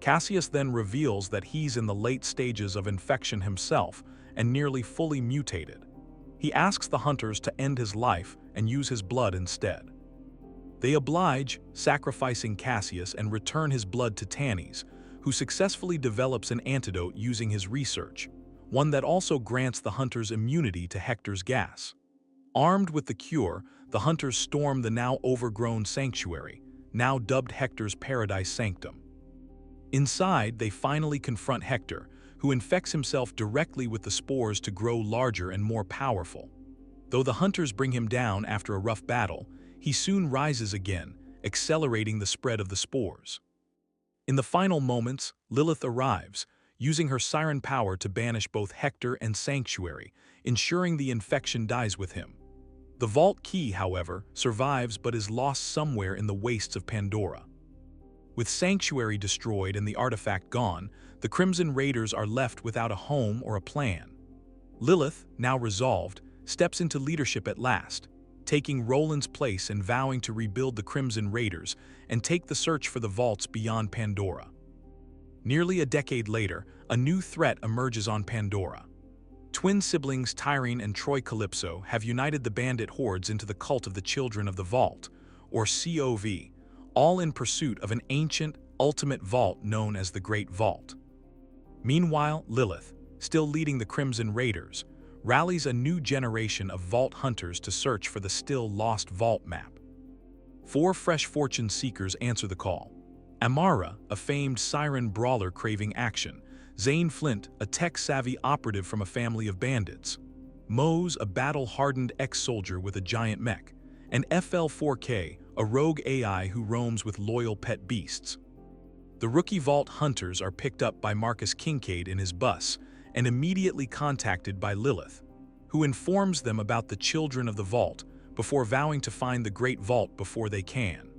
Cassius then reveals that he's in the late stages of infection himself and nearly fully mutated. He asks the hunters to end his life and use his blood instead. They oblige, sacrificing Cassius, and return his blood to Tannies, who successfully develops an antidote using his research, one that also grants the hunters immunity to Hector's gas. Armed with the cure, the hunters storm the now overgrown sanctuary, now dubbed Hector's Paradise Sanctum. Inside, they finally confront Hector, who infects himself directly with the spores to grow larger and more powerful. Though the hunters bring him down after a rough battle, he soon rises again, accelerating the spread of the spores. In the final moments, Lilith arrives, using her siren power to banish both Hector and Sanctuary, ensuring the infection dies with him. The vault key, however, survives but is lost somewhere in the wastes of Pandora. With Sanctuary destroyed and the artifact gone, the Crimson Raiders are left without a home or a plan. Lilith, now resolved, steps into leadership at last, taking Roland's place and vowing to rebuild the Crimson Raiders and take the search for the vaults beyond Pandora. Nearly a decade later, a new threat emerges on Pandora. Twin siblings Tyrene and Troy Calypso have united the bandit hordes into the Cult of the Children of the Vault, or COV, all in pursuit of an ancient, ultimate vault known as the Great Vault. Meanwhile, Lilith, still leading the Crimson Raiders, rallies a new generation of vault hunters to search for the still-lost vault map. 4 fresh fortune seekers answer the call. Amara, a famed siren brawler craving action, Zane Flint, a tech-savvy operative from a family of bandits, Mose, a battle-hardened ex-soldier with a giant mech, and FL4K, a rogue AI who roams with loyal pet beasts. The rookie vault hunters are picked up by Marcus Kincaid in his bus and immediately contacted by Lilith, who informs them about the children of the vault before vowing to find the Great Vault before they can.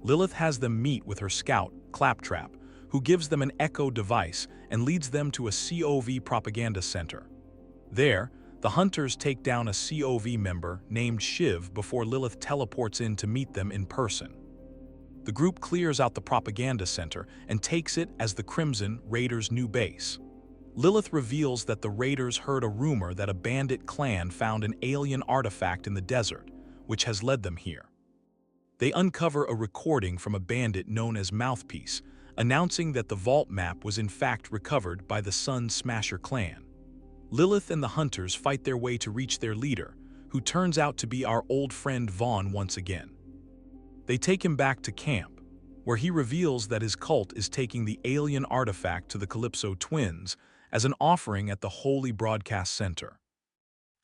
Lilith has them meet with her scout, Claptrap, who gives them an echo device and leads them to a COV propaganda center. There, the hunters take down a COV member named Shiv before Lilith teleports in to meet them in person. The group clears out the propaganda center and takes it as the Crimson Raiders' new base. Lilith reveals that the Raiders heard a rumor that a bandit clan found an alien artifact in the desert, which has led them here. They uncover a recording from a bandit known as Mouthpiece, announcing that the vault map was in fact recovered by the Sun Smasher clan. Lilith and the hunters fight their way to reach their leader, who turns out to be our old friend Vaughn once again. They take him back to camp, where he reveals that his cult is taking the alien artifact to the Calypso twins as an offering at the Holy Broadcast Center.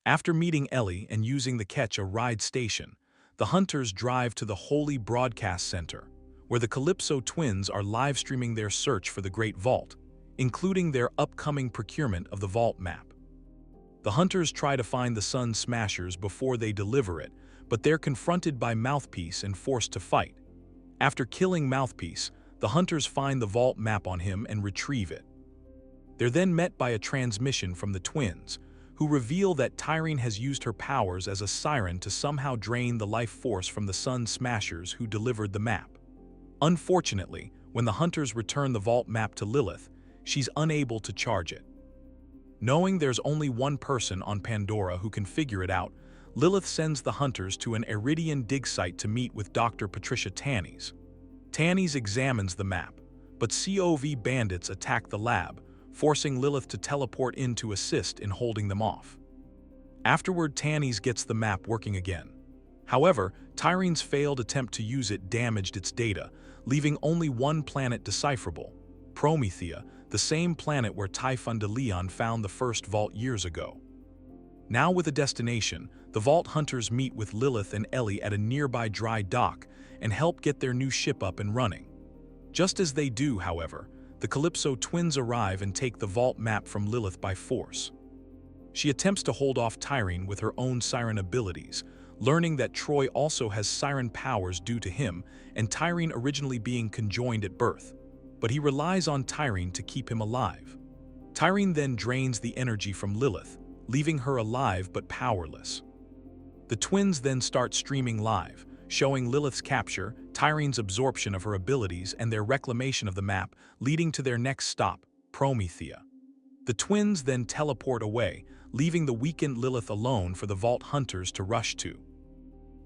After meeting Ellie and using the Ketch a ride station, the hunters drive to the Holy Broadcast Center, where the Calypso twins are live streaming their search for the Great Vault, including their upcoming procurement of the vault map. The hunters try to find the Sun Smashers before they deliver it, but they're confronted by Mouthpiece and forced to fight. After killing Mouthpiece, the hunters find the vault map on him and retrieve it. They're then met by a transmission from the twins, who reveal that Tyrene has used her powers as a siren to somehow drain the life force from the Sun Smashers who delivered the map. Unfortunately, when the hunters return the vault map to Lilith, she's unable to charge it. Knowing there's only one person on Pandora who can figure it out, Lilith sends the hunters to an Eridian dig site to meet with Dr. Patricia Tannies. Tannies examines the map, but COV bandits attack the lab, forcing Lilith to teleport in to assist in holding them off. Afterward, Tannies gets the map working again. However, Tyrene's failed attempt to use it damaged its data, leaving only one planet decipherable, Promethea, the same planet where Typhon de Leon found the first vault years ago. Now with a destination, the vault hunters meet with Lilith and Ellie at a nearby dry dock and help get their new ship up and running. Just as they do, however, the Calypso twins arrive and take the vault map from Lilith by force. She attempts to hold off Tyrene with her own siren abilities, learning that Troy also has siren powers due to him and Tyrene originally being conjoined at birth, but he relies on Tyrene to keep him alive. Tyrene then drains the energy from Lilith, leaving her alive but powerless. The twins then start streaming live, showing Lilith's capture, Tyrene's absorption of her abilities, and their reclamation of the map, leading to their next stop, Promethea. The twins then teleport away, leaving the weakened Lilith alone for the vault hunters to rush to.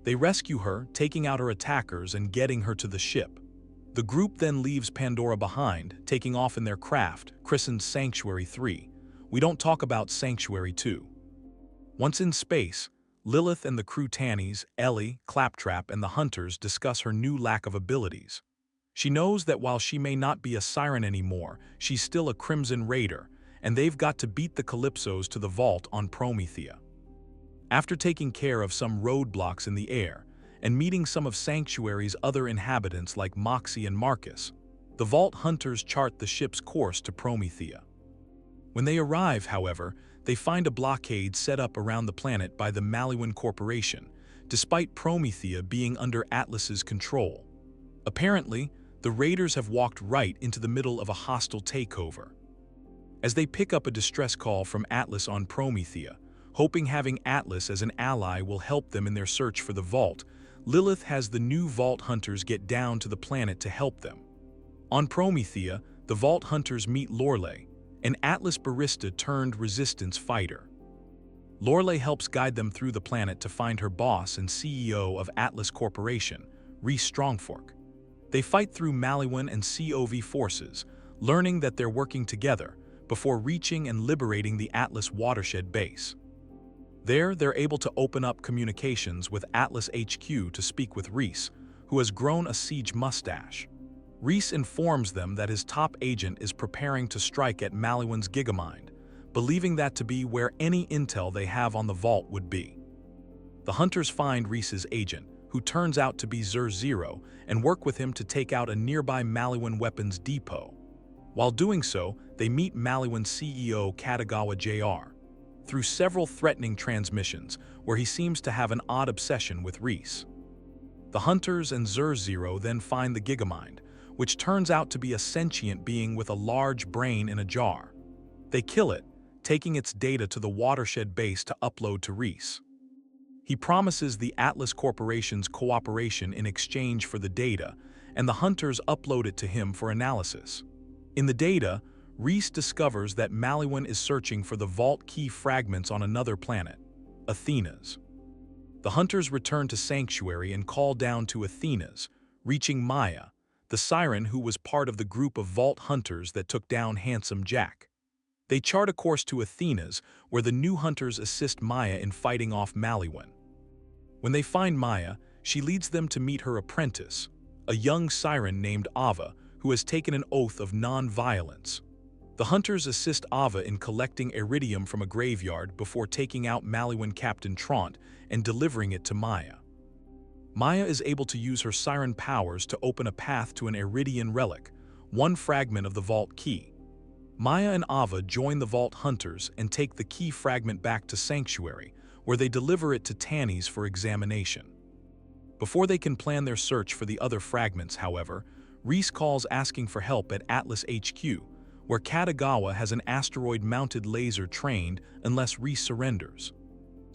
They rescue her, taking out her attackers and getting her to the ship. The group then leaves Pandora behind, taking off in their craft, christened Sanctuary 3. We don't talk about Sanctuary 2. Once in space, Lilith and the crew Tannies, Ellie, Claptrap, and the hunters discuss her new lack of abilities. She knows that while she may not be a siren anymore, she's still a Crimson Raider, and they've got to beat the Calypsos to the vault on Promethea. After taking care of some roadblocks in the air, and meeting some of Sanctuary's other inhabitants like Moxie and Marcus, the vault hunters chart the ship's course to Promethea. When they arrive, however, they find a blockade set up around the planet by the Maliwan Corporation, despite Promethea being under Atlas's control. Apparently, the raiders have walked right into the middle of a hostile takeover. As they pick up a distress call from Atlas on Promethea, hoping having Atlas as an ally will help them in their search for the vault, Lilith has the new vault hunters get down to the planet to help them. On Promethea, the vault hunters meet Lorelei, an Atlas barista turned resistance fighter. Lorelei helps guide them through the planet to find her boss and CEO of Atlas Corporation, Rhys Strongfork. They fight through Maliwan and COV forces, learning that they're working together, before reaching and liberating the Atlas watershed base. There, they're able to open up communications with Atlas HQ to speak with Rhys, who has grown a siege mustache. Rhys informs them that his top agent is preparing to strike at Maliwan's Gigamind, believing that to be where any intel they have on the vault would be. The hunters find Rhys's agent, who turns out to be Zero, and work with him to take out a nearby Maliwan weapons depot. While doing so, they meet Maliwan CEO Katagawa Jr. through several threatening transmissions, where he seems to have an odd obsession with Rhys. The hunters and Zero then find the Gigamind, which turns out to be a sentient being with a large brain in a jar. They kill it, taking its data to the watershed base to upload to Rhys. He promises the Atlas Corporation's cooperation in exchange for the data, and the hunters upload it to him for analysis. In the data, Rhys discovers that Maliwan is searching for the vault key fragments on another planet, Athena's. The hunters return to Sanctuary and call down to Athena's, reaching Maya, the siren who was part of the group of vault hunters that took down Handsome Jack. They chart a course to Athena's, where the new hunters assist Maya in fighting off Maliwan. When they find Maya, she leads them to meet her apprentice, a young siren named Ava, who has taken an oath of non-violence. The hunters assist Ava in collecting iridium from a graveyard before taking out Maliwan Captain Trant and delivering it to Maya. Maya is able to use her siren powers to open a path to an Eridian relic, one fragment of the vault key. Maya and Ava join the Vault Hunters and take the key fragment back to Sanctuary, where they deliver it to Tannis for examination. Before they can plan their search for the other fragments, however, Reese calls asking for help at Atlas HQ, where Katagawa has an asteroid-mounted laser trained unless Reese surrenders.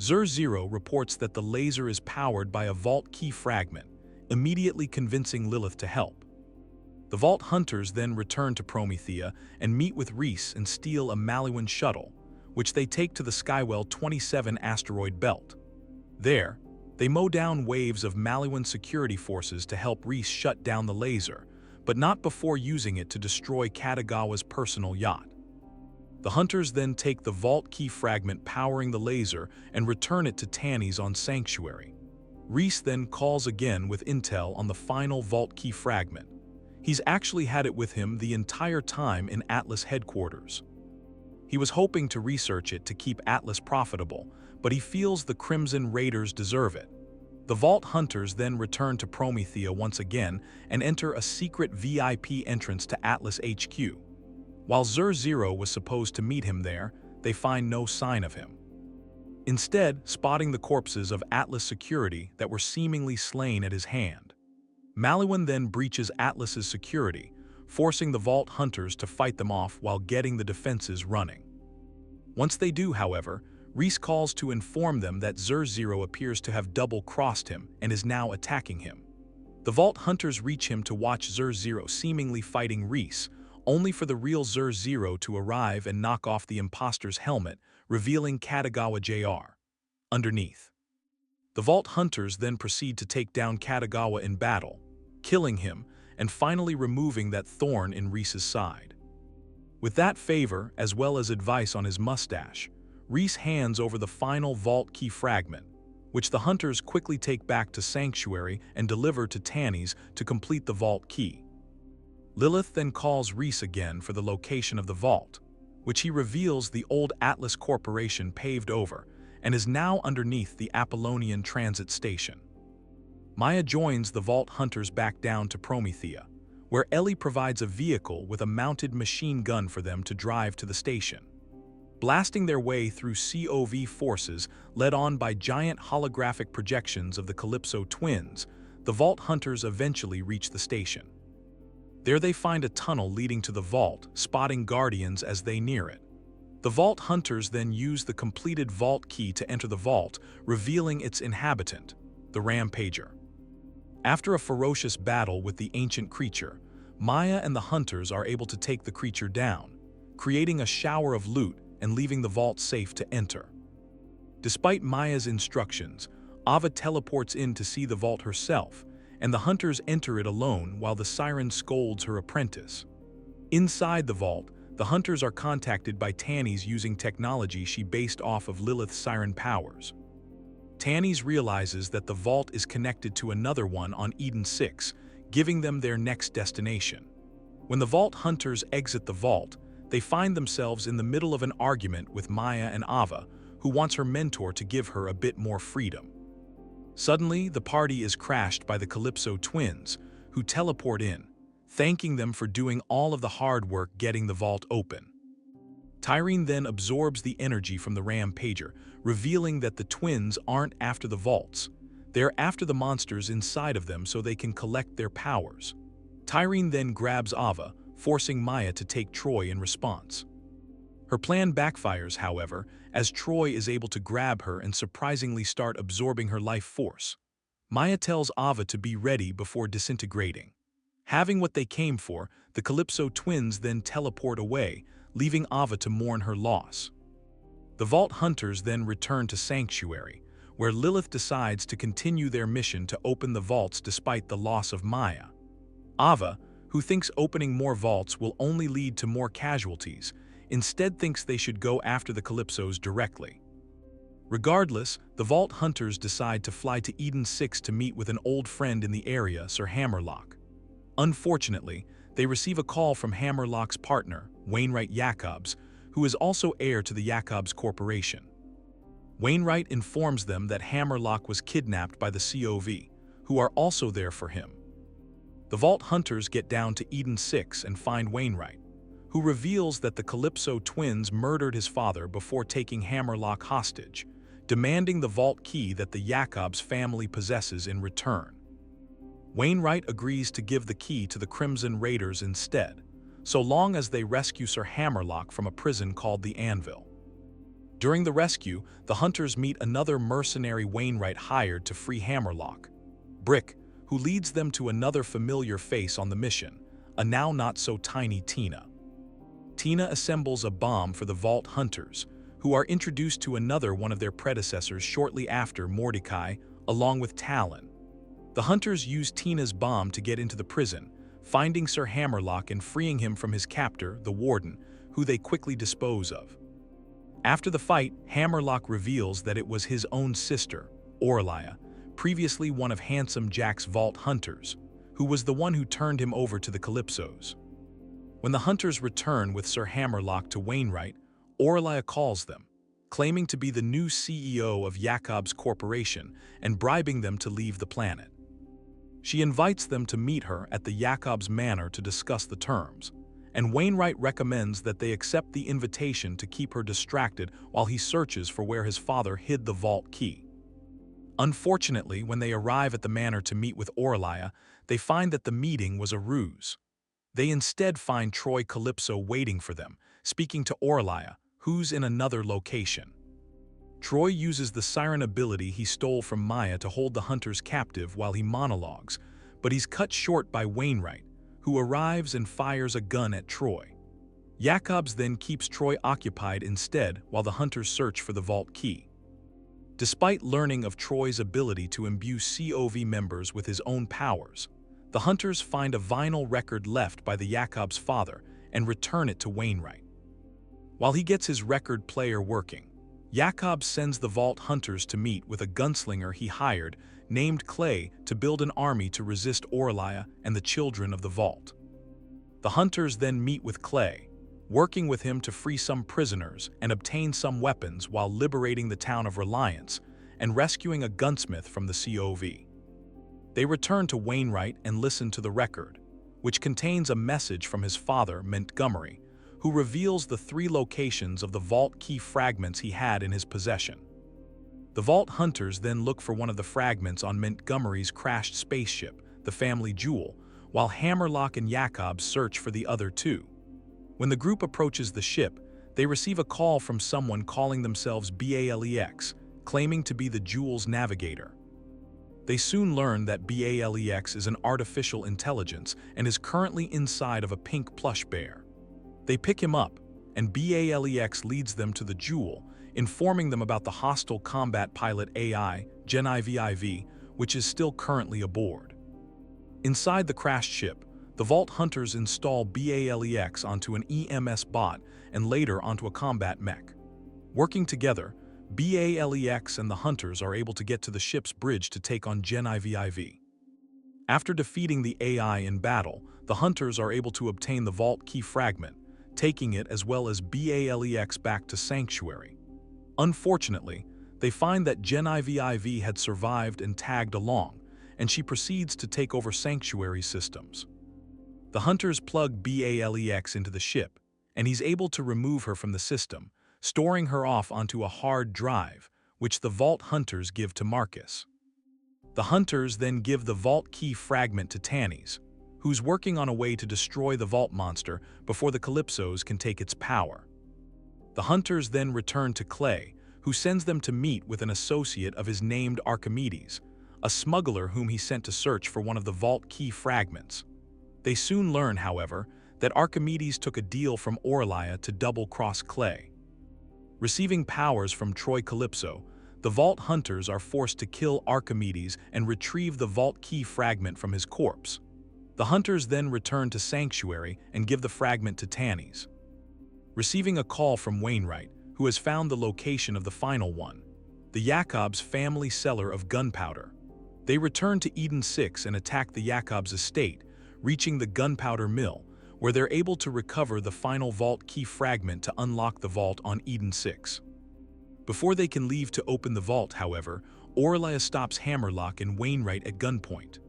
Zero reports that the laser is powered by a Vault key fragment, immediately convincing Lilith to help. The Vault Hunters then return to Promethea and meet with Reese and steal a Maliwan shuttle, which they take to the Skywell 27 asteroid belt. There, they mow down waves of Maliwan security forces to help Reese shut down the laser, but not before using it to destroy Katagawa's personal yacht. The Hunters then take the Vault key fragment powering the laser and return it to Tannis on Sanctuary. Reese then calls again with intel on the final Vault key fragment. He's actually had it with him the entire time in Atlas headquarters. He was hoping to research it to keep Atlas profitable, but he feels the Crimson Raiders deserve it. The Vault Hunters then return to Promethea once again and enter a secret VIP entrance to Atlas HQ. While Zero was supposed to meet him there, they find no sign of him. Instead, spotting the corpses of Atlas security that were seemingly slain at his hand. Maliwan then breaches Atlas's security, forcing the Vault Hunters to fight them off while getting the defenses running. Once they do, however, Reese calls to inform them that Zero appears to have double-crossed him and is now attacking him. The Vault Hunters reach him to watch Zero seemingly fighting Reese, only for the real Zero to arrive and knock off the imposter's helmet, revealing Katagawa Jr. underneath. The Vault Hunters then proceed to take down Katagawa in battle, killing him and finally removing that thorn in Reese's side. With that favor, as well as advice on his mustache, Reese hands over the final Vault key fragment, which the Hunters quickly take back to Sanctuary and deliver to Tannis to complete the Vault key. Lilith then calls Reese again for the location of the vault, which he reveals the old Atlas Corporation paved over and is now underneath the Apollonian Transit Station. Maya joins the Vault Hunters back down to Promethea, where Ellie provides a vehicle with a mounted machine gun for them to drive to the station. Blasting their way through COV forces led on by giant holographic projections of the Calypso twins, the Vault Hunters eventually reach the station. There they find a tunnel leading to the vault, spotting Guardians as they near it. The Vault Hunters then use the completed vault key to enter the vault, revealing its inhabitant, the Rampager. After a ferocious battle with the ancient creature, Maya and the Hunters are able to take the creature down, creating a shower of loot and leaving the vault safe to enter. Despite Maya's instructions, Ava teleports in to see the vault herself, and the Hunters enter it alone while the Siren scolds her apprentice. Inside the vault, the Hunters are contacted by Tannis using technology she based off of Lilith's Siren powers. Tannis realizes that the vault is connected to another one on Eden 6, giving them their next destination. When the Vault Hunters exit the vault, they find themselves in the middle of an argument with Maya and Ava, who wants her mentor to give her a bit more freedom. Suddenly, the party is crashed by the Calypso twins, who teleport in, thanking them for doing all of the hard work getting the vault open. Tyrene then absorbs the energy from the Rampager, revealing that the twins aren't after the vaults. They're after the monsters inside of them so they can collect their powers. Tyrene then grabs Ava, forcing Maya to take Troy in response. Her plan backfires, however, as Troy is able to grab her and surprisingly start absorbing her life force. Maya tells Ava to be ready before disintegrating. Having what they came for, the Calypso twins then teleport away, leaving Ava to mourn her loss. The Vault Hunters then return to Sanctuary, where Lilith decides to continue their mission to open the vaults despite the loss of Maya. Ava, who thinks opening more vaults will only lead to more casualties, instead thinks they should go after the Calypsos directly. Regardless, the Vault Hunters decide to fly to Eden 6 to meet with an old friend in the area, Sir Hammerlock. Unfortunately, they receive a call from Hammerlock's partner, Wainwright Jacobs, who is also heir to the Jacobs Corporation. Wainwright informs them that Hammerlock was kidnapped by the COV, who are also there for him. The Vault Hunters get down to Eden 6 and find Wainwright, who reveals that the Calypso twins murdered his father before taking Hammerlock hostage, demanding the vault key that the Jacobs family possesses in return. Wainwright agrees to give the key to the Crimson Raiders instead, so long as they rescue Sir Hammerlock from a prison called the Anvil. During the rescue, the hunters meet another mercenary Wainwright hired to free Hammerlock, Brick, who leads them to another familiar face on the mission, a now not-so-tiny Tina. Tina assembles a bomb for the Vault Hunters, who are introduced to another one of their predecessors shortly after Mordecai, along with Talon. The hunters use Tina's bomb to get into the prison, finding Sir Hammerlock and freeing him from his captor, the Warden, who they quickly dispose of. After the fight, Hammerlock reveals that it was his own sister, Aurelia, previously one of Handsome Jack's Vault Hunters, who was the one who turned him over to the Calypsos. When the hunters return with Sir Hammerlock to Wainwright, Aurelia calls them, claiming to be the new CEO of Jacobs Corporation and bribing them to leave the planet. She invites them to meet her at the Jacobs Manor to discuss the terms, and Wainwright recommends that they accept the invitation to keep her distracted while he searches for where his father hid the vault key. Unfortunately, when they arrive at the manor to meet with Aurelia, they find that the meeting was a ruse. They instead find Troy Calypso waiting for them, speaking to Aurelia, who's in another location. Troy uses the siren ability he stole from Maya to hold the hunters captive while he monologues, but he's cut short by Wainwright, who arrives and fires a gun at Troy. Jacobs then keeps Troy occupied instead while the hunters search for the vault key. Despite learning of Troy's ability to imbue COV members with his own powers, the hunters find a vinyl record left by the Jacobs' father and return it to Wainwright. While he gets his record player working, Jacobs sends the Vault Hunters to meet with a gunslinger he hired named Clay to build an army to resist Aurelia and the Children of the Vault. The hunters then meet with Clay, working with him to free some prisoners and obtain some weapons while liberating the town of Reliance and rescuing a gunsmith from the COV. They return to Wainwright and listen to the record, which contains a message from his father, Montgomery, who reveals the 3 locations of the vault key fragments he had in his possession. The Vault Hunters then look for one of the fragments on Montgomery's crashed spaceship, the family jewel, while Hammerlock and Jacobs search for the other 2. When the group approaches the ship, they receive a call from someone calling themselves BALEX, claiming to be the jewel's navigator. They soon learn that BALEX is an artificial intelligence and is currently inside of a pink plush bear. They pick him up, and BALEX leads them to the jewel, informing them about the hostile combat pilot AI, GenIVIV, which is still currently aboard. Inside the crashed ship, the Vault Hunters install BALEX onto an EMS bot and later onto a combat mech. Working together, BALEX and the Hunters are able to get to the ship's bridge to take on GenIVIV. After defeating the AI in battle, the Hunters are able to obtain the vault key fragment, taking it as well as BALEX back to Sanctuary. Unfortunately, they find that GenIVIV had survived and tagged along, and she proceeds to take over Sanctuary systems. The Hunters plug BALEX into the ship, and he's able to remove her from the system, storing her off onto a hard drive, which the Vault Hunters give to Marcus. The Hunters then give the vault key fragment to Tannis, who's working on a way to destroy the vault monster before the Calypsos can take its power. The Hunters then return to Clay, who sends them to meet with an associate of his named Archimedes, a smuggler whom he sent to search for one of the vault key fragments. They soon learn, however, that Archimedes took a deal from Aurelia to double-cross Clay. Receiving powers from Troy Calypso, the Vault Hunters are forced to kill Archimedes and retrieve the vault key fragment from his corpse. The Hunters then return to Sanctuary and give the fragment to Tannis. Receiving a call from Wainwright, who has found the location of the final one, the Jacobs family cellar of gunpowder. They return to Eden 6 and attack the Jacobs estate, reaching the gunpowder mill, where they're able to recover the final vault key fragment to unlock the vault on Eden 6. Before they can leave to open the vault, however, Aurelia stops Hammerlock and Wainwright at gunpoint.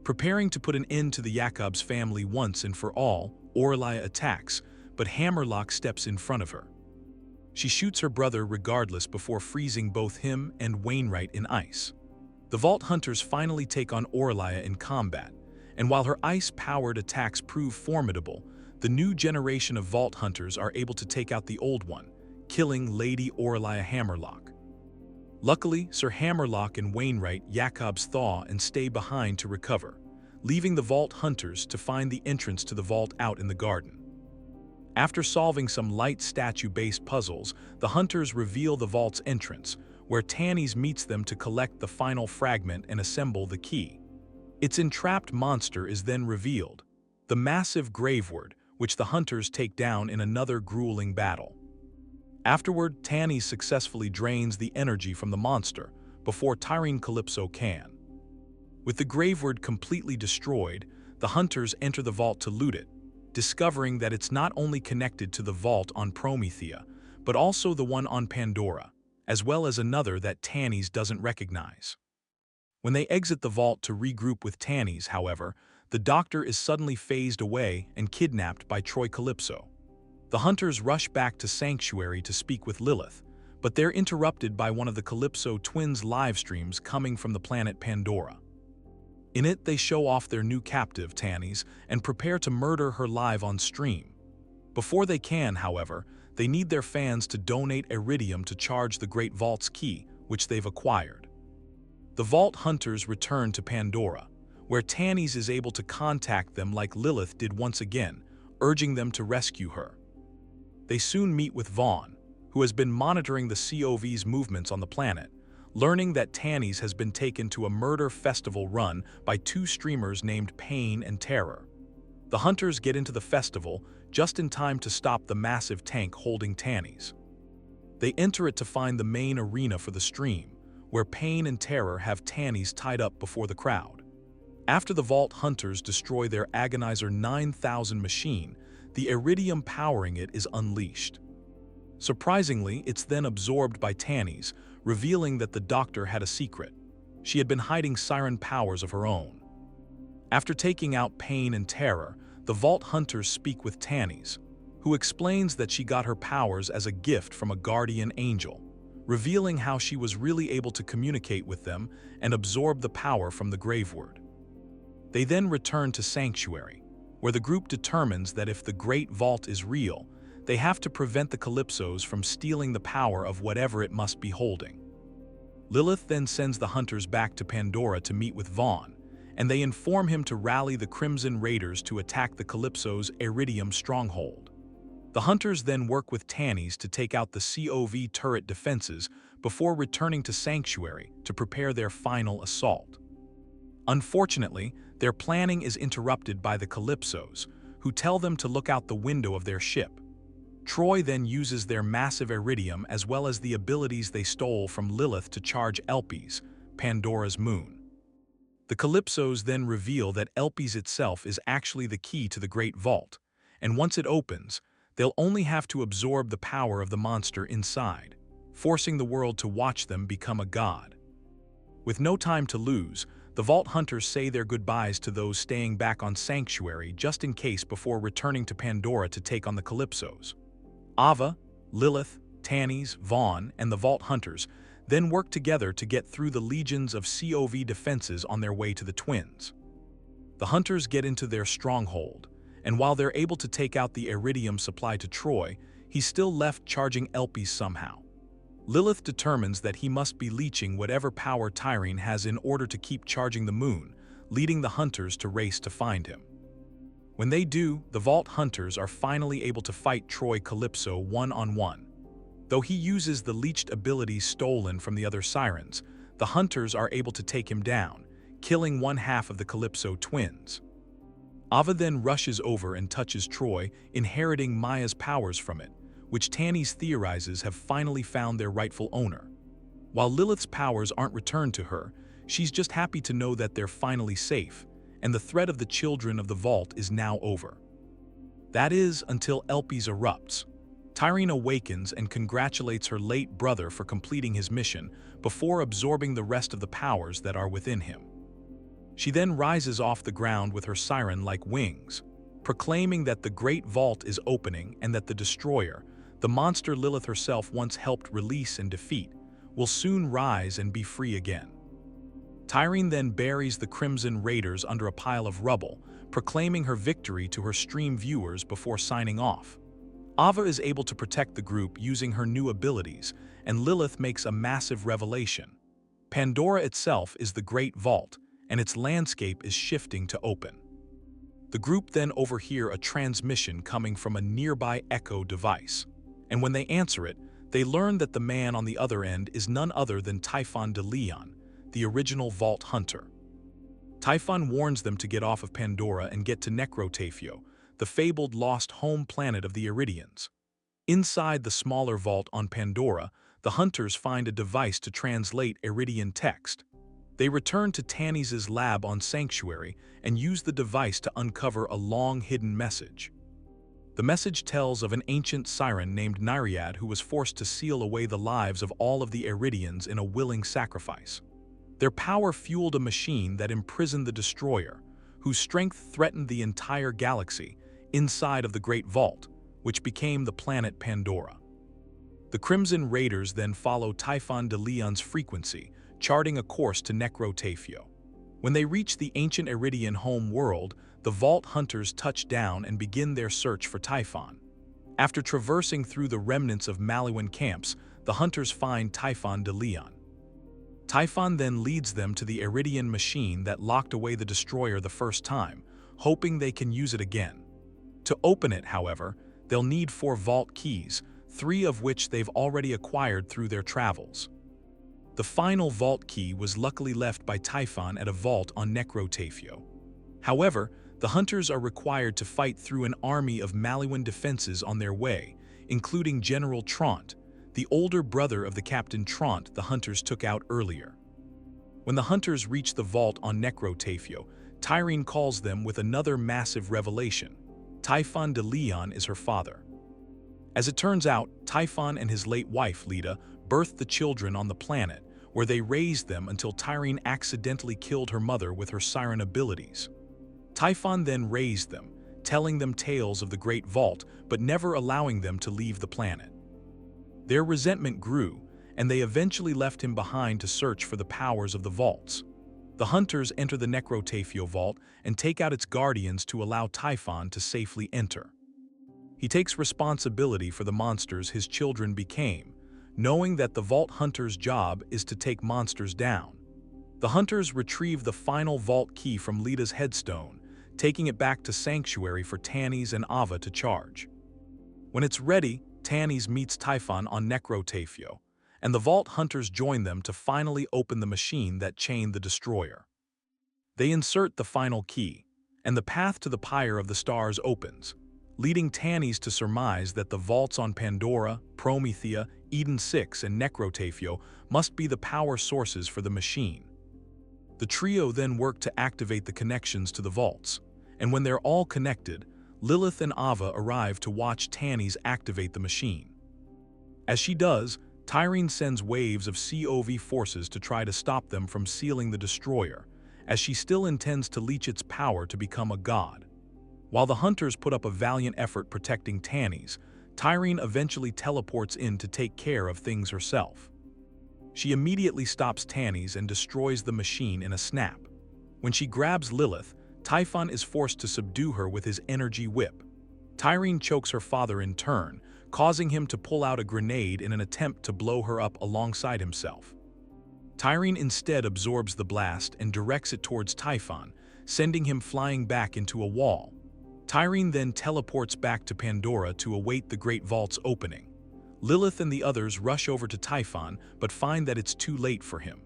Preparing to put an end to the Jacobs family once and for all, Aurelia attacks, but Hammerlock steps in front of her. She shoots her brother regardless before freezing both him and Wainwright in ice. The Vault Hunters finally take on Orlia in combat, and while her ice-powered attacks prove formidable, the new generation of Vault Hunters are able to take out the old one, killing Lady Orlia Hammerlock. Luckily, Sir Hammerlock and Wainwright Jacobs thaw and stay behind to recover, leaving the Vault Hunters to find the entrance to the vault out in the garden. After solving some light statue-based puzzles, the hunters reveal the vault's entrance, where Tannis meets them to collect the final fragment and assemble the key. Its entrapped monster is then revealed, the massive Graveward, which the hunters take down in another grueling battle. Afterward, Tannis successfully drains the energy from the monster, before tiring Calypso can. With the Graveward completely destroyed, the hunters enter the vault to loot it, discovering that it's not only connected to the vault on Promethea, but also the one on Pandora, as well as another that Tannis doesn't recognize. When they exit the vault to regroup with Tannis, however, the Doctor is suddenly phased away and kidnapped by Troy Calypso. The hunters rush back to Sanctuary to speak with Lilith, but they're interrupted by one of the Calypso twins' live streams coming from the planet Pandora. In it, they show off their new captive, Tannis, and prepare to murder her live on stream. Before they can, however, they need their fans to donate eridium to charge the Great Vault's key, which they've acquired. The Vault Hunters return to Pandora, where Tannis is able to contact them like Lilith did once again, urging them to rescue her. They soon meet with Vaughn, who has been monitoring the COV's movements on the planet, learning that Tannis has been taken to a murder festival run by two streamers named Pain and Terror. The hunters get into the festival just in time to stop the massive tank holding Tannis. They enter it to find the main arena for the stream, where Pain and Terror have Tannis tied up before the crowd. After the Vault Hunters destroy their Agonizer 9000 machine, the eridium powering it is unleashed. Surprisingly, it's then absorbed by Tannis, revealing that the Doctor had a secret. She had been hiding siren powers of her own. After taking out Pain and Terror, the Vault Hunters speak with Tannis, who explains that she got her powers as a gift from a guardian angel, revealing how she was really able to communicate with them and absorb the power from the Graveward. They then return to Sanctuary, where the group determines that if the Great Vault is real, they have to prevent the Calypsos from stealing the power of whatever it must be holding. Lilith then sends the hunters back to Pandora to meet with Vaughn, and they inform him to rally the Crimson Raiders to attack the Calypso's eridium stronghold. The hunters then work with Tannis to take out the COV turret defenses before returning to Sanctuary to prepare their final assault. Unfortunately, their planning is interrupted by the Calypsos, who tell them to look out the window of their ship. Troy then uses their massive eridium as well as the abilities they stole from Lilith to charge Elpis, Pandora's moon. The Calypsos then reveal that Elpis itself is actually the key to the Great Vault, and once it opens, they'll only have to absorb the power of the monster inside, forcing the world to watch them become a god. With no time to lose, the Vault Hunters say their goodbyes to those staying back on Sanctuary just in case before returning to Pandora to take on the Calypsos. Ava, Lilith, Tannis, Vaughn, and the Vault Hunters then work together to get through the legions of COV defenses on their way to the twins. The hunters get into their stronghold, and while they're able to take out the eridium supply to Troy, he's still left charging Elpis somehow. Lilith determines that he must be leeching whatever power Tyrene has in order to keep charging the moon, leading the hunters to race to find him. When they do, the Vault Hunters are finally able to fight Troy Calypso one-on-one. Though he uses the leeched abilities stolen from the other Sirens, the hunters are able to take him down, killing one half of the Calypso twins. Ava then rushes over and touches Troy, inheriting Maya's powers from it, which Tannis theorizes have finally found their rightful owner. While Lilith's powers aren't returned to her, she's just happy to know that they're finally safe, and the threat of the children of the vault is now over. That is, until Elpis erupts. Tyrene awakens and congratulates her late brother for completing his mission before absorbing the rest of the powers that are within him. She then rises off the ground with her siren-like wings. proclaiming that the Great Vault is opening and that the destroyer, the monster Lilith herself once helped release and defeat, will soon rise and be free again. Tyreen then buries the Crimson Raiders under a pile of rubble, proclaiming her victory to her stream viewers before signing off. Ava is able to protect the group using her new abilities, and Lilith makes a massive revelation. Pandora itself is the Great Vault, and its landscape is shifting to open. The group then overhear a transmission coming from a nearby echo device, and when they answer it, they learn that the man on the other end is none other than Typhon de Leon, the original Vault Hunter. Typhon warns them to get off of Pandora and get to Necrotafio, the fabled lost home planet of the Eridians. Inside the smaller vault on Pandora, the hunters find a device to translate Eridian text. They return to Tannis's lab on Sanctuary and use the device to uncover a long hidden message. The message tells of an ancient siren named Nereid who was forced to seal away the lives of all of the Eridians in a willing sacrifice. Their power fueled a machine that imprisoned the Destroyer, whose strength threatened the entire galaxy, inside of the Great Vault, which became the planet Pandora. The Crimson Raiders then follow Typhon de Leon's frequency, charting a course to Necrotafio. When they reach the ancient Eridian home world, the Vault Hunters touch down and begin their search for Typhon. After traversing through the remnants of Maliwan camps, the hunters find Typhon de Leon. Typhon then leads them to the Eridian machine that locked away the Destroyer the first time, hoping they can use it again. To open it, however, they'll need 4 vault keys, 3 of which they've already acquired through their travels. The final vault key was luckily left by Typhon at a vault on Necrotafio. However, the hunters are required to fight through an army of Maliwan defenses on their way, including General Trant, the older brother of the Captain Trant the hunters took out earlier. When the hunters reach the vault on Necrotafio, Tyreen calls them with another massive revelation. Typhon de Leon is her father. As it turns out, Typhon and his late wife, Leda, birthed the children on the planet, where they raised them until Tyreen accidentally killed her mother with her siren abilities. Typhon then raised them, telling them tales of the Great Vault, but never allowing them to leave the planet. Their resentment grew, and they eventually left him behind to search for the powers of the vaults. The hunters enter the Necrotafio vault and take out its guardians to allow Typhon to safely enter. He takes responsibility for the monsters his children became, knowing that the Vault Hunter's job is to take monsters down. The hunters retrieve the final vault key from Leda's headstone, taking it back to Sanctuary for Tannis and Ava to charge. When it's ready, Tannis meets Typhon on Necrotafio, and the Vault Hunters join them to finally open the machine that chained the Destroyer. They insert the final key, and the path to the Pyre of the Stars opens, leading Tannis to surmise that the vaults on Pandora, Promethea, Eden 6, and Necrotafio must be the power sources for the machine. The trio then work to activate the connections to the vaults, and when they're all connected, Lilith and Ava arrive to watch Tannis activate the machine. As she does, Tyreen sends waves of COV forces to try to stop them from sealing the Destroyer, as she still intends to leech its power to become a god. While the hunters put up a valiant effort protecting Tannis, Tyreen eventually teleports in to take care of things herself. She immediately stops Tannis and destroys the machine in a snap. When she grabs Lilith, Typhon is forced to subdue her with his energy whip. Tyreen chokes her father in turn, causing him to pull out a grenade in an attempt to blow her up alongside himself. Tyreen instead absorbs the blast and directs it towards Typhon, sending him flying back into a wall. Tyreen then teleports back to Pandora to await the Great Vault's opening. Lilith and the others rush over to Typhon but find that it's too late for him.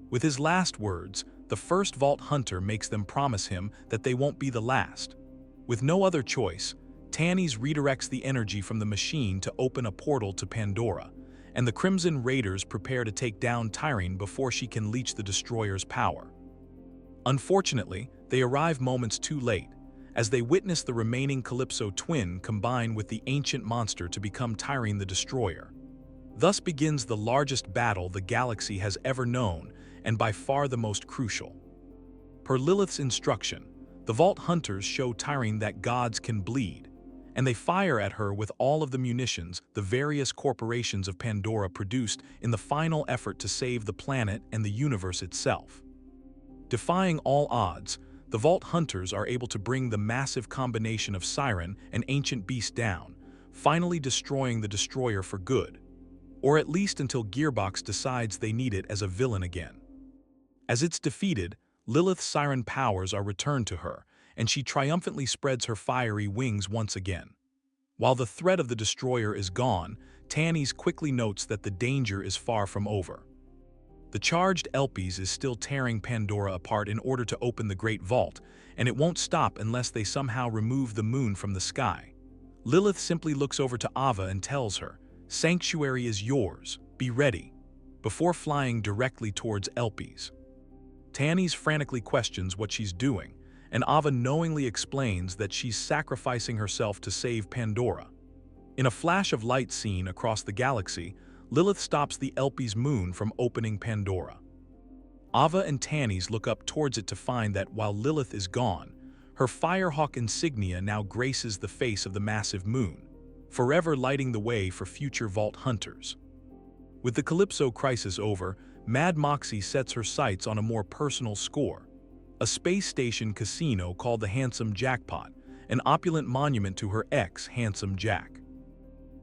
With his last words, the first Vault Hunter makes them promise him that they won't be the last. With no other choice, Tannis redirects the energy from the machine to open a portal to Pandora, and the Crimson Raiders prepare to take down Tyreen before she can leech the Destroyer's power. Unfortunately, they arrive moments too late, as they witness the remaining Calypso twin combine with the ancient monster to become Tyreen the Destroyer. Thus begins the largest battle the galaxy has ever known, and by far the most crucial. Per Lilith's instruction, The Vault Hunters show Tyrene that gods can bleed, and they fire at her with all of the munitions the various corporations of Pandora produced in the final effort to save the planet and the universe itself. Defying all odds, the Vault Hunters are able to bring the massive combination of Siren and Ancient Beast down, finally destroying the Destroyer for good, or at least until Gearbox decides they need it as a villain again. As it's defeated, Lilith's Siren powers are returned to her, and she triumphantly spreads her fiery wings once again. While the threat of the Destroyer is gone, Tannis quickly notes that the danger is far from over. The charged Elpis is still tearing Pandora apart in order to open the Great Vault, and it won't stop unless they somehow remove the moon from the sky. Lilith simply looks over to Ava and tells her, "Sanctuary is yours, be ready," before flying directly towards Elpis. Tannis frantically questions what she's doing, and Ava knowingly explains that she's sacrificing herself to save Pandora. In a flash of light scene across the galaxy, Lilith stops the Elpis moon from opening Pandora. Ava and Tannis look up towards it to find that while Lilith is gone, her Firehawk insignia now graces the face of the massive moon, forever lighting the way for future Vault Hunters. With the Calypso crisis over, Mad Moxie sets her sights on a more personal score, a space station casino called the Handsome Jackpot, an opulent monument to her ex, Handsome Jack.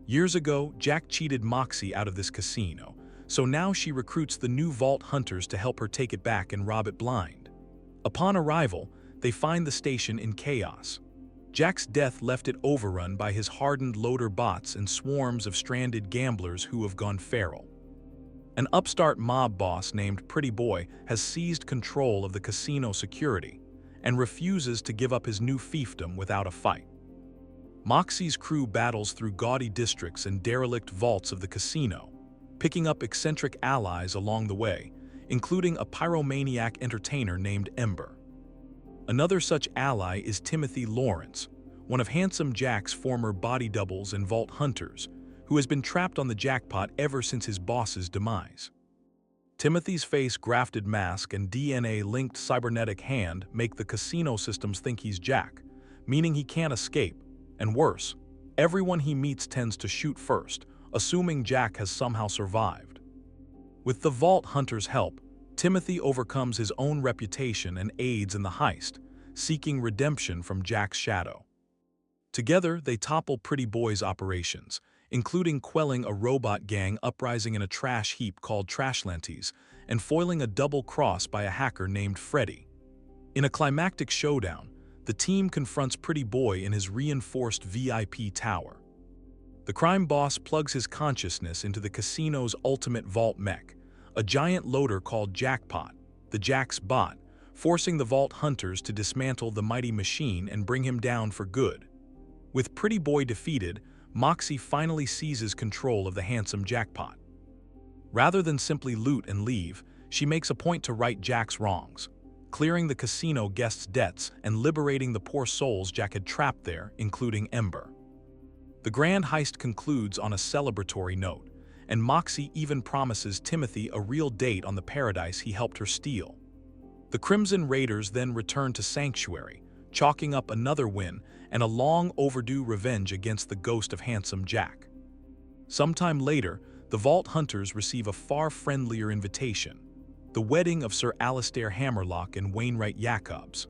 Years ago, Jack cheated Moxie out of this casino, so now she recruits the new Vault Hunters to help her take it back and rob it blind. Upon arrival, they find the station in chaos. Jack's death left it overrun by his hardened loader bots and swarms of stranded gamblers who have gone feral. An upstart mob boss named Pretty Boy has seized control of the casino security and refuses to give up his new fiefdom without a fight. Moxie's crew battles through gaudy districts and derelict vaults of the casino, picking up eccentric allies along the way, including a pyromaniac entertainer named Ember. Another such ally is Timothy Lawrence, one of Handsome Jack's former body doubles and Vault Hunters, who has been trapped on the jackpot ever since his boss's demise. Timothy's face-grafted mask and DNA-linked cybernetic hand make the casino systems think he's Jack, meaning he can't escape. And worse, everyone he meets tends to shoot first, assuming Jack has somehow survived. With the Vault Hunter's help, Timothy overcomes his own reputation and aids in the heist, seeking redemption from Jack's shadow. Together, they topple Pretty Boy's operations, including quelling a robot gang uprising in a trash heap called Trashlantes and foiling a double cross by a hacker named Freddy. In a climactic showdown, the team confronts Pretty Boy in his reinforced VIP tower. The crime boss plugs his consciousness into the casino's ultimate vault mech, a giant loader called Jackpot, the Jack's bot, forcing the Vault Hunters to dismantle the mighty machine and bring him down for good. With Pretty Boy defeated, Moxie finally seizes control of the Handsome Jackpot. Rather than simply loot and leave, she makes a point to right Jack's wrongs, clearing the casino guests' debts and liberating the poor souls Jack had trapped there, including Ember. The grand heist concludes on a celebratory note, and Moxie even promises Timothy a real date on the paradise he helped her steal. The Crimson Raiders then return to Sanctuary, chalking up another win and a long-overdue revenge against the ghost of Handsome Jack. Sometime later, the Vault Hunters receive a far friendlier invitation: the wedding of Sir Alistair Hammerlock and Wainwright Jacobs.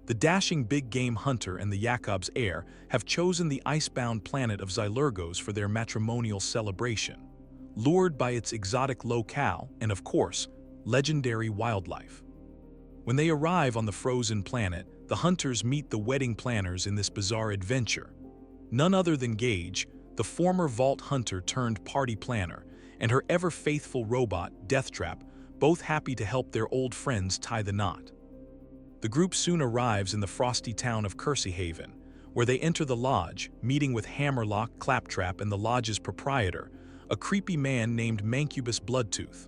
The dashing big-game hunter and the Jacobs heir have chosen the icebound planet of Xylurgos for their matrimonial celebration, lured by its exotic locale and, of course, legendary wildlife. When they arrive on the frozen planet, the hunters meet the wedding planners in this bizarre adventure. None other than Gage, the former Vault Hunter turned party planner, and her ever-faithful robot, Deathtrap, both happy to help their old friends tie the knot. The group soon arrives in the frosty town of Kerseyhaven, where they enter the lodge, meeting with Hammerlock, Claptrap, and the lodge's proprietor, a creepy man named Mancubus Bloodtooth.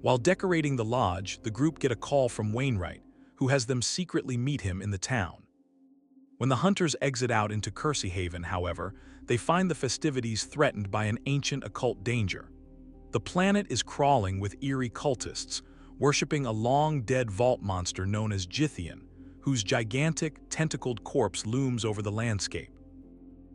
While decorating the lodge, the group get a call from Wainwright, who has them secretly meet him in the town. When the hunters exit out into Kerseyhaven, however, they find the festivities threatened by an ancient occult danger. The planet is crawling with eerie cultists, worshipping a long-dead vault monster known as Githian, whose gigantic, tentacled corpse looms over the landscape.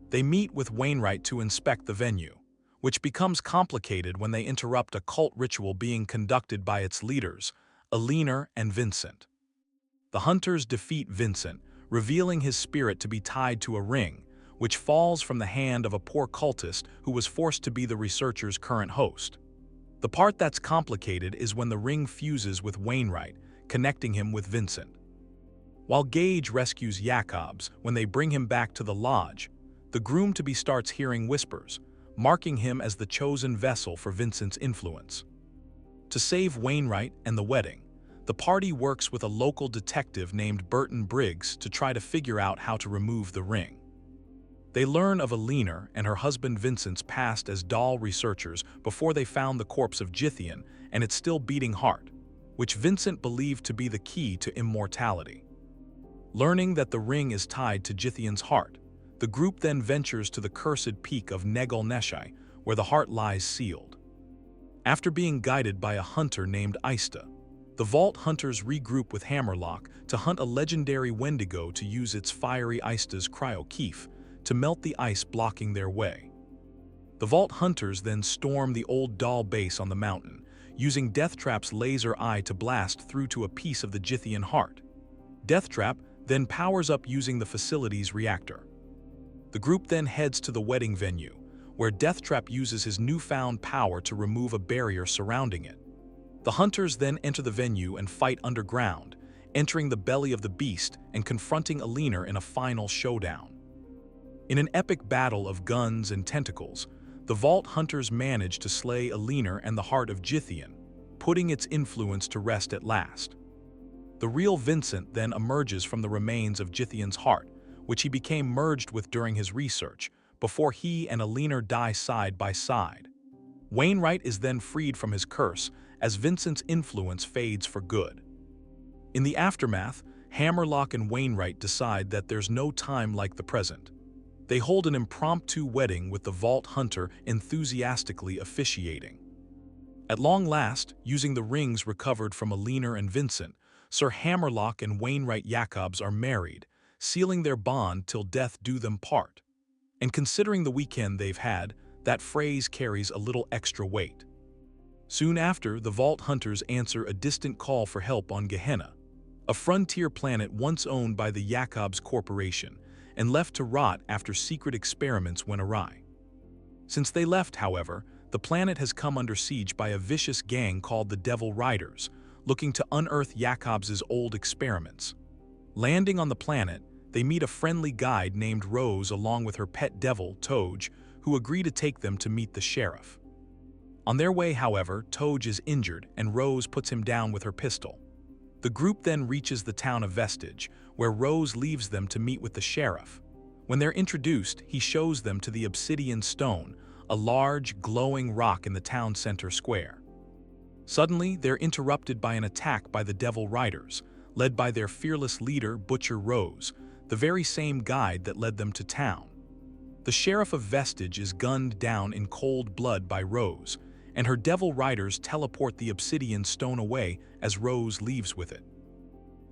They meet with Wainwright to inspect the venue, which becomes complicated when they interrupt a cult ritual being conducted by its leaders, Alina and Vincent. The hunters defeat Vincent, revealing his spirit to be tied to a ring, which falls from the hand of a poor cultist who was forced to be the researcher's current host. The part that's complicated is when the ring fuses with Wainwright, connecting him with Vincent. While Gage rescues Jacobs when they bring him back to the lodge, the groom-to-be starts hearing whispers, marking him as the chosen vessel for Vincent's influence. To save Wainwright and the wedding, the party works with a local detective named Burton Briggs to try to figure out how to remove the ring. They learn of Alina and her husband Vincent's past as doll researchers before they found the corpse of Githian and its still beating heart, which Vincent believed to be the key to immortality. Learning that the ring is tied to Githian's heart, the group then ventures to the cursed peak of Negul Neshai, where the heart lies sealed. After being guided by a hunter named Ista, the Vault Hunters regroup with Hammerlock to hunt a legendary Wendigo to use its fiery Ista's cryo-keef to melt the ice blocking their way. The Vault Hunters then storm the old doll base on the mountain, using Deathtrap's laser eye to blast through to a piece of the Githian heart. Deathtrap then powers up using the facility's reactor. The group then heads to the wedding venue, where Deathtrap uses his newfound power to remove a barrier surrounding it. The hunters then enter the venue and fight underground, entering the belly of the beast and confronting Alina in a final showdown. In an epic battle of guns and tentacles, the Vault Hunters manage to slay Alina and the heart of Githian, putting its influence to rest at last. The real Vincent then emerges from the remains of Githian's heart, which he became merged with during his research, before he and Alina die side by side. Wainwright is then freed from his curse as Vincent's influence fades for good. In the aftermath, Hammerlock and Wainwright decide that there's no time like the present. They hold an impromptu wedding with the Vault Hunter enthusiastically officiating. At long last, using the rings recovered from Alina and Vincent, Sir Hammerlock and Wainwright Jacobs are married, sealing their bond till death do them part. And considering the weekend they've had, that phrase carries a little extra weight. Soon after, the Vault Hunters answer a distant call for help on Gehenna, a frontier planet once owned by the Jacobs Corporation and left to rot after secret experiments went awry. Since they left, however, the planet has come under siege by a vicious gang called the Devil Riders, looking to unearth Jacobs' old experiments. Landing on the planet, they meet a friendly guide named Rose along with her pet devil, Toj, who agree to take them to meet the sheriff. On their way, however, Toj is injured and Rose puts him down with her pistol. The group then reaches the town of Vestige, where Rose leaves them to meet with the sheriff. When they're introduced, he shows them to the Obsidian Stone, a large, glowing rock in the town center square. Suddenly, they're interrupted by an attack by the Devil Riders, led by their fearless leader, Butcher Rose, the very same guide that led them to town. The sheriff of Vestige is gunned down in cold blood by Rose, and her Devil Riders teleport the Obsidian Stone away as Rose leaves with it.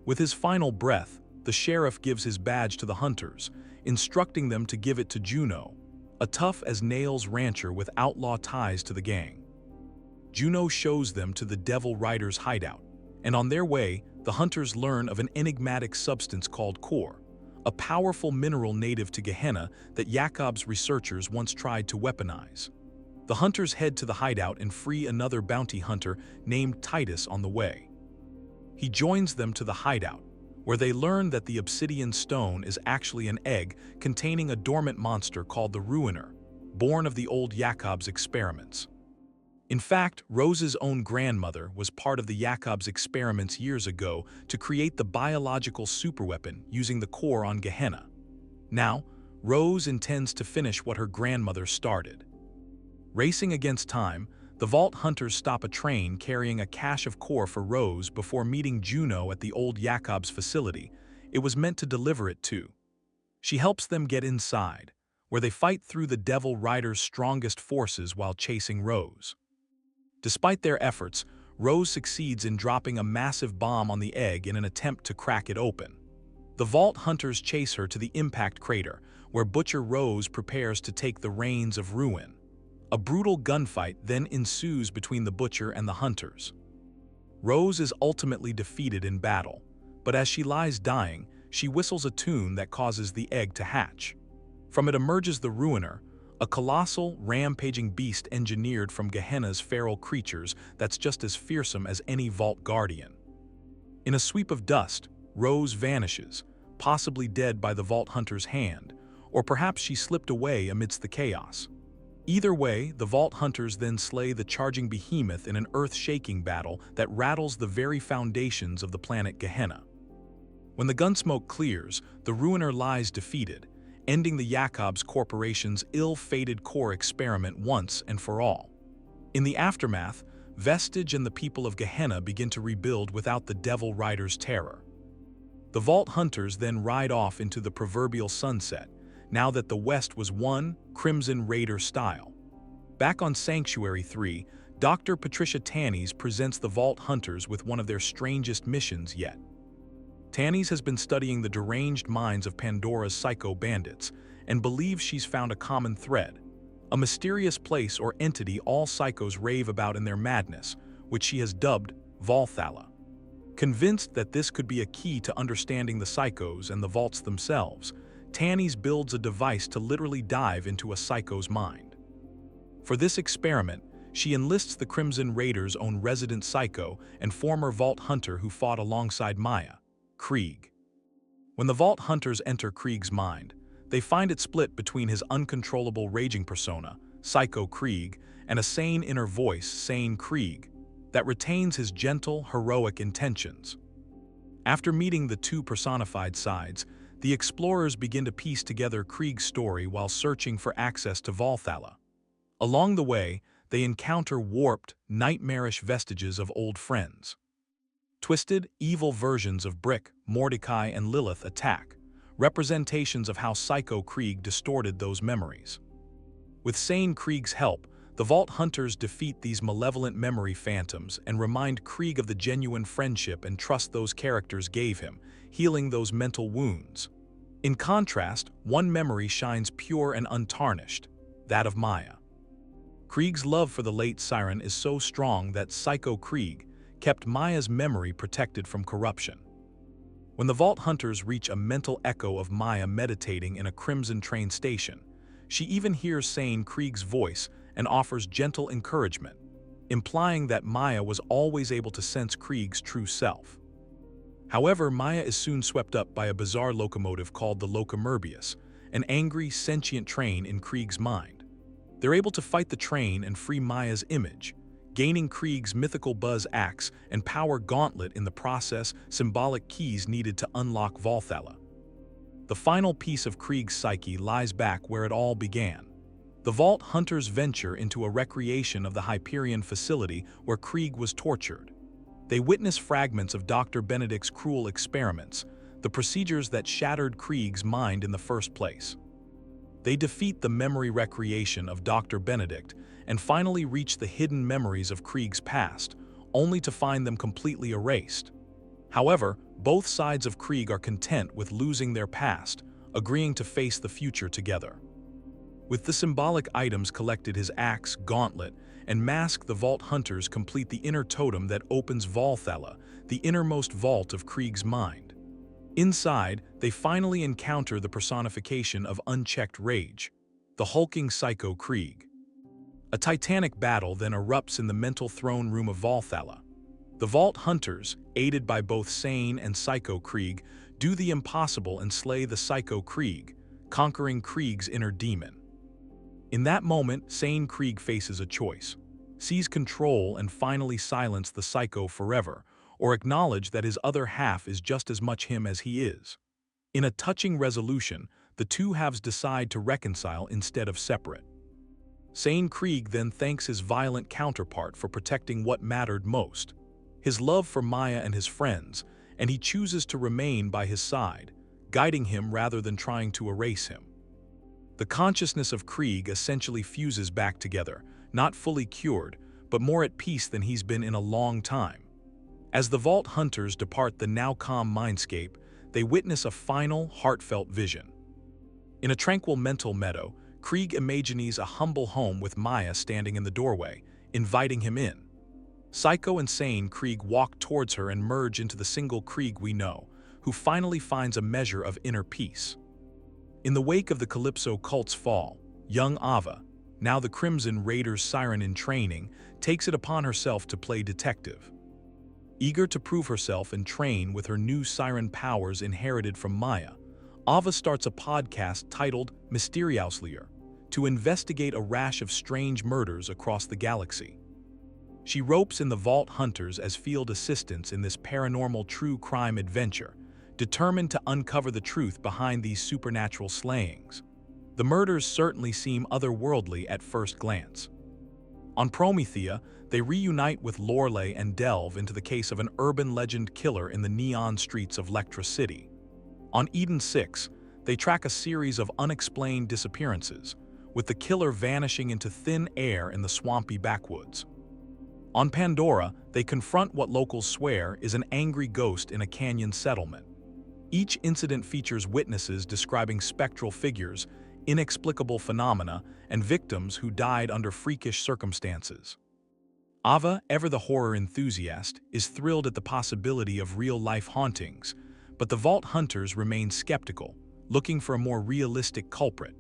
With his final breath, the sheriff gives his badge to the hunters, instructing them to give it to Juno, a tough-as-nails rancher with outlaw ties to the gang. Juno shows them to the Devil Riders' hideout, and on their way, the hunters learn of an enigmatic substance called core, a powerful mineral native to Gehenna that Jacobs researchers once tried to weaponize. The hunters head to the hideout and free another bounty hunter named Titus on the way. He joins them to the hideout, where they learn that the Obsidian Stone is actually an egg containing a dormant monster called the Ruiner, born of the old Jacobs experiments. In fact, Rose's own grandmother was part of the Jacobs experiments years ago to create the biological superweapon using the core on Gehenna. Now, Rose intends to finish what her grandmother started. Racing against time, the Vault Hunters stop a train carrying a cache of core for Rose before meeting Juno at the old Jacobs facility it was meant to deliver it to. She helps them get inside, where they fight through the Devil Riders' strongest forces while chasing Rose. Despite their efforts, Rose succeeds in dropping a massive bomb on the egg in an attempt to crack it open. The Vault Hunters chase her to the impact crater, where Butcher Rose prepares to take the reins of ruin. A brutal gunfight then ensues between the Butcher and the Hunters. Rose is ultimately defeated in battle, but as she lies dying, she whistles a tune that causes the egg to hatch. From it emerges the Ruiner, a colossal, rampaging beast engineered from Gehenna's feral creatures that's just as fearsome as any Vault Guardian. In a sweep of dust, Rose vanishes, possibly dead by the Vault Hunter's hand, or perhaps she slipped away amidst the chaos. Either way, the Vault Hunters then slay the charging behemoth in an earth-shaking battle that rattles the very foundations of the planet Gehenna. When the gunsmoke clears, the Ruiner lies defeated, ending the Jacobs Corporation's ill-fated core experiment once and for all. In the aftermath, Vestige and the people of Gehenna begin to rebuild without the Devil Rider's terror. The Vault Hunters then ride off into the proverbial sunset, now that the West was won, Crimson Raider style. Back on Sanctuary 3, Dr. Patricia Tannis presents the Vault Hunters with one of their strangest missions yet. Tannis has been studying the deranged minds of Pandora's psycho bandits and believes she's found a common thread, a mysterious place or entity all psychos rave about in their madness, which she has dubbed Valhalla. Convinced that this could be a key to understanding the psychos and the vaults themselves, Tannis builds a device to literally dive into a psycho's mind. For this experiment, she enlists the Crimson Raider's own resident psycho and former Vault Hunter who fought alongside Maya, Krieg. When the Vault Hunters enter Krieg's mind, they find it split between his uncontrollable raging persona, Psycho Krieg, and a sane inner voice, Sane Krieg, that retains his gentle, heroic intentions. After meeting the two personified sides, the explorers begin to piece together Krieg's story while searching for access to Valhalla. Along the way, they encounter warped, nightmarish vestiges of old friends. Twisted, evil versions of Brick, Mordecai, and Lilith attack, representations of how Psycho Krieg distorted those memories. With Sane Krieg's help, the Vault Hunters defeat these malevolent memory phantoms and remind Krieg of the genuine friendship and trust those characters gave him, healing those mental wounds. In contrast, one memory shines pure and untarnished, that of Maya. Krieg's love for the late Siren is so strong that Psycho Krieg kept Maya's memory protected from corruption. When the Vault Hunters reach a mental echo of Maya meditating in a Crimson train station, she even hears Sane Krieg's voice and offers gentle encouragement, implying that Maya was always able to sense Krieg's true self. However, Maya is soon swept up by a bizarre locomotive called the Locomerbius, an angry, sentient train in Krieg's mind. They're able to fight the train and free Maya's image, gaining Krieg's mythical Buzz Axe and Power Gauntlet in the process, symbolic keys needed to unlock Valhalla. The final piece of Krieg's psyche lies back where it all began. The Vault Hunters venture into a recreation of the Hyperion facility where Krieg was tortured. They witness fragments of Dr. Benedict's cruel experiments, the procedures that shattered Krieg's mind in the first place. They defeat the memory recreation of Dr. Benedict and finally reach the hidden memories of Krieg's past, only to find them completely erased. However, both sides of Krieg are content with losing their past, agreeing to face the future together. With the symbolic items collected, his axe, gauntlet, and mask, the Vault Hunters complete the inner totem that opens Valhalla, the innermost vault of Krieg's mind. Inside, they finally encounter the personification of unchecked rage, the hulking Psycho Krieg. A titanic battle then erupts in the mental throne room of Valhalla. The Vault Hunters, aided by both Sane and Psycho Krieg, do the impossible and slay the Psycho Krieg, conquering Krieg's inner demon. In that moment, Sane Krieg faces a choice: seize control and finally silence the Psycho forever, or acknowledge that his other half is just as much him as he is. In a touching resolution, the two halves decide to reconcile instead of separate. Sane Krieg then thanks his violent counterpart for protecting what mattered most, his love for Maya and his friends, and he chooses to remain by his side, guiding him rather than trying to erase him. The consciousness of Krieg essentially fuses back together, not fully cured, but more at peace than he's been in a long time. As the Vault Hunters depart the now calm mindscape, they witness a final, heartfelt vision. In a tranquil mental meadow, Krieg imagines a humble home with Maya standing in the doorway, inviting him in. Psycho and sane Krieg walk towards her and merge into the single Krieg we know, who finally finds a measure of inner peace. In the wake of the Calypso cult's fall, young Ava, now the Crimson Raiders siren in training, takes it upon herself to play detective. Eager to prove herself and train with her new siren powers inherited from Maya, Ava starts a podcast titled Mysteriauslier to investigate a rash of strange murders across the galaxy. She ropes in the Vault Hunters as field assistants in this paranormal true crime adventure, determined to uncover the truth behind these supernatural slayings. The murders certainly seem otherworldly at first glance. On Promethea, they reunite with Lorelei and delve into the case of an urban legend killer in the neon streets of Lectra City. On Eden 6, they track a series of unexplained disappearances, with the killer vanishing into thin air in the swampy backwoods. On Pandora, they confront what locals swear is an angry ghost in a canyon settlement. Each incident features witnesses describing spectral figures, inexplicable phenomena, and victims who died under freakish circumstances. Ava, ever the horror enthusiast, is thrilled at the possibility of real-life hauntings, but the Vault Hunters remain skeptical, looking for a more realistic culprit.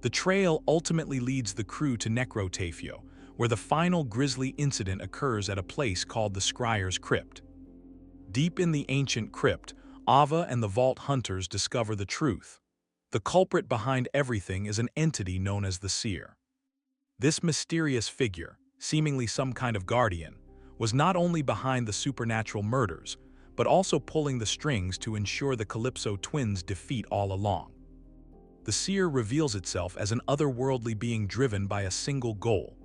The trail ultimately leads the crew to Necrotafio, where the final grisly incident occurs at a place called the Scryer's Crypt. Deep in the ancient crypt, Ava and the Vault Hunters discover the truth. The culprit behind everything is an entity known as the Seer. This mysterious figure, seemingly some kind of guardian, was not only behind the supernatural murders, but also pulling the strings to ensure the Calypso twins' defeat all along. The Seer reveals itself as an otherworldly being driven by a single goal: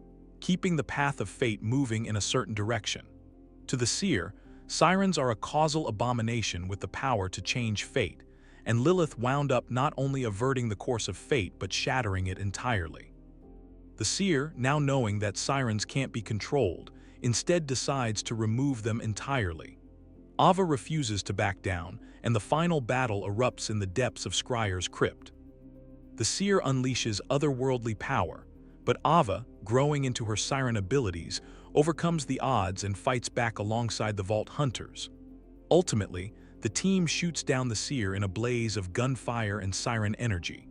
keeping the path of fate moving in a certain direction. To the Seer, sirens are a causal abomination with the power to change fate, and Lilith wound up not only averting the course of fate but shattering it entirely. The Seer, now knowing that sirens can't be controlled, instead decides to remove them entirely. Ava refuses to back down, and the final battle erupts in the depths of Scryer's Crypt. The Seer unleashes otherworldly power, but Ava, growing into her siren abilities, overcomes the odds and fights back alongside the Vault Hunters. Ultimately, the team shoots down the Seer in a blaze of gunfire and siren energy.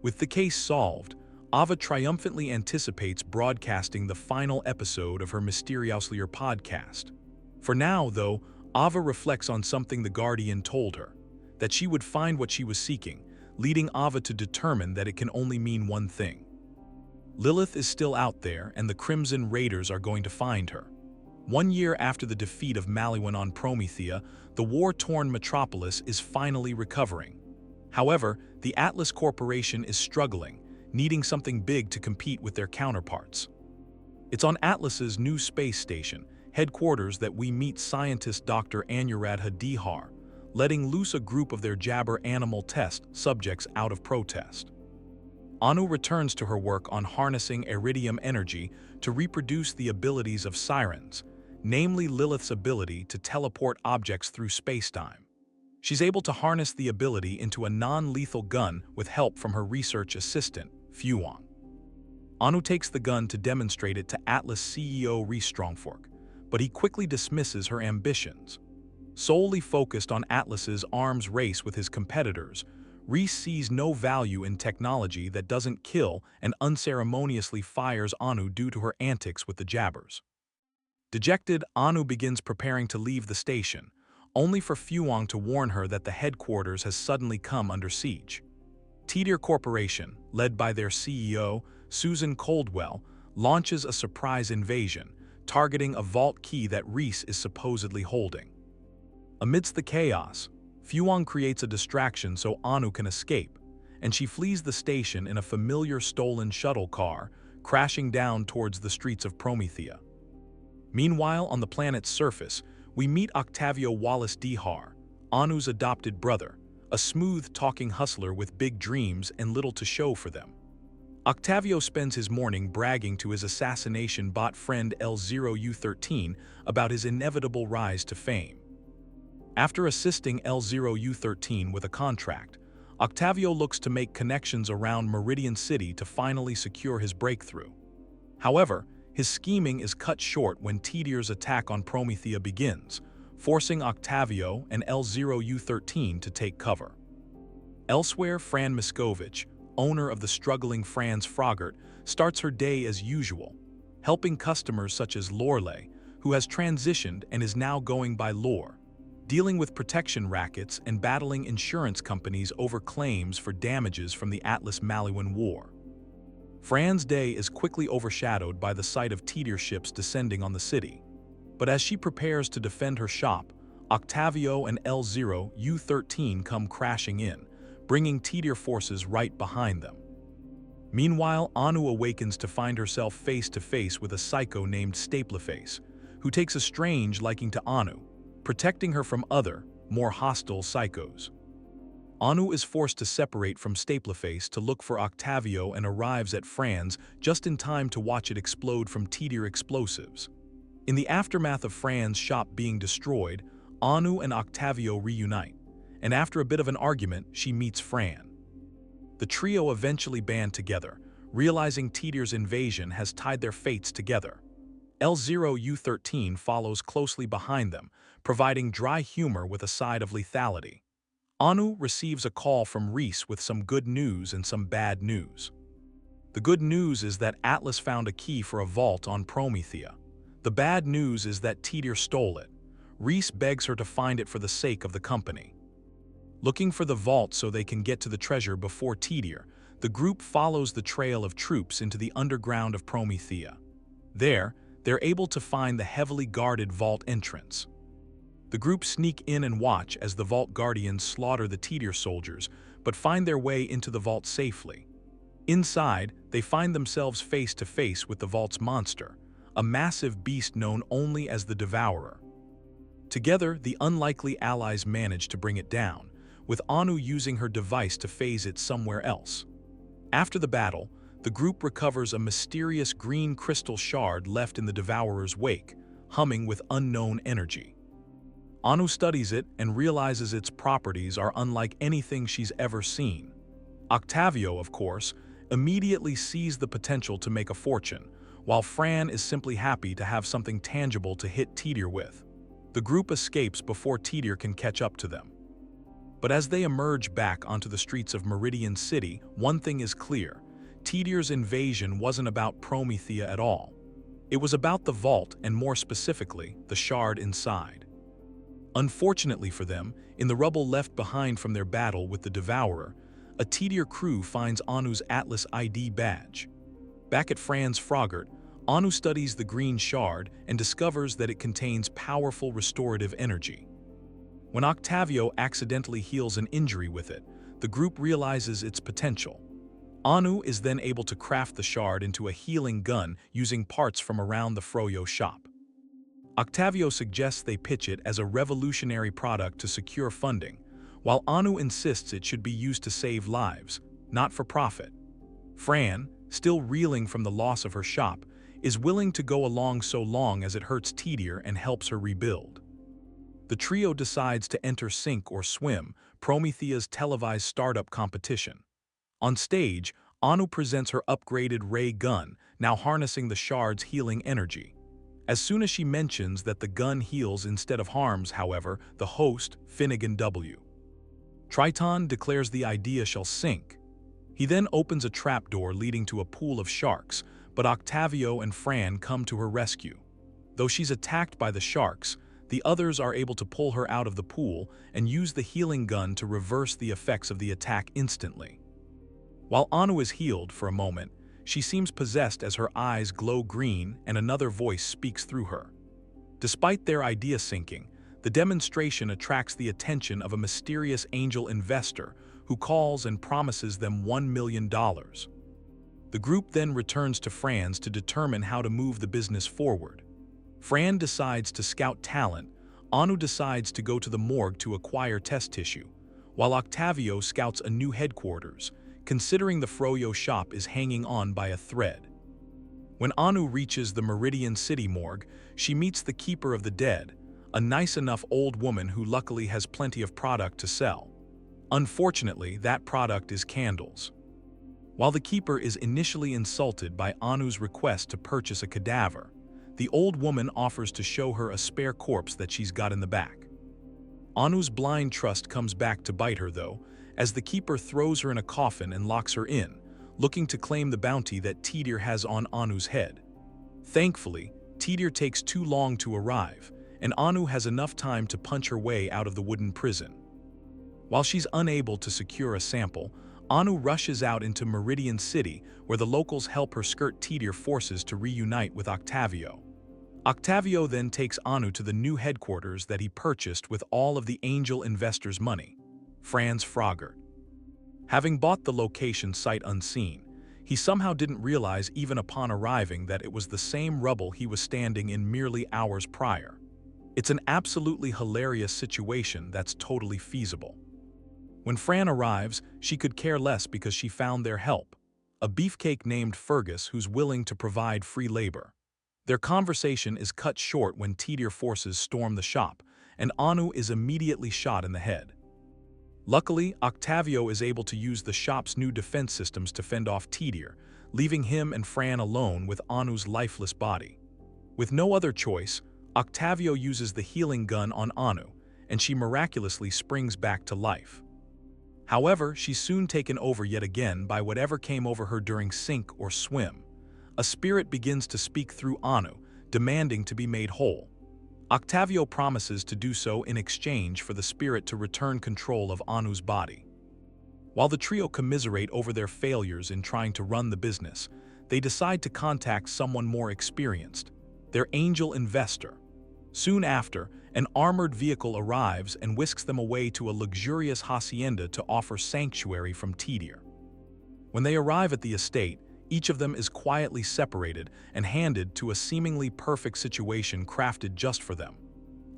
With the case solved, Ava triumphantly anticipates broadcasting the final episode of her Mysteriauslier podcast. For now, though, Ava reflects on something the Guardian told her, that she would find what she was seeking, leading Ava to determine that it can only mean one thing. Lilith is still out there, and the Crimson Raiders are going to find her. 1 year after the defeat of Maliwan on Promethea, the war-torn metropolis is finally recovering. However, the Atlas Corporation is struggling, needing something big to compete with their counterparts. It's on Atlas's new space station, headquarters, that we meet scientist Dr. Anuradha Dihar, letting loose a group of their Jabber animal test subjects out of protest. Anu returns to her work on harnessing eridium energy to reproduce the abilities of sirens, namely Lilith's ability to teleport objects through spacetime. She's able to harness the ability into a non-lethal gun with help from her research assistant, Fuang. Anu takes the gun to demonstrate it to Atlas CEO Reese Strongfork, but he quickly dismisses her ambitions. Solely focused on Atlas's arms race with his competitors, Reese sees no value in technology that doesn't kill and unceremoniously fires Anu due to her antics with the Jabbers. Dejected, Anu begins preparing to leave the station, only for Fuang to warn her that the headquarters has suddenly come under siege. Teeter Corporation, led by their CEO, Susan Coldwell, launches a surprise invasion, targeting a vault key that Reese is supposedly holding. Amidst the chaos, Fuang creates a distraction so Anu can escape, and she flees the station in a familiar stolen shuttle car, crashing down towards the streets of Promethea. Meanwhile, on the planet's surface, we meet Octavio Wallace Dihar, Anu's adopted brother, a smooth-talking hustler with big dreams and little to show for them. Octavio spends his morning bragging to his assassination bot friend L0U13 about his inevitable rise to fame. After assisting L0U13 with a contract, Octavio looks to make connections around Meridian City to finally secure his breakthrough. However, his scheming is cut short when Tidier's attack on Promethea begins, forcing Octavio and L0U13 to take cover. Elsewhere, Fran Miskovich, owner of the struggling Franz Frogert, starts her day as usual, helping customers such as Lorelei, who has transitioned and is now going by Lore, dealing with protection rackets and battling insurance companies over claims for damages from the Atlas-Maliwan War. Fran's day is quickly overshadowed by the sight of Tidier ships descending on the city, but as she prepares to defend her shop, Octavio and L0U13 come crashing in, bringing Tidier forces right behind them. Meanwhile, Anu awakens to find herself face-to-face with a psycho named Stapleface, who takes a strange liking to Anu, protecting her from other, more hostile psychos. Anu is forced to separate from Stapleface to look for Octavio and arrives at Fran's just in time to watch it explode from Tidier explosives. In the aftermath of Fran's shop being destroyed, Anu and Octavio reunite, and after a bit of an argument, she meets Fran. The trio eventually band together, realizing Tidier's invasion has tied their fates together. L0U13 follows closely behind them, providing dry humor with a side of lethality. Anu receives a call from Reese with some good news and some bad news. The good news is that Atlas found a key for a vault on Promethea. The bad news is that Tidier stole it. Reese begs her to find it for the sake of the company. Looking for the vault so they can get to the treasure before Tidier, the group follows the trail of troops into the underground of Promethea. There, they're able to find the heavily guarded vault entrance. The group sneak in and watch as the vault guardians slaughter the Tidier soldiers, but find their way into the vault safely. Inside, they find themselves face to face with the vault's monster, a massive beast known only as the Devourer. Together, the unlikely allies manage to bring it down, with Anu using her device to phase it somewhere else. After the battle, the group recovers a mysterious green crystal shard left in the Devourer's wake, humming with unknown energy. Anu studies it and realizes its properties are unlike anything she's ever seen. Octavio, of course, immediately sees the potential to make a fortune, while Fran is simply happy to have something tangible to hit Tidier with. The group escapes before Tidier can catch up to them. But as they emerge back onto the streets of Meridian City, one thing is clear: Tidier's invasion wasn't about Promethea at all. It was about the vault and, more specifically, the shard inside. Unfortunately for them, in the rubble left behind from their battle with the Devourer, a Tidier crew finds Anu's Atlas ID badge. Back at Franz Frogert, Anu studies the green shard and discovers that it contains powerful restorative energy. When Octavio accidentally heals an injury with it, the group realizes its potential. Anu is then able to craft the shard into a healing gun using parts from around the Froyo shop. Octavio suggests they pitch it as a revolutionary product to secure funding, while Anu insists it should be used to save lives, not for profit. Fran, still reeling from the loss of her shop, is willing to go along so long as it hurts Tidier and helps her rebuild. The trio decides to enter Sink or Swim, Promethea's televised startup competition. On stage, Anu presents her upgraded ray gun, now harnessing the shard's healing energy. As soon as she mentions that the gun heals instead of harms, however, the host, Finnegan W. Triton, declares the idea shall sink. He then opens a trapdoor leading to a pool of sharks, but Octavio and Fran come to her rescue. Though she's attacked by the sharks, the others are able to pull her out of the pool and use the healing gun to reverse the effects of the attack instantly. While Anu is healed for a moment, she seems possessed as her eyes glow green and another voice speaks through her. Despite their idea sinking, the demonstration attracts the attention of a mysterious angel investor who calls and promises them $1 million. The group then returns to Fran's to determine how to move the business forward. Fran decides to scout talent, Anu decides to go to the morgue to acquire test tissue, while Octavio scouts a new headquarters, considering the Froyo shop is hanging on by a thread. When Anu reaches the Meridian City morgue, she meets the Keeper of the Dead, a nice enough old woman who luckily has plenty of product to sell. Unfortunately, that product is candles. While the keeper is initially insulted by Anu's request to purchase a cadaver, the old woman offers to show her a spare corpse that she's got in the back. Anu's blind trust comes back to bite her, though, as the keeper throws her in a coffin and locks her in, looking to claim the bounty that Tidir has on Anu's head. Thankfully, Tidir takes too long to arrive, and Anu has enough time to punch her way out of the wooden prison. While she's unable to secure a sample, Anu rushes out into Meridian City, where the locals help her skirt Tidir forces to reunite with Octavio. Octavio then takes Anu to the new headquarters that he purchased with all of the angel investors' money, Franz Frogert. Having bought the location sight unseen, he somehow didn't realize even upon arriving that it was the same rubble he was standing in merely hours prior. It's an absolutely hilarious situation that's totally feasible. When Fran arrives, she could care less because she found their help, a beefcake named Fergus who's willing to provide free labor. Their conversation is cut short when Tidir forces storm the shop, and Anu is immediately shot in the head. Luckily, Octavio is able to use the shop's new defense systems to fend off Tidir, leaving him and Fran alone with Anu's lifeless body. With no other choice, Octavio uses the healing gun on Anu, and she miraculously springs back to life. However, she's soon taken over yet again by whatever came over her during sink or swim. A spirit begins to speak through Anu, demanding to be made whole. Octavio promises to do so in exchange for the spirit to return control of Anu's body. While the trio commiserate over their failures in trying to run the business, they decide to contact someone more experienced, their angel investor. Soon after, an armored vehicle arrives and whisks them away to a luxurious hacienda to offer sanctuary from Tidir. When they arrive at the estate, each of them is quietly separated and handed to a seemingly perfect situation crafted just for them.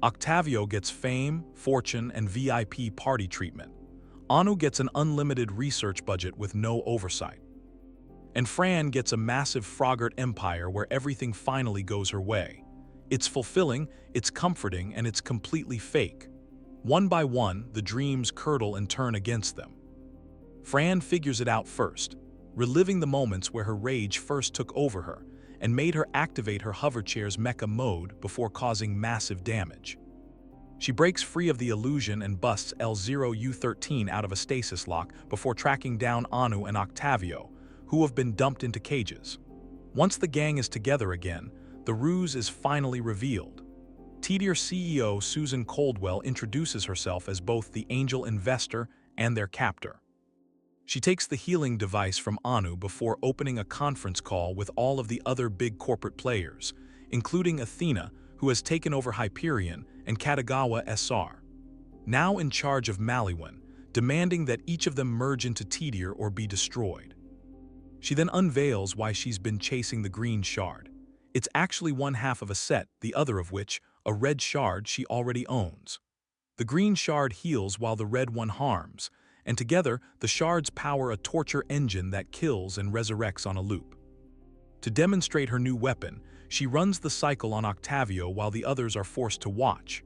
Octavio gets fame, fortune, and VIP party treatment. Anu gets an unlimited research budget with no oversight. And Fran gets a massive Frogert empire where everything finally goes her way. It's fulfilling, it's comforting, and it's completely fake. One by one, the dreams curdle and turn against them. Fran figures it out first, reliving the moments where her rage first took over her and made her activate her hoverchair's mecha mode before causing massive damage. She breaks free of the illusion and busts L0U13 out of a stasis lock before tracking down Anu and Octavio, who have been dumped into cages. Once the gang is together again, the ruse is finally revealed. Tidir CEO Susan Coldwell introduces herself as both the angel investor and their captor. She takes the healing device from Anu before opening a conference call with all of the other big corporate players, including Athena, who has taken over Hyperion, and Katagawa SR, now in charge of Maliwan, demanding that each of them merge into Tidir or be destroyed. She then unveils why she's been chasing the green shard. It's actually one half of a set, the other of which, a red shard, she already owns. The green shard heals while the red one harms, and together the shards power a torture engine that kills and resurrects on a loop. To demonstrate her new weapon, she runs the cycle on Octavio while the others are forced to watch.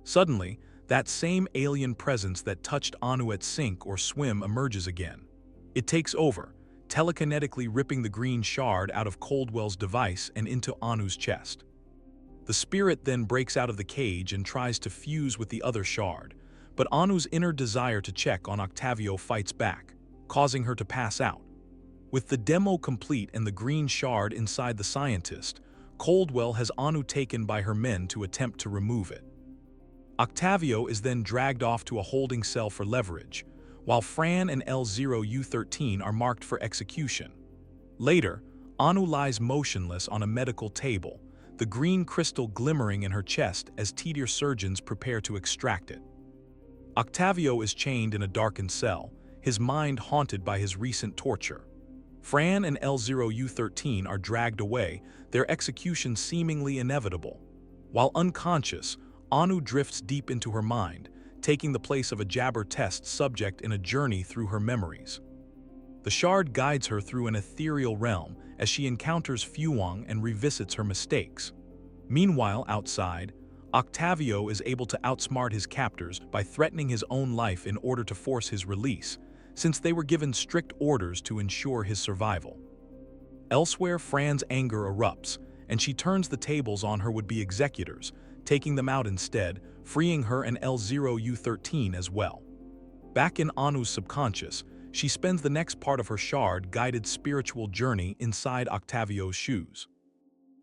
Suddenly, that same alien presence that touched Anu at sink or swim emerges again. It takes over, telekinetically ripping the green shard out of Coldwell's device and into Anu's chest. The spirit then breaks out of the cage and tries to fuse with the other shard, but Anu's inner desire to check on Octavio fights back, causing her to pass out. With the demo complete and the green shard inside the scientist, Coldwell has Anu taken by her men to attempt to remove it. Octavio is then dragged off to a holding cell for leverage, while Fran and L0U13 are marked for execution. Later, Anu lies motionless on a medical table, the green crystal glimmering in her chest as Tidir surgeons prepare to extract it. Octavio is chained in a darkened cell, his mind haunted by his recent torture. Fran and L0U13 are dragged away, their execution seemingly inevitable. While unconscious, Anu drifts deep into her mind, taking the place of a Jabber test subject in a journey through her memories. The shard guides her through an ethereal realm as she encounters Fuang and revisits her mistakes. Meanwhile, outside, Octavio is able to outsmart his captors by threatening his own life in order to force his release, since they were given strict orders to ensure his survival. Elsewhere, Fran's anger erupts, and she turns the tables on her would-be executors, taking them out instead, freeing her and L0U13 as well. Back in Anu's subconscious, she spends the next part of her shard-guided spiritual journey inside Octavio's shoes.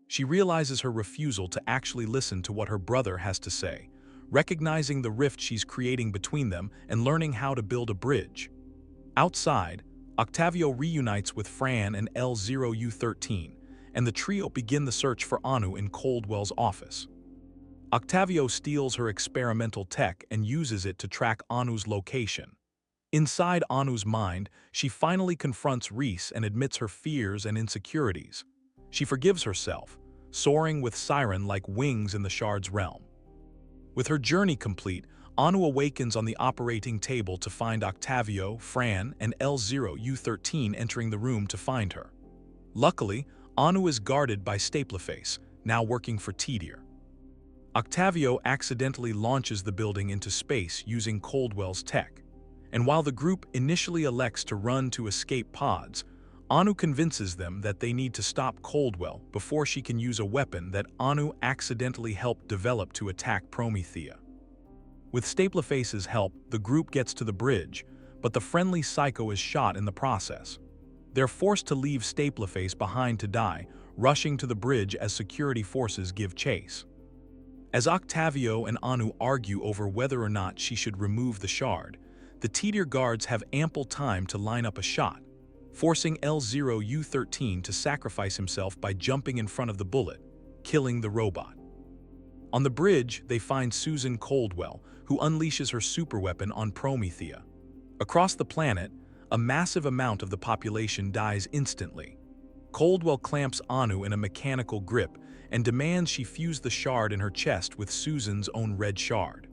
She realizes her refusal to actually listen to what her brother has to say, recognizing the rift she's creating between them and learning how to build a bridge. Outside, Octavio reunites with Fran and L0U13, and the trio begin the search for Anu in Coldwell's office. Octavio steals her experimental tech and uses it to track Anu's location. Inside Anu's mind, she finally confronts Reese and admits her fears and insecurities. She forgives herself, soaring with Siren like wings in the shard's realm. With her journey complete, Anu awakens on the operating table to find Octavio, Fran, and L0U13 entering the room to find her. Luckily, Anu is guarded by Stapleface, now working for Tedier. Octavio accidentally launches the building into space using Coldwell's tech, and while the group initially elects to run to escape pods, Anu convinces them that they need to stop Coldwell before she can use a weapon that Anu accidentally helped develop to attack Promethea. With Stapleface's help, the group gets to the bridge, but the friendly psycho is shot in the process. They're forced to leave Stapleface behind to die, rushing to the bridge as security forces give chase. As Octavio and Anu argue over whether or not she should remove the shard, the Tedier guards have ample time to line up a shot, forcing L0U13 to sacrifice himself by jumping in front of the bullet, killing the robot. On the bridge, they find Susan Coldwell, who unleashes her superweapon on Promethea. Across the planet, a massive amount of the population dies instantly. Coldwell clamps Anu in a mechanical grip and demands she fuse the shard in her chest with Susan's own red shard.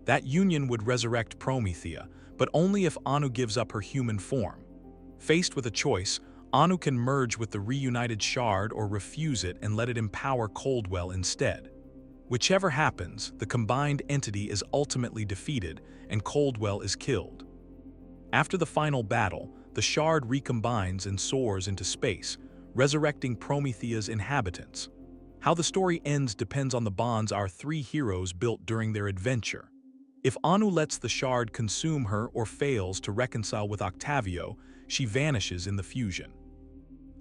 That union would resurrect Promethea, but only if Anu gives up her human form. Faced with a choice, Anu can merge with the reunited shard or refuse it and let it empower Coldwell instead. Whichever happens, the combined entity is ultimately defeated and Coldwell is killed. After the final battle, the shard recombines and soars into space, resurrecting Promethea's inhabitants. How the story ends depends on the bonds our three heroes built during their adventure. If Anu lets the shard consume her or fails to reconcile with Octavio, she vanishes in the fusion.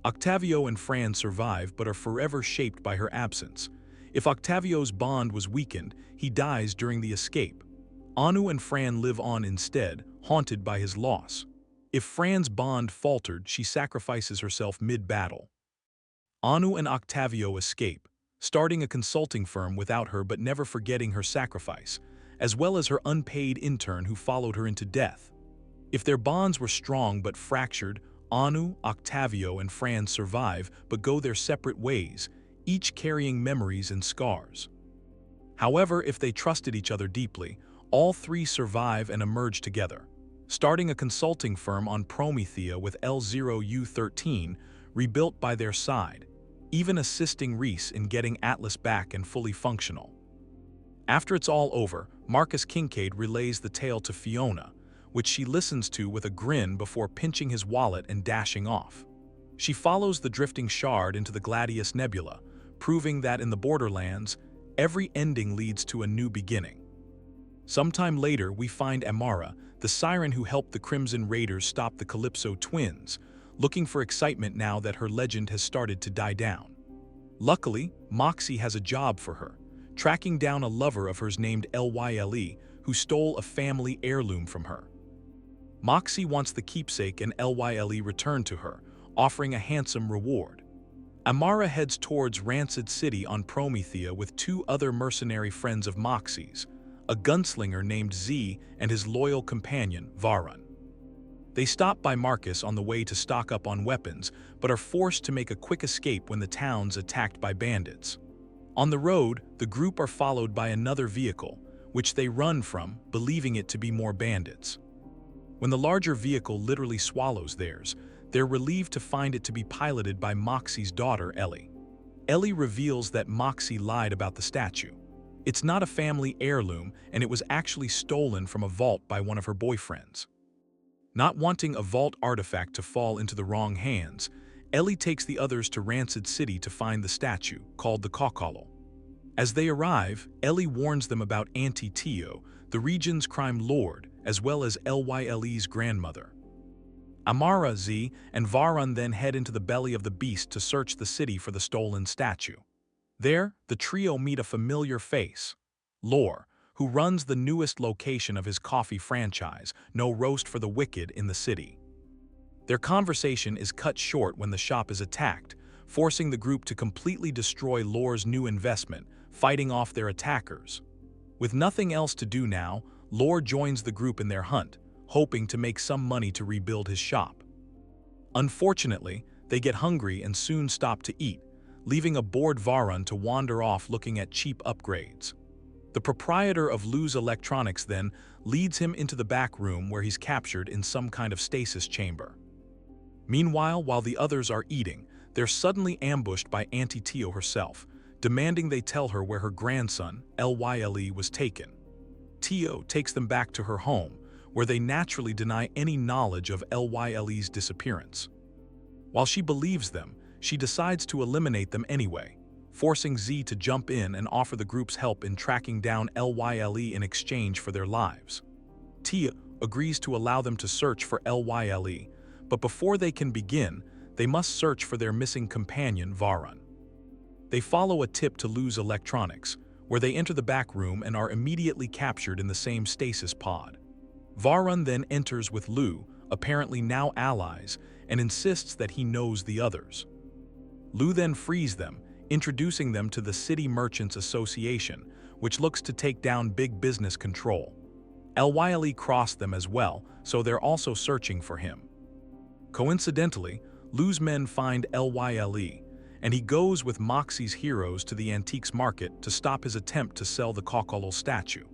Octavio and Fran survive but are forever shaped by her absence. If Octavio's bond was weakened, he dies during the escape. Anu and Fran live on instead, haunted by his loss. If Fran's bond faltered, she sacrifices herself mid-battle. Anu and Octavio escape, starting a consulting firm without her but never forgetting her sacrifice, as well as her unpaid intern who followed her into death. If their bonds were strong but fractured, Anu, Octavio, and Fran survive but go their separate ways, each carrying memories and scars. However, if they trusted each other deeply, all three survive and emerge together, starting a consulting firm on Promethea with L0U13 rebuilt by their side, even assisting Reese in getting Atlas back and fully functional. After it's all over, Marcus Kincaid relays the tale to Fiona, which she listens to with a grin before pinching his wallet and dashing off. She follows the drifting shard into the Gladius Nebula, proving that in the Borderlands, every ending leads to a new beginning. Sometime later, we find Amara, the siren who helped the Crimson Raiders stop the Calypso twins, looking for excitement now that her legend has started to die down. Luckily, Moxie has a job for her, tracking down a lover of hers named Lyle, who stole a family heirloom from her. Moxie wants the keepsake and Lyle returned to her, offering a handsome reward. Amara heads towards Rancid City on Promethea with two other mercenary friends of Moxie's, a gunslinger named Z and his loyal companion, Varun. They stop by Marcus on the way to stock up on weapons, but are forced to make a quick escape when the town's attacked by bandits. On the road, the group are followed by another vehicle, which they run from, believing it to be more bandits. When the larger vehicle literally swallows theirs, they're relieved to find it to be piloted by Moxie's daughter, Ellie. Ellie reveals that Moxie lied about the statue. It's not a family heirloom, and it was actually stolen from a vault by one of her boyfriends. Not wanting a vault artifact to fall into the wrong hands, Ellie takes the others to Rancid City to find the statue, called the Kokolo. As they arrive, Ellie warns them about Auntie Tio, the region's crime lord, as well as Lyle's grandmother. Amara, Z, and Varun then head into the belly of the beast to search the city for the stolen statue. There, the trio meet a familiar face, Lore, who runs the newest location of his coffee franchise, No Roast for the Wicked, in the city. Their conversation is cut short when the shop is attacked, forcing the group to completely destroy Lore's new investment, fighting off their attackers. With nothing else to do now, Lore joins the group in their hunt, hoping to make some money to rebuild his shop. Unfortunately, they get hungry and soon stop to eat, leaving a bored Varun to wander off looking at cheap upgrades. The proprietor of Luz Electronics then leads him into the back room where he's captured in some kind of stasis chamber. Meanwhile, while the others are eating, they're suddenly ambushed by Auntie Tio herself, demanding they tell her where her grandson, Lyle, was taken. Tio takes them back to her home, where they naturally deny any knowledge of Lyle's disappearance. While she believes them, she decides to eliminate them anyway, forcing Z to jump in and offer the group's help in tracking down Lyle in exchange for their lives. Tio agrees to allow them to search for Lyle, but before they can begin, they must search for their missing companion, Varun. They follow a tip to Luz Electronics, where they enter the back room and are immediately captured in the same stasis pod. Varun then enters with Lu, apparently now allies, and insists that he knows the others. Lu then frees them, introducing them to the City Merchants Association, which looks to take down big business control. Lyle crossed them as well, so they're also searching for him. Coincidentally, Lu's men find Lyle, and he goes with Moxie's heroes to the antiques market to stop his attempt to sell the Kokolo statue.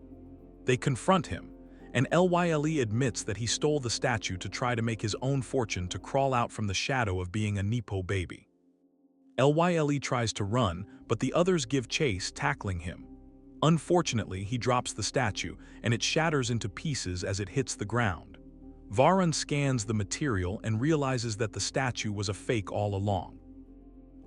They confront him, and Lyle admits that he stole the statue to try to make his own fortune to crawl out from the shadow of being a Nepo baby. Lyle tries to run, but the others give chase, tackling him. Unfortunately, he drops the statue, and it shatters into pieces as it hits the ground. Varun scans the material and realizes that the statue was a fake all along.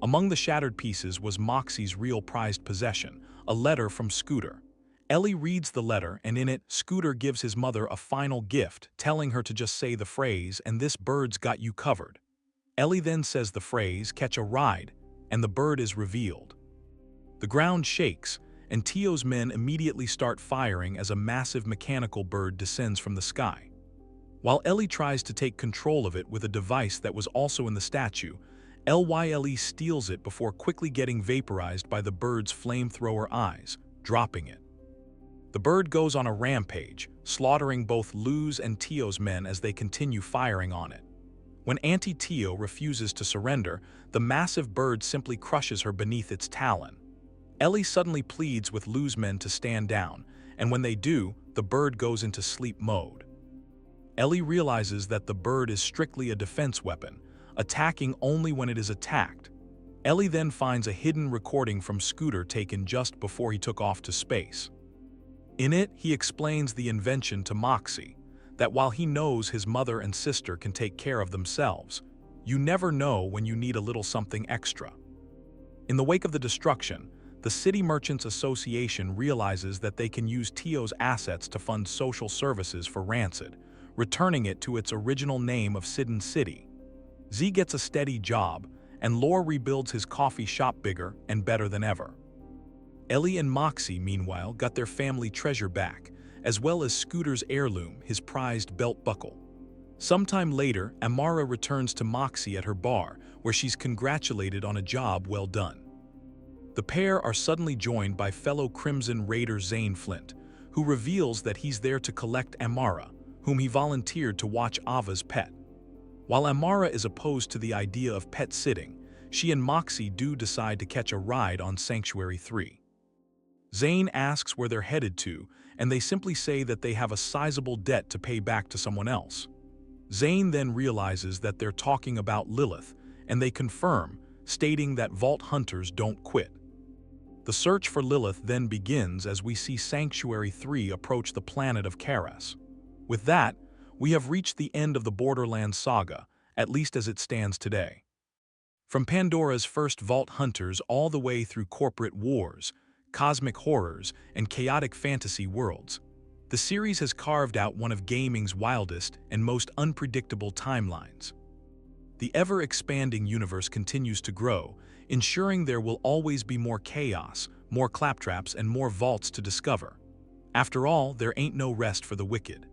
Among the shattered pieces was Moxie's real prized possession, a letter from Scooter. Ellie reads the letter, and in it, Scooter gives his mother a final gift, telling her to just say the phrase, "And this bird's got you covered." Ellie then says the phrase, "Catch a ride," and the bird is revealed. The ground shakes, and Tio's men immediately start firing as a massive mechanical bird descends from the sky. While Ellie tries to take control of it with a device that was also in the statue, Lyle steals it before quickly getting vaporized by the bird's flamethrower eyes, dropping it. The bird goes on a rampage, slaughtering both Luz and Tio's men as they continue firing on it. When Auntie Tio refuses to surrender, the massive bird simply crushes her beneath its talon. Ellie suddenly pleads with Luz's men to stand down, and when they do, the bird goes into sleep mode. Ellie realizes that the bird is strictly a defense weapon, attacking only when it is attacked. Ellie then finds a hidden recording from Scooter taken just before he took off to space. In it, he explains the invention to Moxie, that while he knows his mother and sister can take care of themselves, you never know when you need a little something extra. In the wake of the destruction, the City Merchants Association realizes that they can use Tio's assets to fund social services for Rancid, returning it to its original name of Sidon City. Z gets a steady job, and Lore rebuilds his coffee shop bigger and better than ever. Ellie and Moxie, meanwhile, got their family treasure back, as well as Scooter's heirloom, his prized belt buckle. Sometime later, Amara returns to Moxie at her bar, where she's congratulated on a job well done. The pair are suddenly joined by fellow Crimson Raider Zane Flint, who reveals that he's there to collect Amara, whom he volunteered to watch Ava's pet. While Amara is opposed to the idea of pet sitting, she and Moxie do decide to catch a ride on Sanctuary 3. Zane asks where they're headed to, and they simply say that they have a sizable debt to pay back to someone else. Zane then realizes that they're talking about Lilith, and they confirm, stating that Vault Hunters don't quit. The search for Lilith then begins as we see Sanctuary 3 approach the planet of Karas. With that, we have reached the end of the Borderlands saga, at least as it stands today. From Pandora's first vault hunters all the way through corporate wars, cosmic horrors, and chaotic fantasy worlds, the series has carved out one of gaming's wildest and most unpredictable timelines. The ever-expanding universe continues to grow, ensuring there will always be more chaos, more claptraps, and more vaults to discover. After all, there ain't no rest for the wicked.